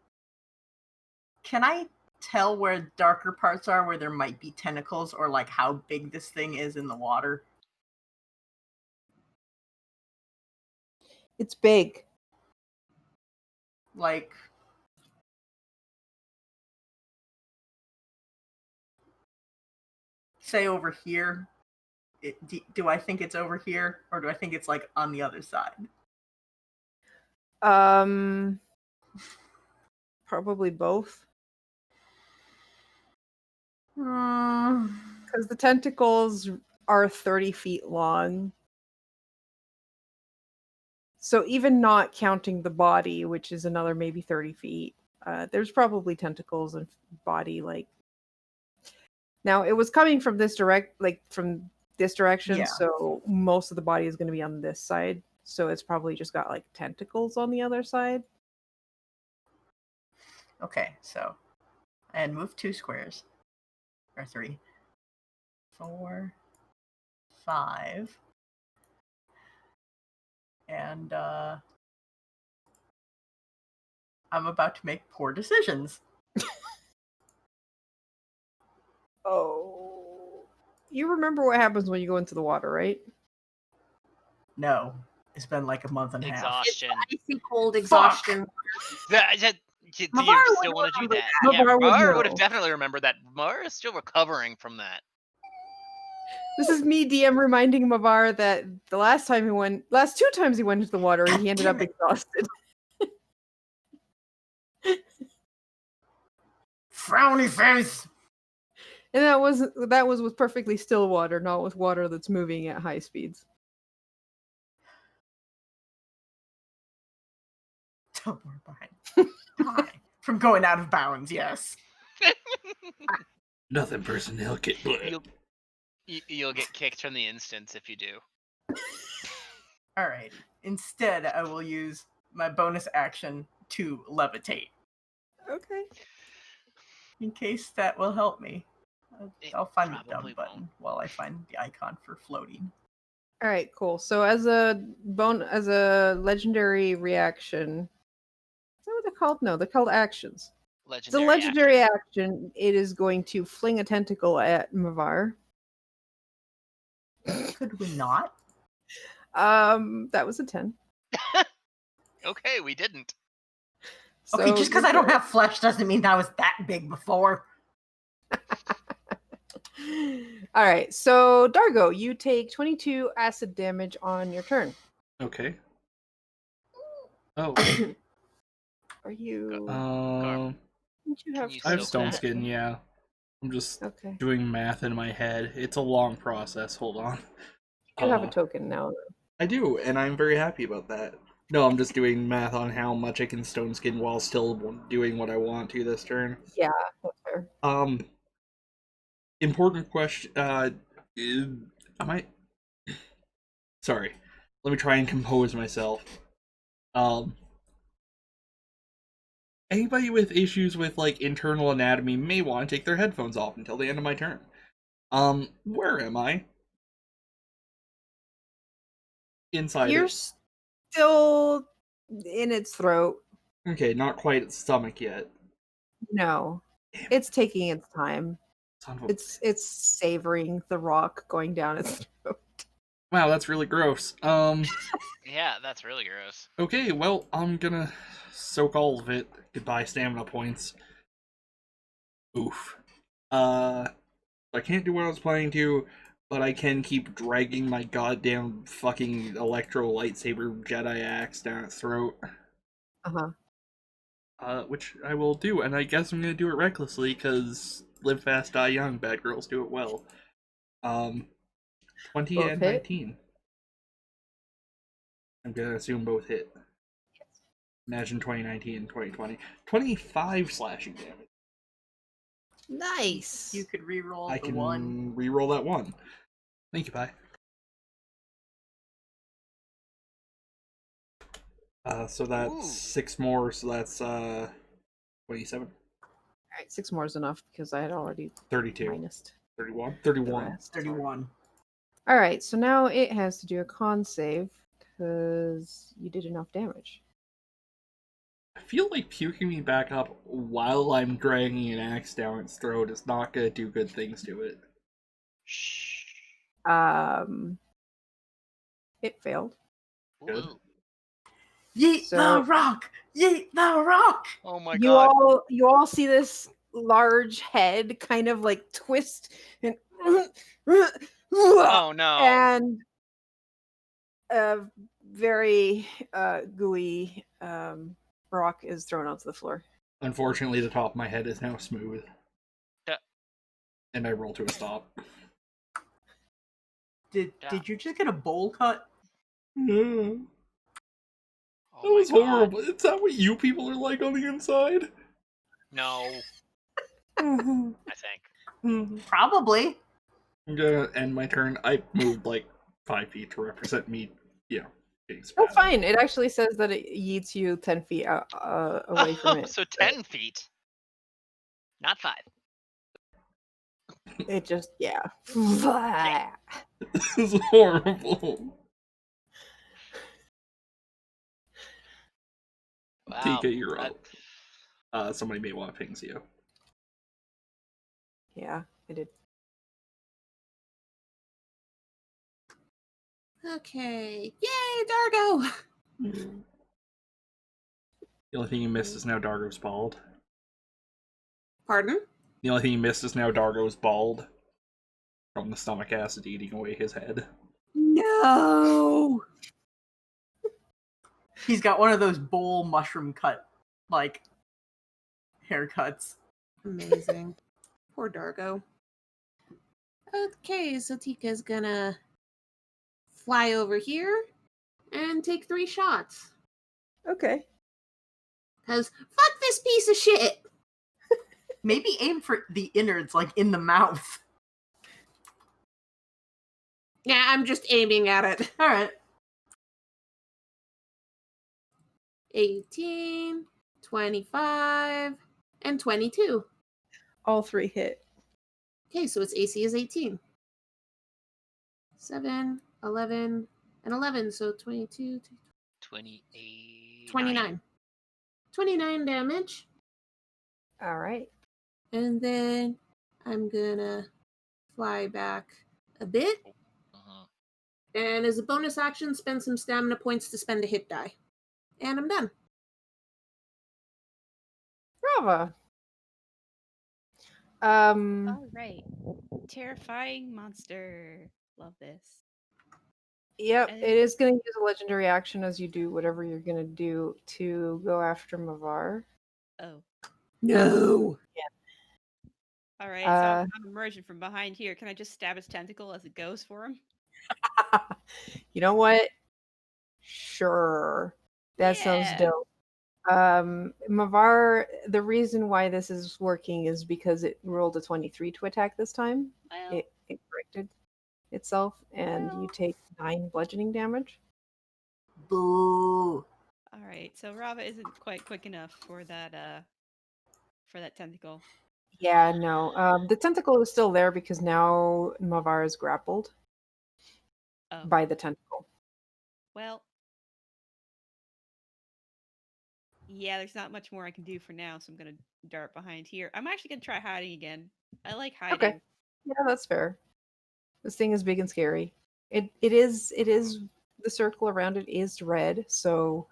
can I tell where darker parts are where there might be tentacles or like how big this thing is in the water? It's big. Like, say over here. Do I think it's over here or do I think it's like on the other side? Probably both. Hmm. Because the tentacles are 30 feet long. So even not counting the body, which is another maybe 30 feet, There's probably tentacles and body like. Now it was coming from this direction, Yeah. so most of the body is going to be on this side. So it's probably just got like tentacles on the other side. Okay, so and move 2 squares. Or 3, 4, 5. And I'm about to make poor decisions. Oh, you remember what happens when you go into the water, right? No. It's been like a month and a half. Exhaustion. Icy cold exhaustion. Do you Mavar still would want to do remember that? that. Yeah, Mavar would Mavar would have know. definitely remembered that. Mavar is still recovering from that. This is me, DM, reminding Mavar that the last 2 times he went into the water, he ended up damn it. exhausted. Frowny face! And that was with perfectly still water, not with water that's moving at high speeds. Don't worry behind. Hi. From going out of bounds, yes. Nothing personnel kit. You'll get kicked from the instance if you do. Alright. Instead, I will use my bonus action to levitate. Okay. In case that will help me. I'll find the probably dumb button while I find the icon for floating. All right, cool. So as a legendary reaction, is that what they're called? No, they're called actions. It's a legendary action. It is going to fling a tentacle at Mavar. Could we not? That was a 10. Okay, we didn't. Okay, just because I don't have flesh doesn't mean I was that big before. All right, so Dargo, you take 22 acid damage on your turn. Okay. Oh. Are you? Didn't you have? I have soak stone that? skin. Yeah. I'm just Okay. doing math in my head. It's a long process. Hold on. You have a token now. I do, and I'm very happy about that. No, I'm just doing math on how much I can stone skin while still doing what I want to this turn. Yeah, that's fair. Important question. Am I? Sorry. Let me try and compose myself. Anybody with issues with like internal anatomy may want to take their headphones off until the end of my turn. Where am I? Inside. You're still in its throat. Okay, not quite its stomach yet. No, it's taking its time. Son of a... It's savoring the rock going down its throat. Wow, that's really gross. Yeah, that's really gross. Okay, well, I'm gonna soak all of it. Goodbye, stamina points. Oof. I can't do what I was planning to, but I can keep dragging my goddamn fucking electro lightsaber Jedi axe down its throat. Which I will do, and I guess I'm gonna do it recklessly, because live fast, die young, bad girls do it well. 20 Both and hit? 19. I'm gonna assume both hit. Imagine 2019 and 2020. 25 slashing damage. Nice. You could reroll I the can one. reroll that one. Thank you, Pi. So that's Ooh. 6 more, so that's 27. All right, 6 more is enough because I had already 32. minused 31. the 31. rest. 31. All right, so now it has to do a con save because you did enough damage. I feel like puking me back up while I'm dragging an axe down its throat is not gonna do good things to it. Shh. It failed. Good. Ooh. Yeet So- the rock! Yeet the rock! Oh my you god. you all see this large head kind of like twist and Oh no. and a very gooey rock is thrown onto the floor. Unfortunately, the top of my head is now smooth. Yeah. And I roll to a stop. Did you just get a bowl cut? No. Oh That my was God. horrible. Is that what you people are like on the inside? No, Mhm. I think. Probably. I'm gonna end my turn. I moved like 5 feet to represent me, getting Oh, spat at. fine. It actually says that it yeets you 10 feet away from it. So 10 feet, not 5. It just, yeah. This is horrible. Wow. Tika, you're that- up. Somebody may want to pings you. Yeah, I did. Okay. Yay, Dargo! The only thing you missed is now Dargo's bald. Pardon? The only thing you missed is now Dargo's bald. From the stomach acid eating away his head. No! He's got one of those bowl mushroom cut, like, haircuts. Amazing. Poor Dargo. Okay, so Tika's gonna fly over here and take 3 shots. Okay. Because fuck this piece of shit! Maybe aim for the innards, like in the mouth. Yeah, I'm just aiming at it. All right. 18, 25, and 22. All 3 hit. Okay, so its AC is 18. 7, 11, and 11, so 22, 28. 29. 29 damage. All right. And then I'm gonna fly back a bit. Uh-huh. And as a bonus action, spend some stamina points to spend a hit die. And I'm done. Brava. All right. Terrifying monster. Love this. Yep, And- it is going to use a legendary action as you do whatever you're going to do to go after Mavar. Oh. No! All right. So I'm emerging from behind here. Can I just stab its tentacle as it goes for him? You know what? Sure. That sounds Yeah. dope. Mavar, the reason why this is working is because it rolled a 23 to attack this time. Well, It corrected itself, and you Well. take 9 bludgeoning damage. Boo. all right. So Rava isn't quite quick enough for that tentacle. Yeah, no. The tentacle is still there because now Mavar is grappled Oh. by the tentacle. Well. Yeah, there's not much more I can do for now, so I'm gonna dart behind here. I'm actually gonna try hiding again. I like hiding. Okay. Yeah, that's fair. This thing is big and scary. It is the circle around it is red, so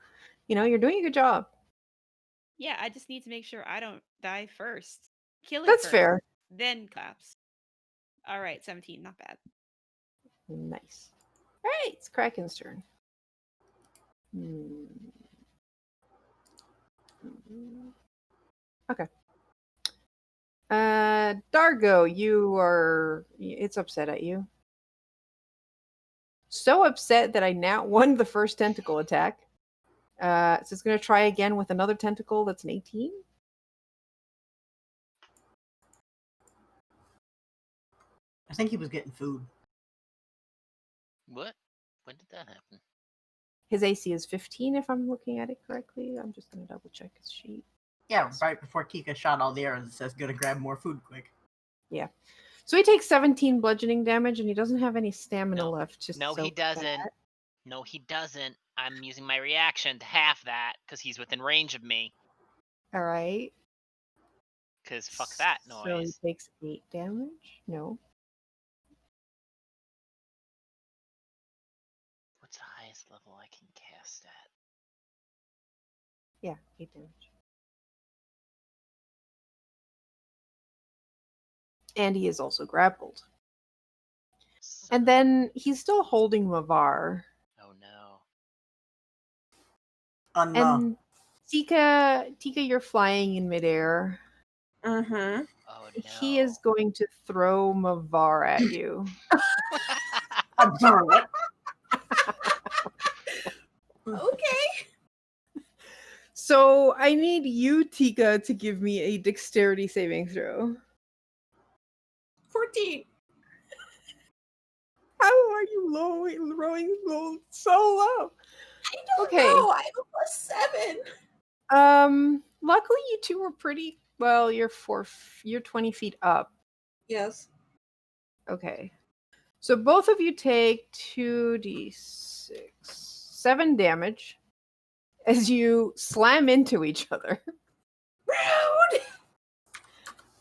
you're doing a good job. Yeah, I just need to make sure I don't die first. Kill it That's first, fair. then collapse. All right, 17, not bad. Nice. All right, it's Kraken's turn. Okay. Dargo, it's upset at you. So upset that I now won the first tentacle attack. So it's going to try again with another tentacle that's an 18. I think he was getting food. What? When did that happen? His AC is 15, if I'm looking at it correctly. I'm just going to double check his sheet. Yeah, right before Tika shot all the arrows, it says gonna grab more food quick. Yeah. So he takes 17 bludgeoning damage, and he doesn't have any stamina No. left. Just No, he soak doesn't. that. No, he doesn't. I'm using my reaction to half that because he's within range of me. All right. Because fuck that So he noise. takes 8 damage. No. What's the highest level I can cast at? Yeah, 8 damage. And he is also grappled. And then he's still holding Mavar. Oh no. And Tika, you're flying in midair. Mm-hmm. Oh no. He is going to throw Mavar at you. Observe it. Okay. So I need you, Tika, to give me a dexterity saving throw. 14. How are you rowing so low? I don't Okay. know. I have a +7. Luckily you two were pretty well. You're 20 feet up. Yes. Okay. So both of you take 2d6, 7 damage as you slam into each other. Rude.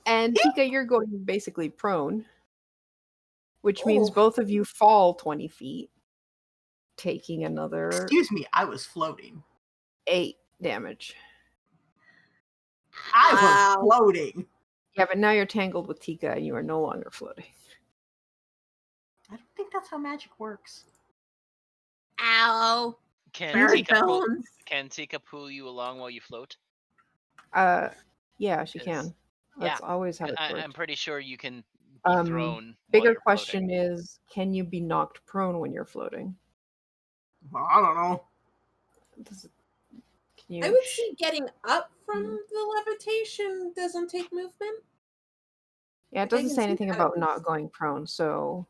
And Tika, you're going basically prone, which means Oh. both of you fall 20 feet, taking another Excuse me, I was floating. 8 damage. I was Ow. floating. Yeah, but now you're tangled with Tika and you are no longer floating. I don't think that's how magic works. Ow. Can Barry Tika pull you along while you float? Yeah, she 'Cause- can. That's always how it works. I'm pretty sure you can be thrown. while Bigger you're question floating. is, can you be knocked prone when you're floating? Well, I don't know. Can you I would say getting up from the levitation doesn't take movement. Yeah, it I doesn't can say see anything that about at not least. going prone, so.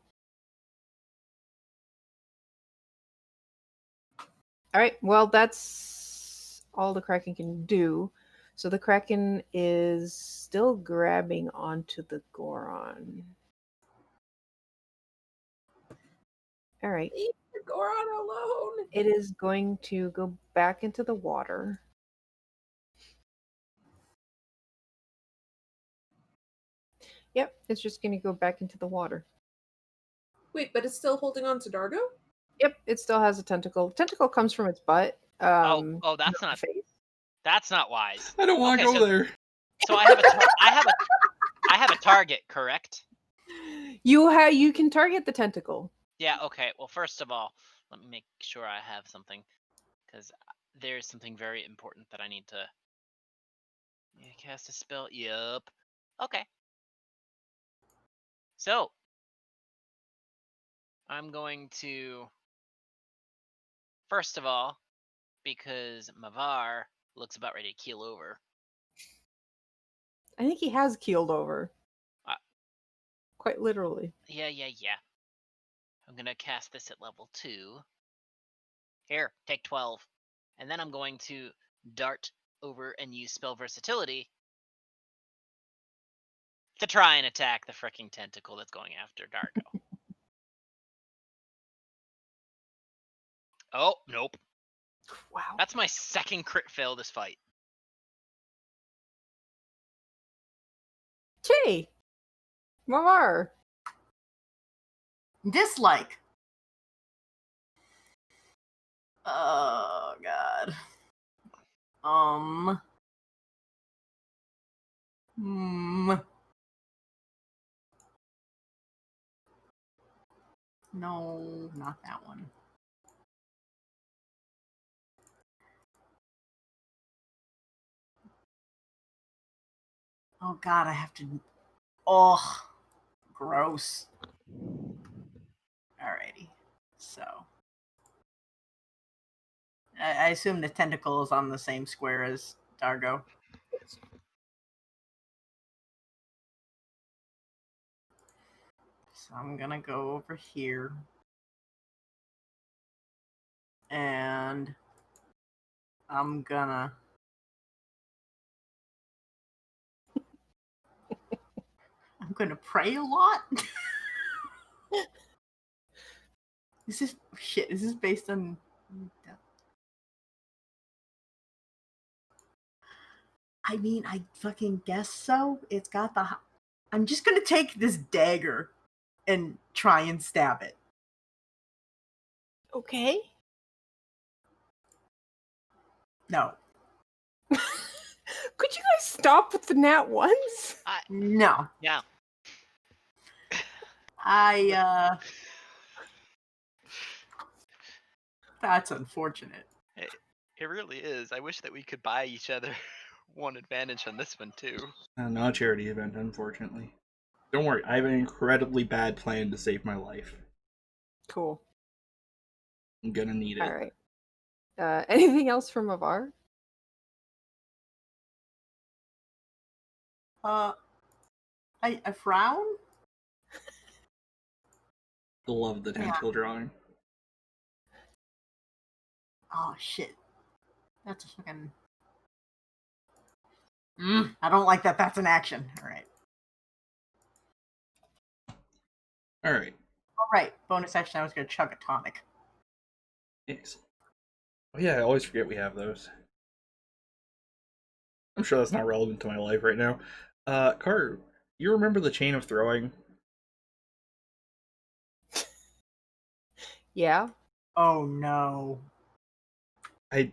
Alright, well, that's all the Kraken can do. So the Kraken is still grabbing onto the Goron. Alright. Leave the Goron alone. It is going to go back into the water. Yep, it's just going to go back into the water. Wait, but it's still holding on to Dargo? Yep, it still has a tentacle. Tentacle comes from its butt. Oh, that's the not face. That's not wise. I don't want to Okay, go so- there. So I have a target, correct? You can target the tentacle. Yeah. Okay. Well, first of all, let me make sure I have something, because there's something very important that I need to. Cast a spell. Yup. Okay. So I'm going to, first of all, because Mavar looks about ready to keel over. I think he has keeled over. Uh, Quite literally. Yeah. I'm gonna cast this at level 2. Here, take 12. And then I'm going to dart over and use spell versatility to try and attack the freaking tentacle that's going after Dargo. Oh, nope. Wow. That's my second crit fail this fight. Jay! Mavar! Dislike. Oh god. No, not that one. Oh god, I have to. Oh, gross. Alrighty. So. I assume the tentacle is on the same square as Dargo. So I'm gonna go over here. And I'm gonna pray a lot. Is this based on I mean, I fucking guess so. It's got the I'm just gonna take this dagger and try and stab it. Okay. No. Could you guys stop with the nat ones? No. Yeah. That's unfortunate. It really is. I wish that we could buy each other one advantage on this one, too. Not a charity event, unfortunately. Don't worry, I have an incredibly bad plan to save my life. Cool. I'm gonna need it. Alright. Anything else from Mavar? I frown. Love the tentacle drawing. Oh shit, that's a fucking. I don't like that. That's an action. All right. All right. All right. Bonus action. I was gonna chug a tonic. Excellent. Oh yeah, I always forget we have those. I'm sure that's not relevant to my life right now. Karu, you remember the chain of throwing? Yeah. Oh no. I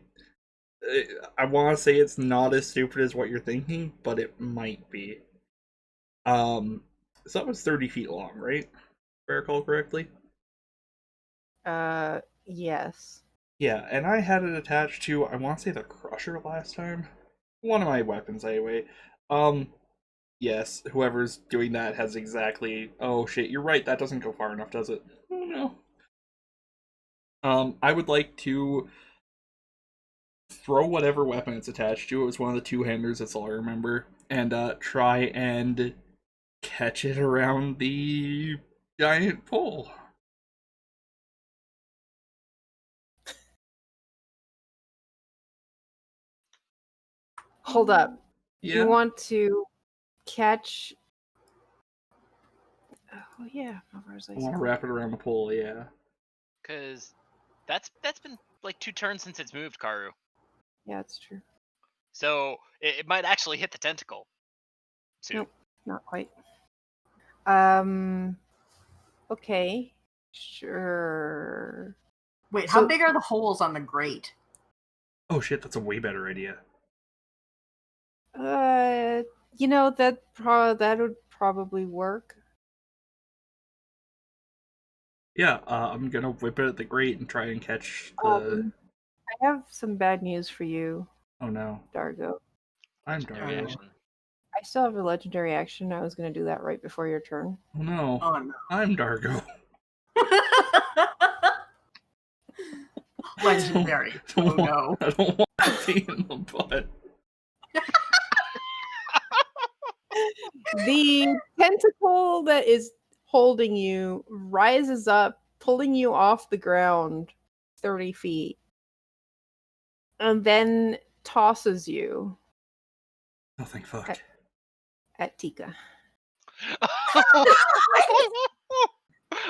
want to say it's not as stupid as what you're thinking, but it might be. So that was 30 feet long, right? If I recall correctly. Yes. Yeah, and I had it attached to, I want to say, the Crusher last time. One of my weapons, anyway. Yes, whoever's doing that has exactly... Oh shit, you're right, that doesn't go far enough, does it? Oh no. I would like to throw whatever weapon it's attached to. It was one of the two-handers, that's all I remember. And try and catch it around the giant pole. Hold up. Yeah. You want to catch... Oh yeah. Where was I I want to saying? wrap it around the pole, yeah. Because that's been like 2 turns since it's moved, Karu. Yeah, it's true. So it might actually hit the tentacle soon. Nope, not quite. Okay. Sure. Wait, how So- big are the holes on the grate? Oh shit, that's a way better idea. You know, that would probably work. Yeah, I'm gonna whip it at the grate and try and catch the... I have some bad news for you, Oh no. Dargo. I'm Legendary Dargo. action. I still have a legendary action. I was going to do that right before your turn. Oh no. Oh no. I'm Dargo. Legendary. Oh no. I don't want to be in the butt. The tentacle that is holding you rises up, pulling you off the ground 30 feet, and then tosses you Oh, thank fuck. at Tika.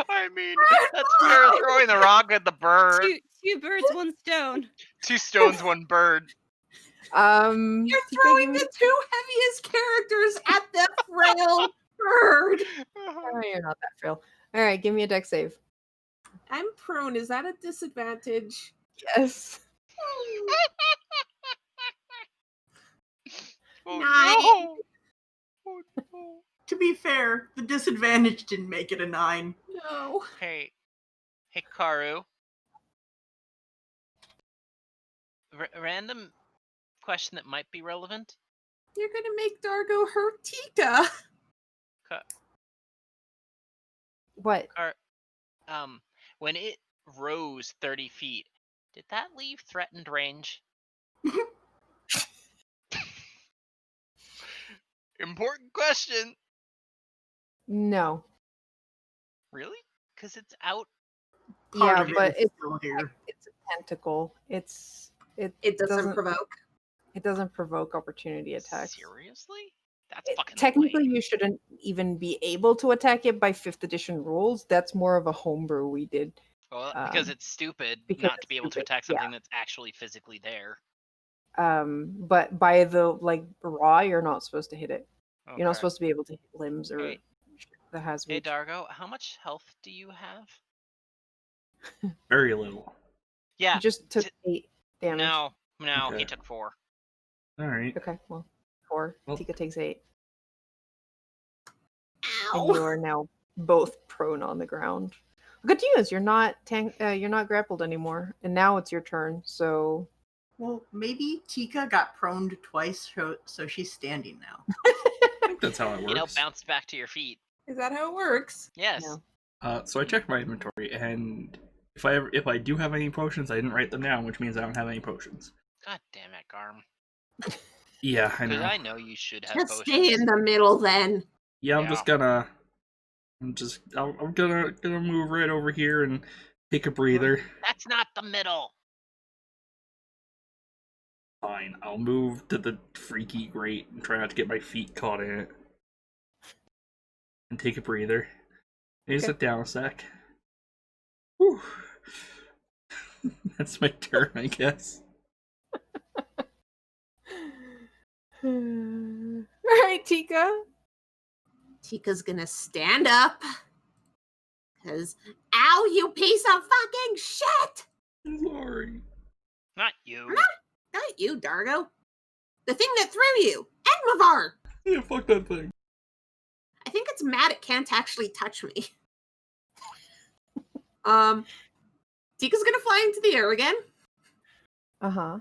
I mean, that's fair throwing the rock at the bird. Two birds, one stone. 2 stones, 1 bird. You're Tika, throwing give me- the 2 heaviest characters at that frail bird. Oh, you're not that frail. All right, give me a deck save. I'm prone. Is that a disadvantage? Yes. Oh, Nine. no. Oh, no. To be fair, the disadvantage didn't make it a 9. No. Hey, Karu. Random question that might be relevant. You're gonna make Dargo hurt Tika. What? When it rose 30 feet, did that leave threatened range? Important question. No. Really? Because it's out. Part Yeah, of it but is it's still here. it's a tentacle. It doesn't provoke. It doesn't provoke opportunity attacks. Seriously? That's fucking Technically, lame. you shouldn't even be able to attack it by 5th edition rules. That's more of a homebrew we did. Well, because it's stupid because not it's to be able to stupid, attack yeah. something that's actually physically there. But by the raw, you're not supposed to hit it. You're not Okay. supposed to be able to hit limbs or Hey. shit that has Hey, reach. Dargo, how much health do you have? Very little. Yeah. He just took t- 8 damage. No, he Okay. took 4. Alright. Okay, well, 4. Well- Tika takes 8. Ow. And you are now both prone on the ground. Good news, you're not grappled anymore, and now it's your turn. So Well, maybe Tika got proned twice, so she's standing now. I think that's how it You know, works. bounce back to your feet. Is that how it works? Yes. No. So I checked my inventory, and if I do have any potions, I didn't write them down, which means I don't have any potions. God damn it, Garm. Yeah, I Because know. I know you should have Just potions. stay in the middle then. Yeah, I'm Yeah. just gonna. I'm gonna move right over here and take a breather. That's not the middle. Fine, I'll move to the freaky grate and try not to get my feet caught in it. And take a breather. Maybe Okay. sit down a sec. Whew. That's my turn, I guess. All right, Tika. Tika's gonna stand up. Because, ow, you piece of fucking shit! I'm sorry. Not you. Not you, Dargo. The thing that threw you. And Mavar. Yeah, fuck that thing. I think it's mad it can't actually touch me. Tika's gonna fly into the air again. Uh-huh.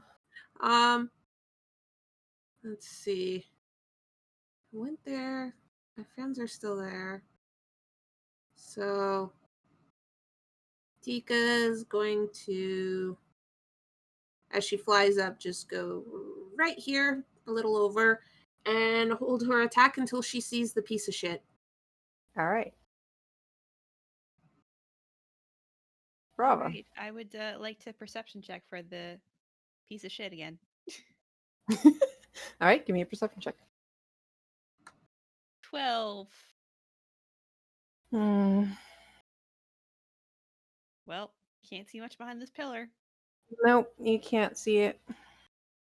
Let's see. I went there. My friends are still there. So Tika's going to, as she flies up, just go right here, a little over, and hold her attack until she sees the piece of shit. All right. Bravo. Alright, I would like to perception check for the piece of shit again. All right, give me a perception check. 12. Hmm. Well, can't see much behind this pillar. Nope, you can't see it.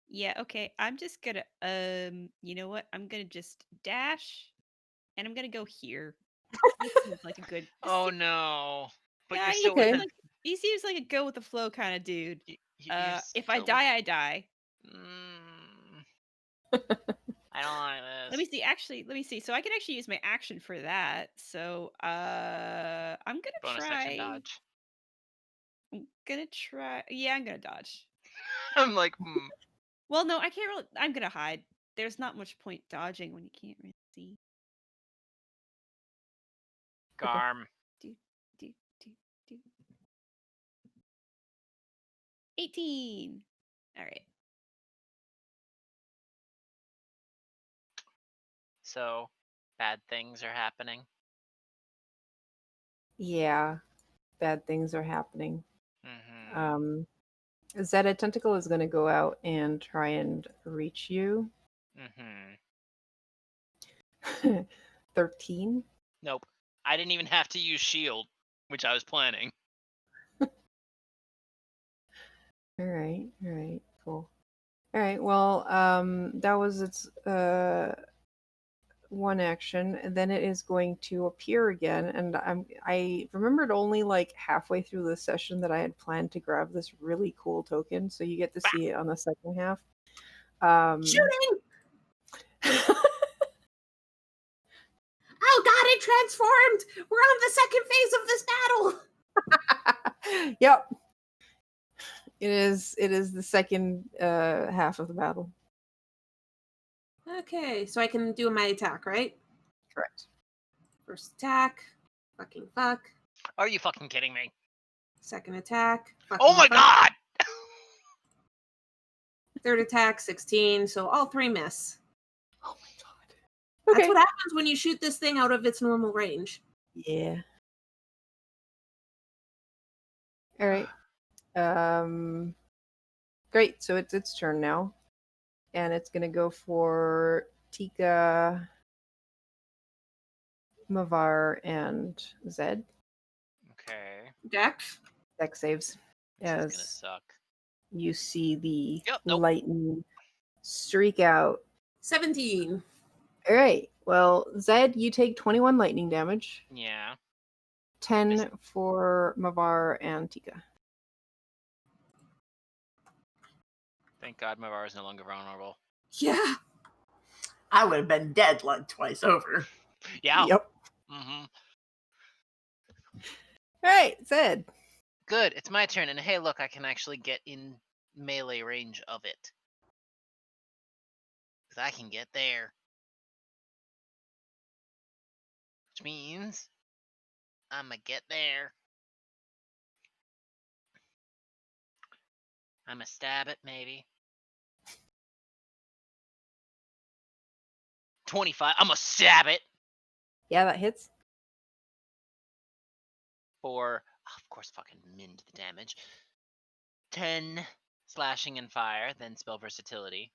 Yeah, okay. I'm just gonna you know what? I'm gonna just dash and I'm gonna go here. This seems like a good Oh no. But Yeah, you're he still okay. seems within. like he seems like a go with the flow kind of dude. You're If I still die, I die. I don't like Let me this. see. Actually, let me see. So I can actually use my action for that. So I'm gonna Bonus action dodge. Yeah, I'm gonna dodge. I'm like, Well, no, I can't really. I'm gonna hide. There's not much point dodging when you can't really see. Garm. Do, do, do, do. 18. All right. So, bad things are happening. Yeah, bad things are happening. Mm-hmm. Zeta Tentacle is going to go out and try and reach you. Mm-hmm. 13. Nope. I didn't even have to use shield, which I was planning. All right, cool. All right, well, that was its one action, and then it is going to appear again. And I remembered only like halfway through the session that I had planned to grab this really cool token, so you get to see it on the second half. Shooting! Oh god, it transformed! We're on the second phase of this battle! Yep. It is the second half of the battle. Okay, so I can do my attack, right? Correct. First attack. Fucking fuck. Are you fucking kidding me? Second attack. Oh my fuck. god! Third attack, 16. So all three miss. Oh my god. Okay. That's what happens when you shoot this thing out of its normal range. Yeah. All right. Great. So it's its turn now, and it's gonna go for Tika, Mavar, and Zed. Okay. Dex? This Dex saves is gonna as suck. you see the Nope. lightning streak out. 17. All right. Well, Zed, you take 21 lightning damage. Yeah. 10 for Mavar and Tika. Thank God Mavar is no longer vulnerable. Yeah. I would have been dead like twice over. Yeah. Yep. Mm-hmm. All right, Zed. Good. It's my turn, and hey, look, I can actually get in melee range of it. Because I can get there. Which means I'ma get there. I'ma stab it, maybe. 25. I'm gonna stab it Yeah, that hits. for, of course, fucking min to the damage. 10 slashing and fire, then spell versatility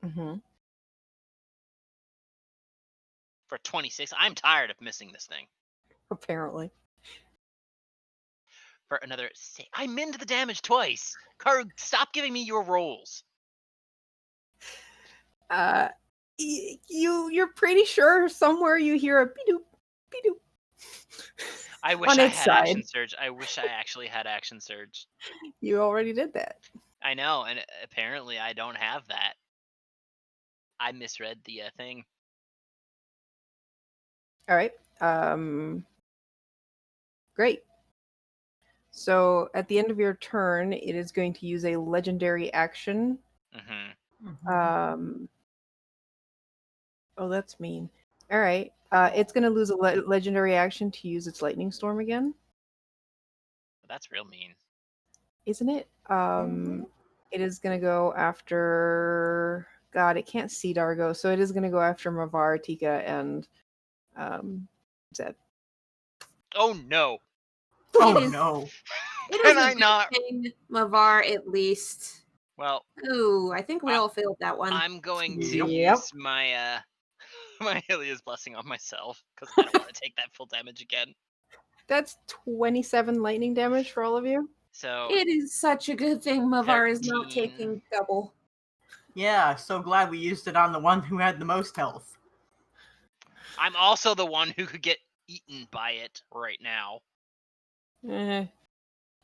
Mm-hmm. for 26. I'm tired of missing this thing. Apparently. For another 6. I min to the damage twice. Karug, stop giving me your rolls. You're pretty sure somewhere you hear a bedoop, bedoop. I wish On I its had side. action surge. I wish I actually had action surge. You already did that. I know, and apparently I don't have that. I misread the thing. All right. Great. So at the end of your turn, it is going to use a legendary action. Mm-hmm. Oh, that's mean. All right. It's going to lose a legendary action to use its lightning storm again, That's real mean. isn't it? It is going to go after. God, it can't see Dargo, so it is going to go after Mavar, Tika, and Zed. Oh no! Oh It is- no. It Can is a I good not? thing, Mavar, at least. Well, Ooh, I think we all failed that one. I'm going to Yep. use my my Helia's blessing on myself because I don't want to take that full damage again. That's 27 lightning damage for all of you. So It is such a good thing Mavar is not 13. taking double. Yeah, so glad we used it on the one who had the most health. I'm also the one who could get eaten by it right now.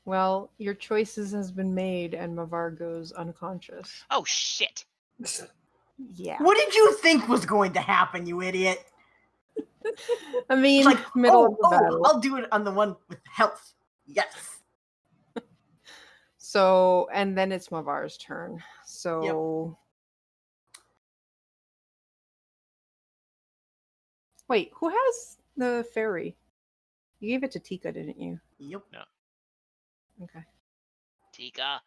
Well, your choices has been made, and Mavar goes unconscious. Oh shit! Yeah. What did you think was going to happen, you idiot? I mean, It's like, middle of the battle. I'll do it on the one with health. Yes. So, and then it's Mavar's turn. So, wait, who has the fairy? You gave it to Tika, didn't you? Yep. Okay. Tika,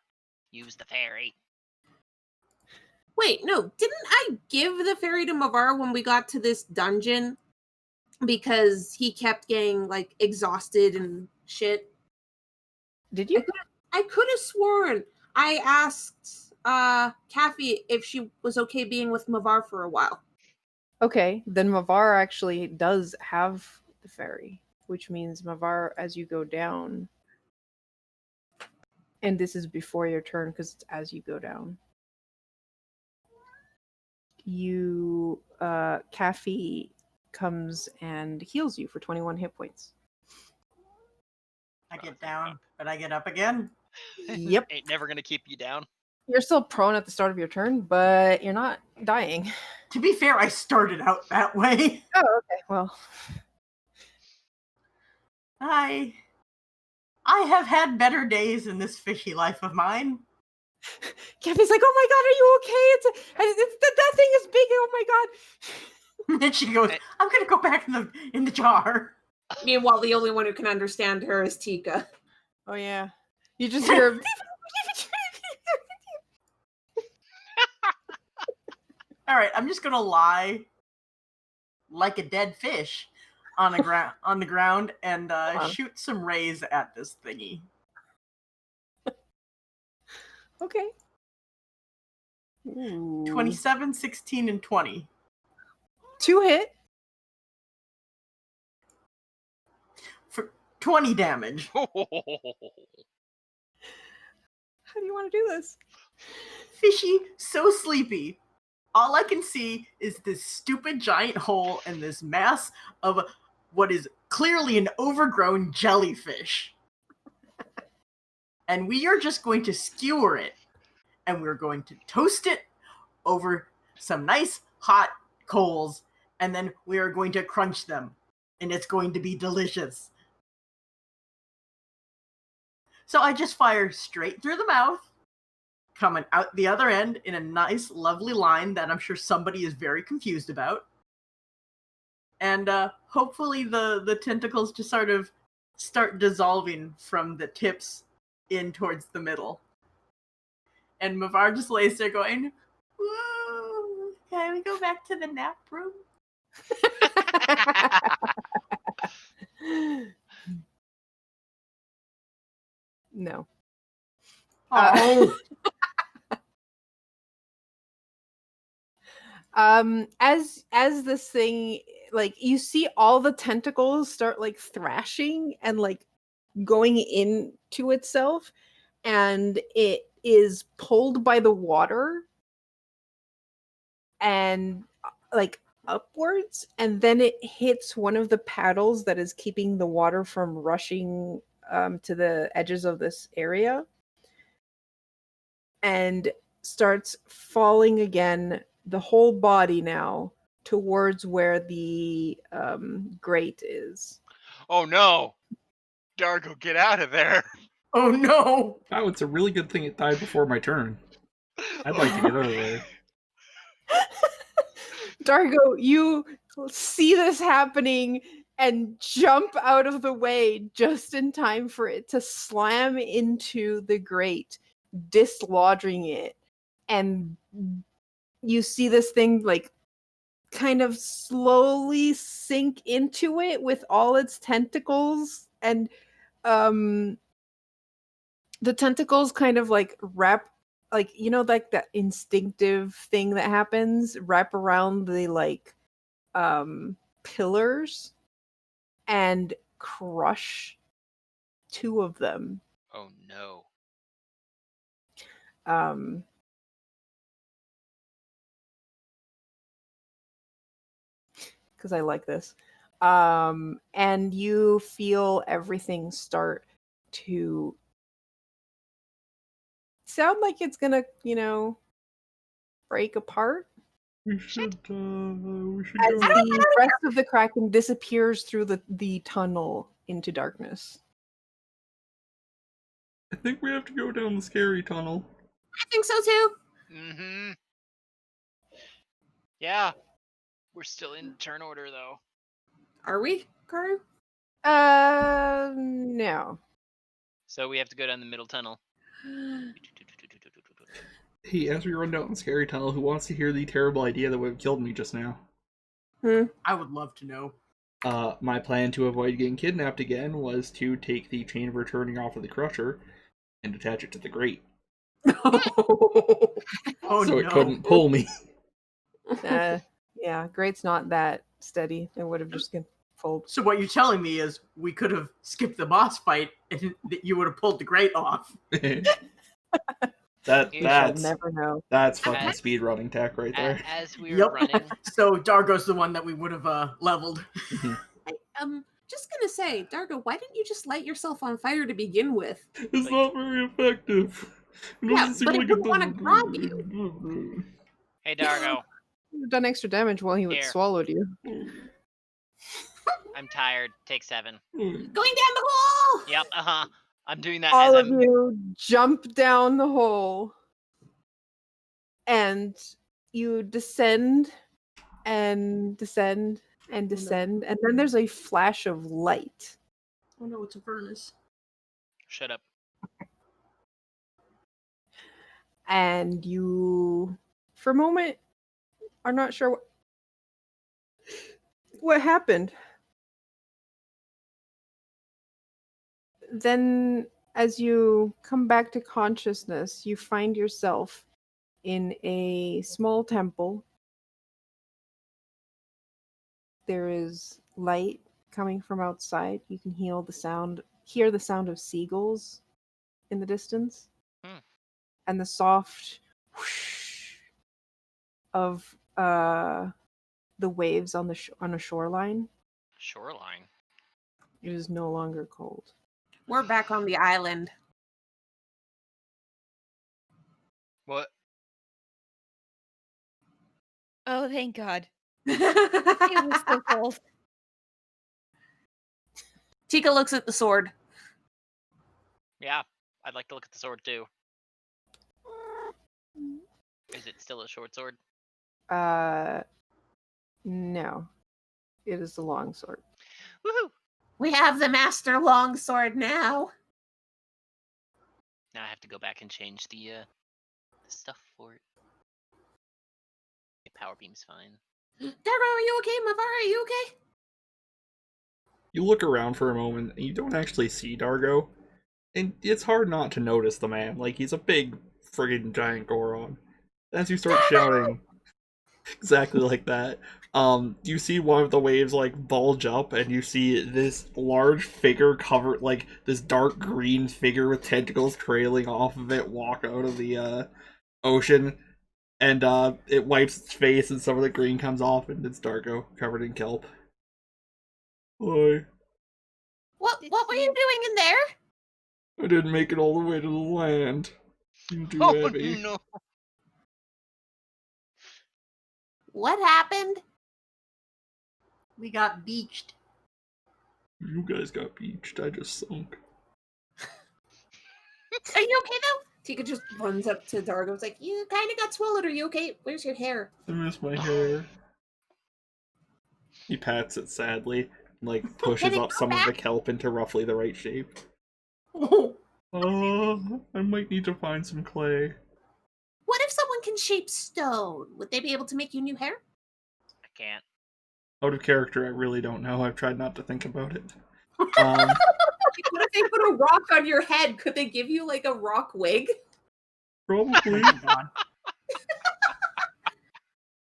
use the fairy. Wait, no, didn't I give the fairy to Mavar when we got to this dungeon? Because he kept getting, like, exhausted and shit. Did you? I could have sworn I asked Kathy if she was okay being with Mavar for a while. Okay, then Mavar actually does have the fairy, which means Mavar, as you go down, and this is before your turn because it's as you go down, you, Kathy comes and heals you for 21 hit points. I get down, but I get up again. Yep. Ain't never gonna keep you down. You're still prone at the start of your turn, but you're not dying. To be fair, I started out that way. Oh, okay. Well, I have had better days in this fishy life of mine. Kathy's like, "Oh my god, are you okay? That thing is big. Oh my god." And she goes, I'm gonna go back in the jar. Meanwhile, the only one who can understand her is Tika. Oh yeah. You just hear. All right, I'm just gonna lie like a dead fish on the ground and shoot some rays at this thingy. Okay. Ooh. 27, 16, and 20. 2 hit. For 20 damage. How do you want to do this? Fishy, so sleepy. All I can see is this stupid giant hole and this mass of what is clearly an overgrown jellyfish. And we are just going to skewer it. And we're going to toast it over some nice hot coals. And then we are going to crunch them. And it's going to be delicious. So I just fire straight through the mouth, coming out the other end in a nice, lovely line that I'm sure somebody is very confused about. And hopefully the tentacles just sort of start dissolving from the tips in towards the middle. And Mavar just lays there going, "Woo, can we go back to the nap room? No. Oh. As this thing, like, you see all the tentacles start like thrashing and like going into itself, and it is pulled by the water and like upwards, and then it hits one of the paddles that is keeping the water from rushing to the edges of this area, and starts falling again, the whole body now, towards where the grate is. Oh no! Dargo, get out of there! Oh no! Wow, it's a really good thing it died before my turn. I'd like to get out of there. Dargo, you see this happening and jump out of the way just in time for it to slam into the grate, dislodging it. And you see this thing like kind of slowly sink into it with all its tentacles, and the tentacles kind of like wrap, like, you know, like that instinctive thing that happens, wrap around the like pillars and crush two of them. Oh no. Because I like this. And you feel everything start to sound like it's gonna, you know, break apart. We should As go. the rest of the Kraken disappears through the tunnel into darkness. I think we have to go down the scary tunnel. I think so too. Mm-hmm. Yeah. We're still in turn order, though. Are we, Karu? No. So we have to go down the middle tunnel. Hey, as we run down the scary tunnel, who wants to hear the terrible idea that would have killed me just now? I would love to know. My plan to avoid getting kidnapped again was to take the chain of returning off of the crusher and attach it to the grate, Oh so no. it couldn't pull me. Yeah, grate's not that steady. It would have just been pulled. So what you're telling me is we could have skipped the boss fight and you would have pulled the grate off. Shall That's never know. that's fucking As- speedrunning tech right there. As we were Yep. running, So Dargo's the one that we would have leveled. Just gonna say, Dargo, why didn't you just light yourself on fire to begin with? It's not very effective. It Yeah, doesn't seem but it like wouldn't wanna grab you. hey Dargo, You've done extra damage while he Here. swallowed you. I'm tired. Take 7. Going down the hole! Yep, I'm doing that All as of I'm. you jump down the hole, and you descend and descend and descend, and then there's a flash of light. Oh no, it's a furnace. Shut up. And you, for a moment, are not sure what happened. Then, as you come back to consciousness, you find yourself in a small temple. There is light coming from outside. You can hear the sound of seagulls in the distance, and the soft whoosh of the waves on a shoreline. Shoreline. It is no longer cold. We're back on the island. What? Oh, thank God. It Tika was so cold. looks at the sword. Yeah, I'd like to look at the sword too. Is it still a short sword? No. It is the long sword. Woohoo! We have the master longsword now. Now I have to go back and change the stuff for it. power beam's fine. Dargo, are you okay? Mavar, are you okay? You look around for a moment, and you don't actually see Dargo. And it's hard not to notice the man. Like, he's a big, friggin' giant Goron. As you start shouting exactly like that, you see one of the waves, like, bulge up, and you see this large figure covered, like, this dark green figure with tentacles trailing off of it walk out of the, ocean. And, it wipes its face, and some of the green comes off, and it's Dargo, covered in kelp. Hi. What Did were you you- doing in there? I didn't make it all the way to the land. I'm too Oh heavy. no! What happened? We got beached. You guys got beached. I just sunk. Are you okay though? Tika just runs up to Dargo. It's like, you kind of got swallowed. Are you okay? Where's your hair? I miss my hair. He pats it sadly, and, like, pushes Can it up go some of the back? kelp into roughly the right shape. I might need to find some clay. What if someone can shape stone? Would they be able to make you new hair? I can't. Out of character, I really don't know. I've tried not to think about it. What if they put a rock on your head? Could they give you like a rock wig? Probably. Oh my god.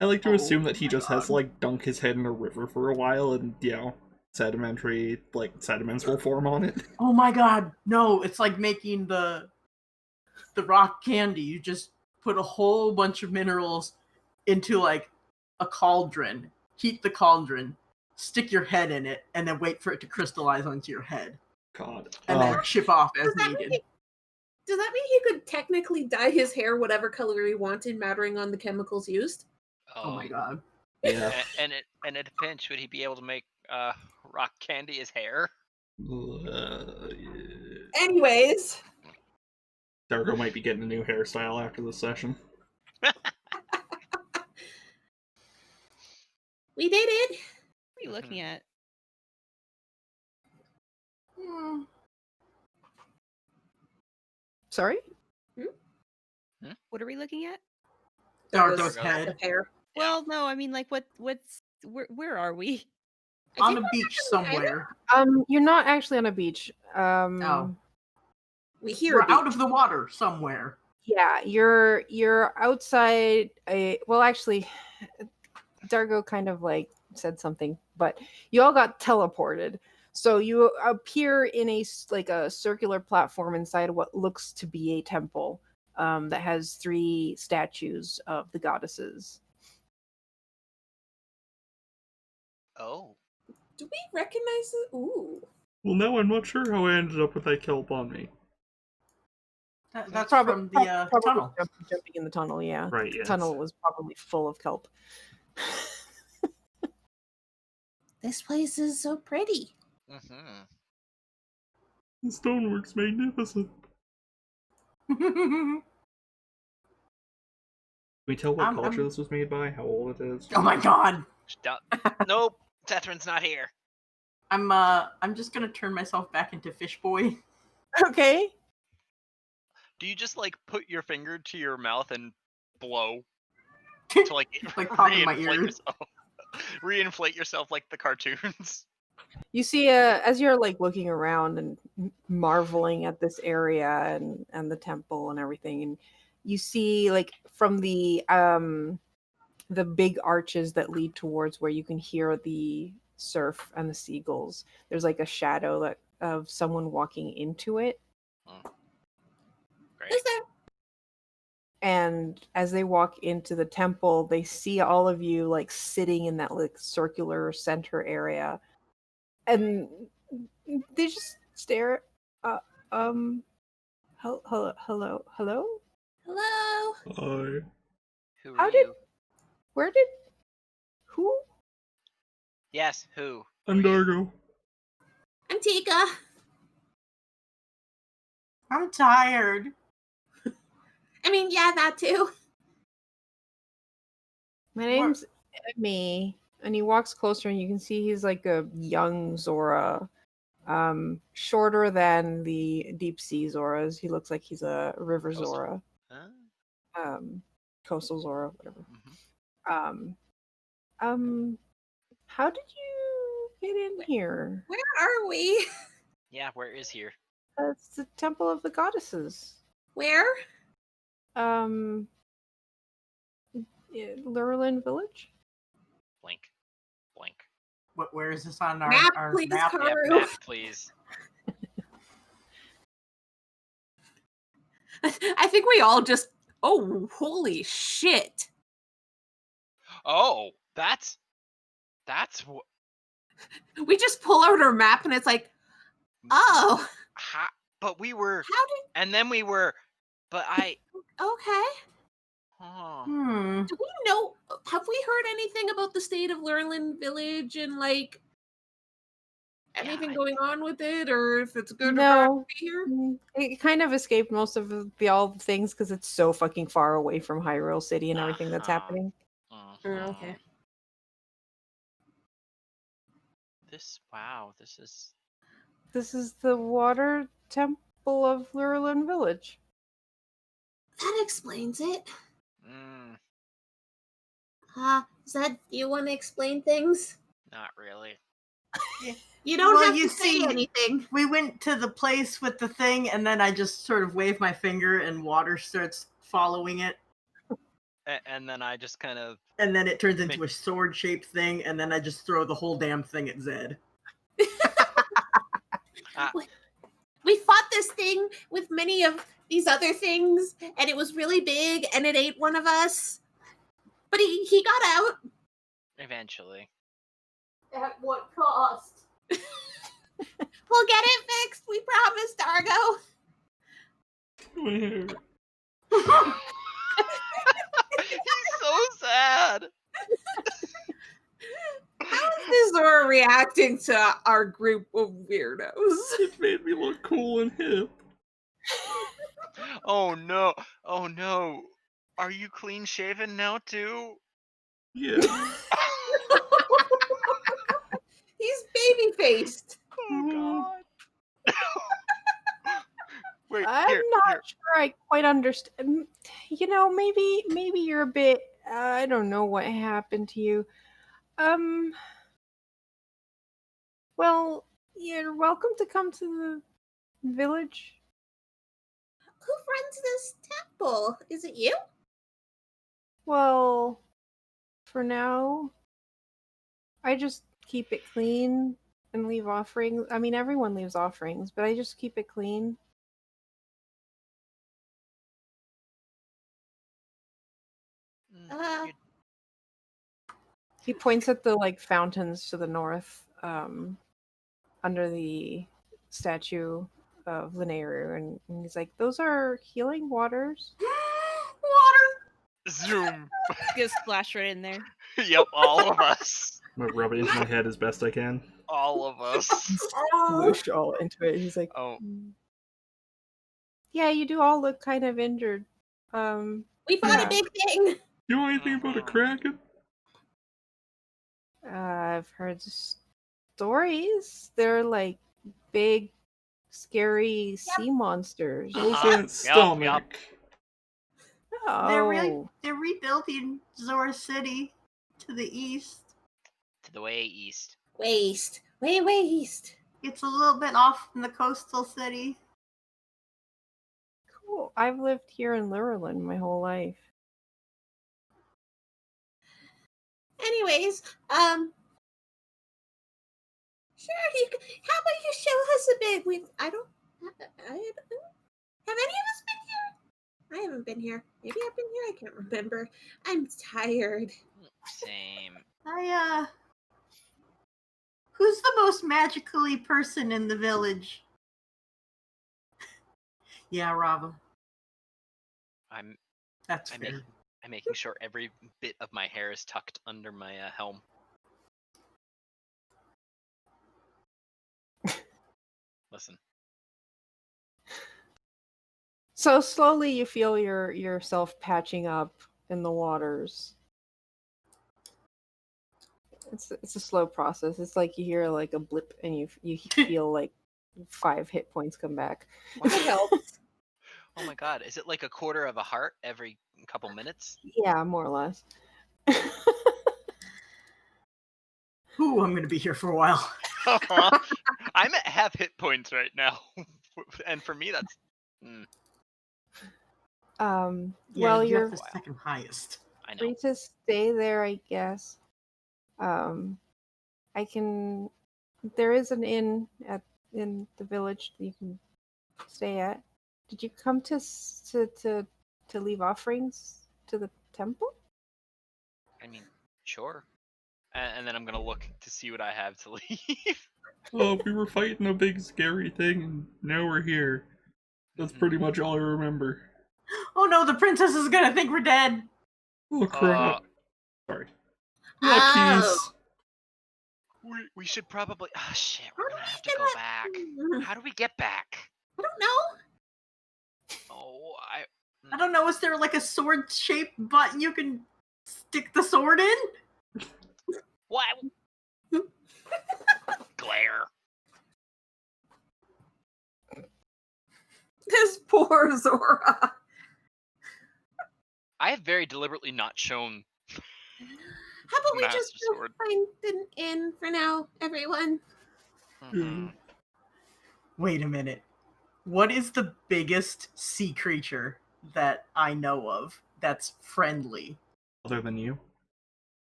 I like to Oh assume that he my just has to, God. like, dunk his head in a river for a while, and, you know, sedimentary, like, sediments will form on it. Oh my god. No, it's like making the rock candy. You just put a whole bunch of minerals into like a cauldron, heat the cauldron, stick your head in it, and then wait for it to crystallize onto your head. God. And then chip off as Does that needed. mean- Does that mean he could technically dye his hair whatever color he wanted, mattering on the chemicals used? Oh my god. Yeah. And at a pinch, would he be able to make rock candy his hair? Yeah. Anyways, Dargo might be getting a new hairstyle after this session. we did it. What are you looking at? Hmm. Sorry? What are we looking at? Dargo's Dargo. head. Hair. Well, no, I mean, like, where are we? I On think a we're beach actually kind somewhere. You're not actually on a beach. Oh. We hear We're a out beach. of the water somewhere. Yeah, you're outside a well actually Dargo kind of like said something, but you all got teleported. So you appear in a circular platform inside what looks to be a temple that has 3 statues of the goddesses. Oh. Do we recognize it? Ooh. Well, now I'm not sure how I ended up with that kelp on me. That's from the Probably tunnel. jumping in the tunnel. Yeah, Right, the yes. tunnel was probably full of kelp. This place is so pretty. Mm-hmm. The stonework's magnificent. Can we tell what culture this was made by? How old it is? Oh my god. Stop. Nope. Tethrin's not here. I'm just gonna turn myself back into Fish Boy. Okay. Do you just like put your finger to your mouth and blow to like, Like pop in my reinflate ears. yourself? Reinflate yourself like the cartoons. You see, as you're like looking around and marveling at this area and the temple and everything, and you see like from the big arches that lead towards where you can hear the surf and the seagulls. There's like a shadow of someone walking into it, Great. Is there? and as they walk into the temple, they see all of you like sitting in that like circular center area. And they just stare. Hello. Hello? Hi. Who How are did- you? Where did? Who? Yes, who? I'm Who are you? Dargo. I'm Tika. I'm tired. I mean, yeah, that too. My name's Emmy. And he walks closer, and you can see he's like a young Zora, shorter than the deep sea Zoras. He looks like he's a river Coastal. Zora, Huh? coastal Zora, whatever. Mhm. How did you get in here? Where are we? Yeah, where is here? It's the Temple of the Goddesses. Where? Loreland Village? Blink. Blink. Where is this on our Map, our please, map? Carl. Yeah, map, please. I think we all just. Oh, holy shit! Oh, that's what. We just pull out our map and it's like, oh, But we were, how did? and then we were, but I. Okay. Oh. Do we know? Have we heard anything about the state of Loreland Village and like anything going on with it, or if it's good or bad to No. be here? It kind of escaped most of all the things because it's so fucking far away from Hyrule City and everything that's happening. Okay. Wow, this is. This is the water temple of Loreland Village. That explains it. Mm, Zed, do you want to explain things? not really. You don't Well, have you to say see- anything. We went to the place with the thing, and then I just sort of wave my finger, and water starts following it, And then I just kind of. and then it turns into a sword-shaped thing, and then I just throw the whole damn thing at Zed. We fought this thing with many of these other things, and it was really big, and it ate one of us. But he got out. Eventually. At what cost? We'll get it fixed. We promise, Dargo. He's so sad. How is Zora reacting to our group of weirdos? It made me look cool and hip. Oh no. Oh no. Are you clean shaven now too? Yeah. He's baby faced. Oh god. Wait, I'm here, not here. sure I quite understand. You know, maybe you're a bit. I don't know what happened to you. Well, you're welcome to come to the village. Who runs this temple? Is it you? Well, for now, I just keep it clean and leave offerings. I mean, everyone leaves offerings, but I just keep it clean. You- He points at the like fountains to the north, under the statue of Linnaeru, and he's like, "Those are healing waters." Water. Zoom. Just splash right in there. Yep, all of us. I'm gonna rub it into my head as best I can. All of us. Whoosh all into it. He's like, Oh. "Yeah, you do all look kind of injured." We fought Yeah. a big thing. You know anything about a kraken? I've heard stories. They're like big, scary sea monsters. Ocean stomach. Yup. Oh, They're rebuilding Zora City to the east. To the way east. Waste. Way waste. It's a little bit off from the coastal city. cool. I've lived here in Loreland my whole life. Anyways, sure. How about you show us a bit? Have any of us been here? I haven't been here. Maybe I've been here. I can't remember. I'm tired. Same. Who's the most magically person in the village? Yeah, Rava. That's I'm fair. making sure every bit of my hair is tucked under my helm. Listen. So slowly you feel yourself patching up in the waters. It's a slow process. It's like you hear like a blip and you feel like 5 hit points come back. What? It helps. Oh my god, is it like a quarter of a heart every couple minutes? Yeah, more or less. Ooh, I'm gonna be here for a while. I'm at half hit points right now, and for me that's. Well, you have you're the second highest. I know. free to stay there, I guess. I can. There is an inn in the village that you can stay at. Did you come to leave offerings to the temple? I mean, sure. And then I'm gonna look to see what I have to leave. Oh, we were fighting a big scary thing, and now we're here. That's pretty much all I remember. Oh no, the princess is gonna think we're dead. Oh crap! Sorry. Oh. Yeah, peace. We should probably. Oh shit, How we're do gonna we have to get go out- back. How do we get back? I don't know. Oh, I don't know, is there like a sword-shaped button you can stick the sword in? What? Glare. This poor Zora. I have very deliberately not shown. How about we Master just go Sword. find an inn for now, everyone? Mhm. Wait a minute. What is the biggest sea creature that I know of that's friendly? Other than you.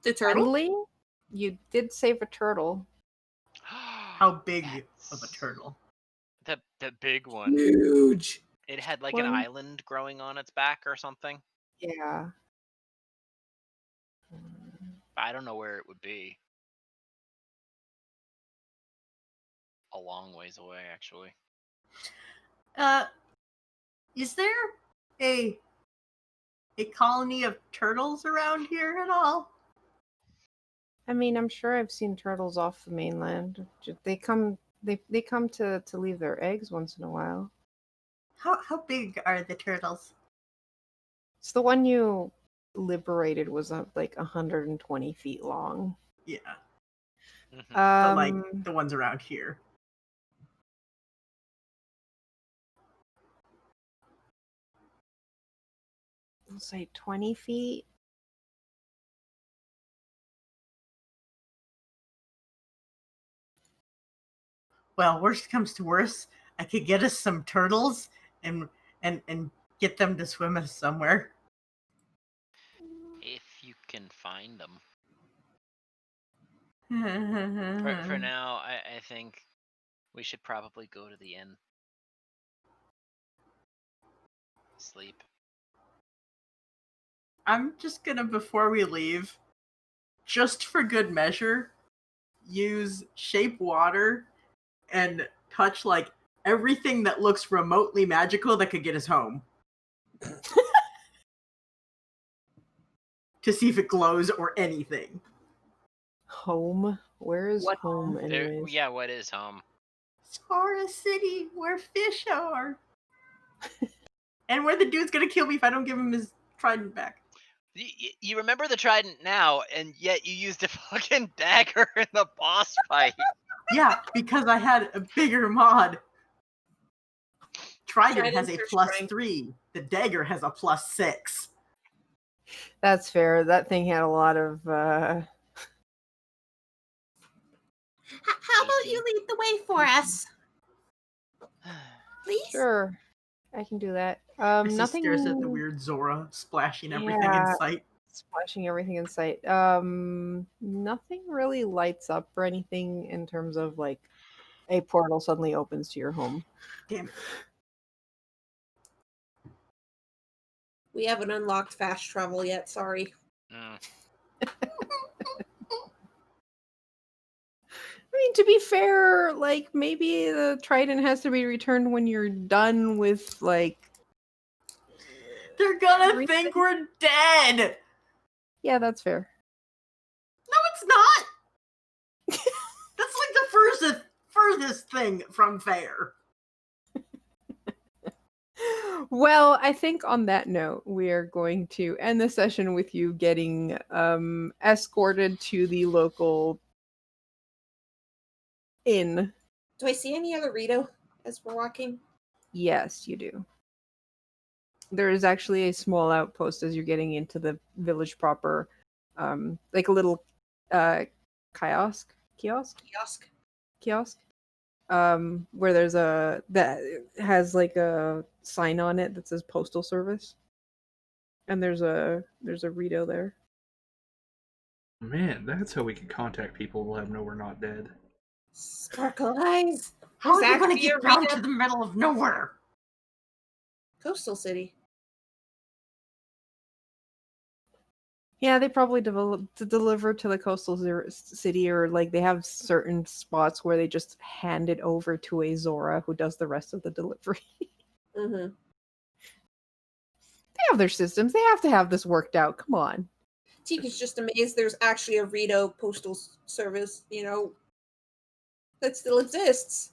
The turtle? Friendly? You did save a turtle. How big of a turtle? The big one. Huge. It had like an One. island growing on its back or something. Yeah. I don't know where it would be. A long ways away, actually. Is there a colony of turtles around here at all? I mean, I'm sure I've seen turtles off the mainland. They come to leave their eggs once in a while. How big are the turtles? It's the one you liberated was like 120 feet long. Yeah, Mhm. but like the ones around here. I'll say 20 feet. Well, worst comes to worst, I could get us some turtles and get them to swim us somewhere. If you can find them. Mm-hmm. For now, I think we should probably go to the inn. Sleep. I'm just gonna, before we leave, just for good measure, use shape water and touch like everything that looks remotely magical that could get us home. To see if it glows or anything. Home? Where is What home, home? anyways? Yeah, what is home? Sora City, where fish are. And where the dude's gonna kill me if I don't give him his trident back. You remember the trident now, and yet you used a fucking dagger in the boss fight. Yeah, because I had a bigger mod. Trident has a Tridents are strength. +3. The dagger has a +6. That's fair. That thing had a lot of How about you lead the way for us, please? Sure. I can do that. She Nothing stares at the weird Zora splashing everything Yeah. in sight. splashing everything in sight. Nothing really lights up or anything in terms of like a portal suddenly opens to your home. Damn it. We haven't unlocked fast travel yet, sorry. Mm. I mean, to be fair, like maybe the trident has to be returned when you're done with like. They're gonna Everything. think we're dead! Yeah, that's fair. No, it's not! That's like the furthest thing from fair. Well, I think on that note, we are going to end the session with you getting escorted to the local inn. Do I see any other Rito as we're walking? Yes, you do. there is actually a small outpost as you're getting into the village proper, like a little kiosk, where there's that has like a sign on it that says postal service, and there's a Rito there. Man, that's how we can contact people. We'll have know we're not dead. Sparkle eyes. How are There's you going to actually get a down Rito- to the middle of nowhere? Coastal City. Yeah, they probably deliver to the coastal city, or like they have certain spots where they just hand it over to a Zora who does the rest of the delivery. Mm-hmm. They have their systems. They have to have this worked out. Come on. Tika's just amazed there's actually a Rito postal service, that still exists.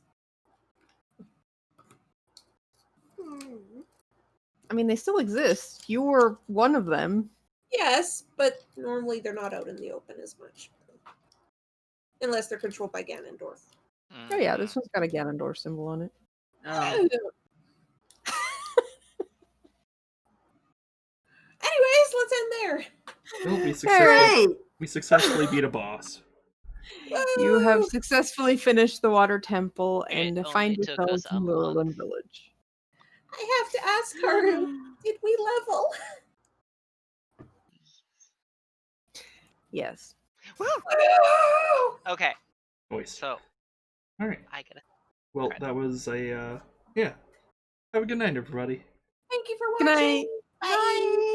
I mean, they still exist. You were one of them. Yes, but normally they're not out in the open as much. Unless they're controlled by Ganondorf. Oh yeah, this one's got a Ganondorf symbol on it. Oh. Anyways, let's end there. Well, Great! we successfully beat a boss. You have Woo! successfully finished the water temple It and only find took yourselves us in a month. Loreland village. I have to ask Haru, did we level? Yes. Woo! Woo! Okay, Voice. so All right. I gotta. Well, Right. that was a yeah. Have a good night, everybody. Thank you for Good watching. night. Bye.